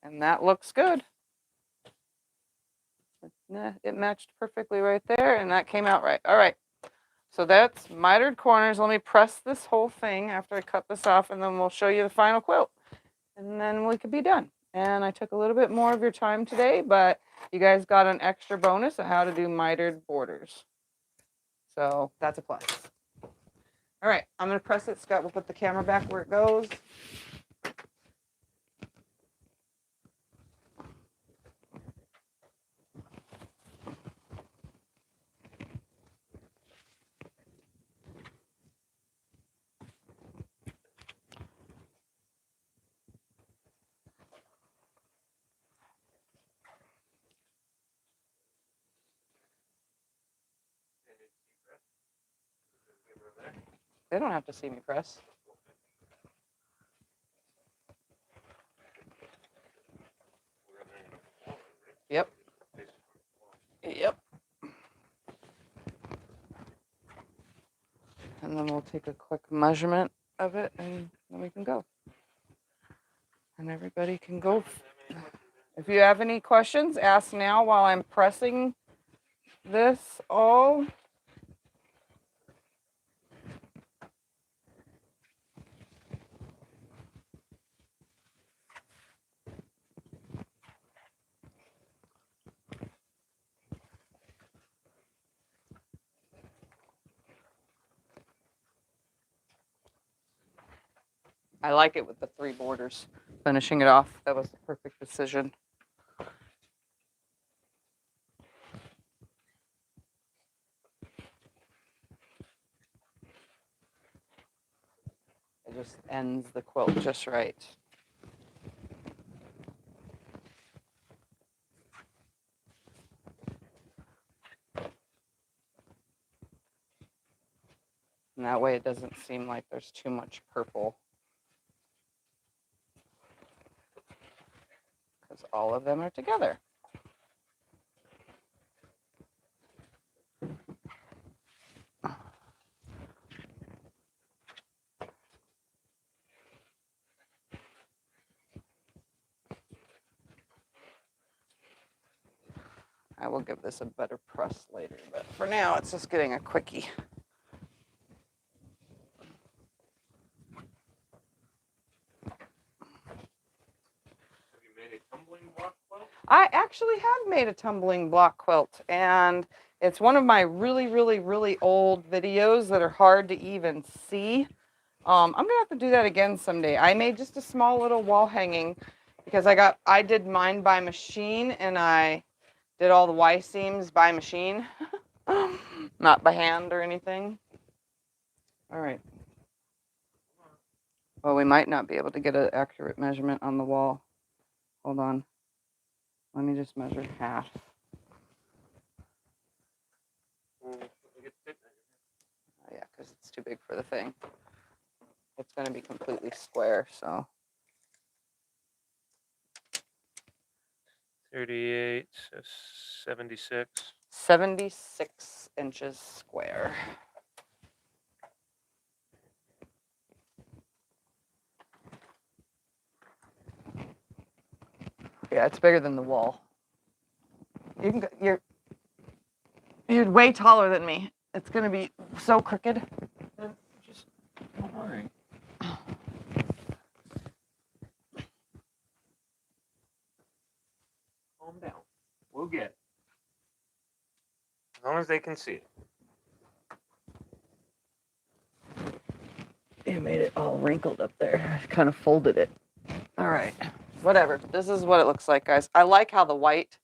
And that looks good. It matched perfectly right there, and that came out right. All right. So that's mitered corners. Let me press this whole thing after I cut this off, and then we'll show you the final quilt. And then we could be done. And I took a little bit more of your time today, but you guys got an extra bonus of how to do mitered borders. So that's a plus. All right, I'm going to press it. Scott will put the camera back where it goes. They don't have to see me press. Yep. Yep. And then we'll take a quick measurement of it, and then we can go. And everybody can go. If you have any questions, ask now while I'm pressing this all. I like it with the 3 borders. Finishing it off, that was the perfect decision. It just ends the quilt just right. And that way it doesn't seem like there's too much purple. Because all of them are together. I will give this a better press later, but for now it's just getting a quickie. I actually have made a tumbling block quilt, and it's one of my really old videos that are hard to even see. I'm gonna have to do that again someday. I made just a small little wall hanging because I did mine by machine, and I did all the Y seams by machine, not by hand or anything. All right. Well, we might not be able to get an accurate measurement on the wall. Hold on. Let me just measure half. We'll get the tape measure. Oh, yeah, because it's too big for the thing. It's going to be completely square, so. 38, so 76. 76 inches square. Yeah, it's bigger than the wall. You can go, you're way taller than me. It's going to be so crooked. Just don't worry. Calm down. We'll get it. As long as they can see it. You made it all wrinkled up there. I kind of folded it. All right. Whatever. This is what it looks like, guys. I like how the white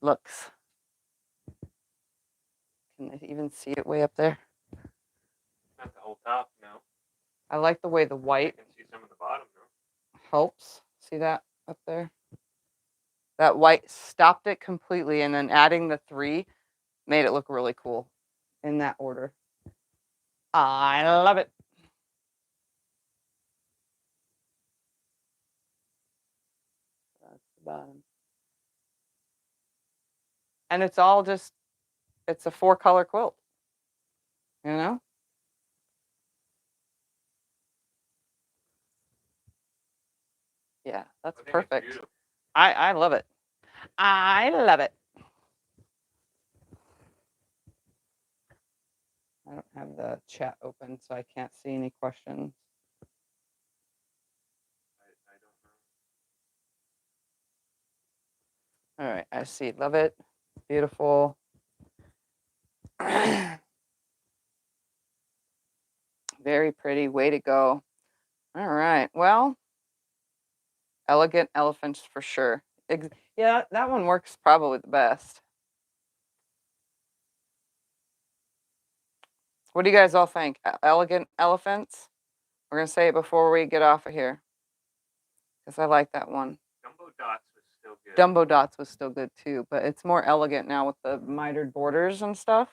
looks. Can I even see it way up there? Not the whole top, no. I like the way the I white can see some of the bottom, though. helps. See that up there? That white stopped it completely, and then adding the 3 made it look really cool in that order. I love it. That's the bottom. And it's all just, it's a 4-color quilt. You know? Yeah, that's I think it's perfect. beautiful. I love it. I love it. I don't have the chat open, so I can't see any questions. I don't know. All right, I see. Love it. Beautiful. Very pretty. Way to go. All right. Well, elegant elephants for sure. Yeah, that one works probably the best. What do you guys all think? Elegant elephants? We're going to say it before we get off of here. Because I like that one. Jumbo Dots was still good. Dumbo Dots was still good too, but it's more elegant now with the mitered borders and stuff.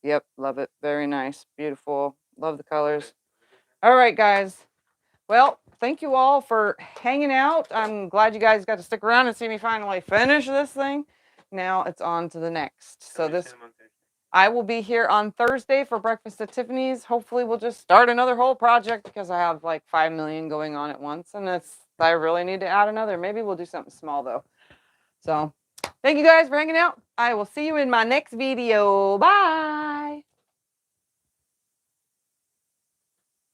Yep, love it. Very nice. Beautiful. Love the colors. All right, guys. Well, thank you all for hanging out. I'm glad you guys got to stick around and see me finally finish this thing. Now it's on to the next. So this, I will be here on Thursday for breakfast at Tiffany's. Hopefully we'll just start another whole project because I have like 5 million going on at once, and I really need to add another. Maybe we'll do something small though. So thank you guys for hanging out. I will see you in my next video. Bye.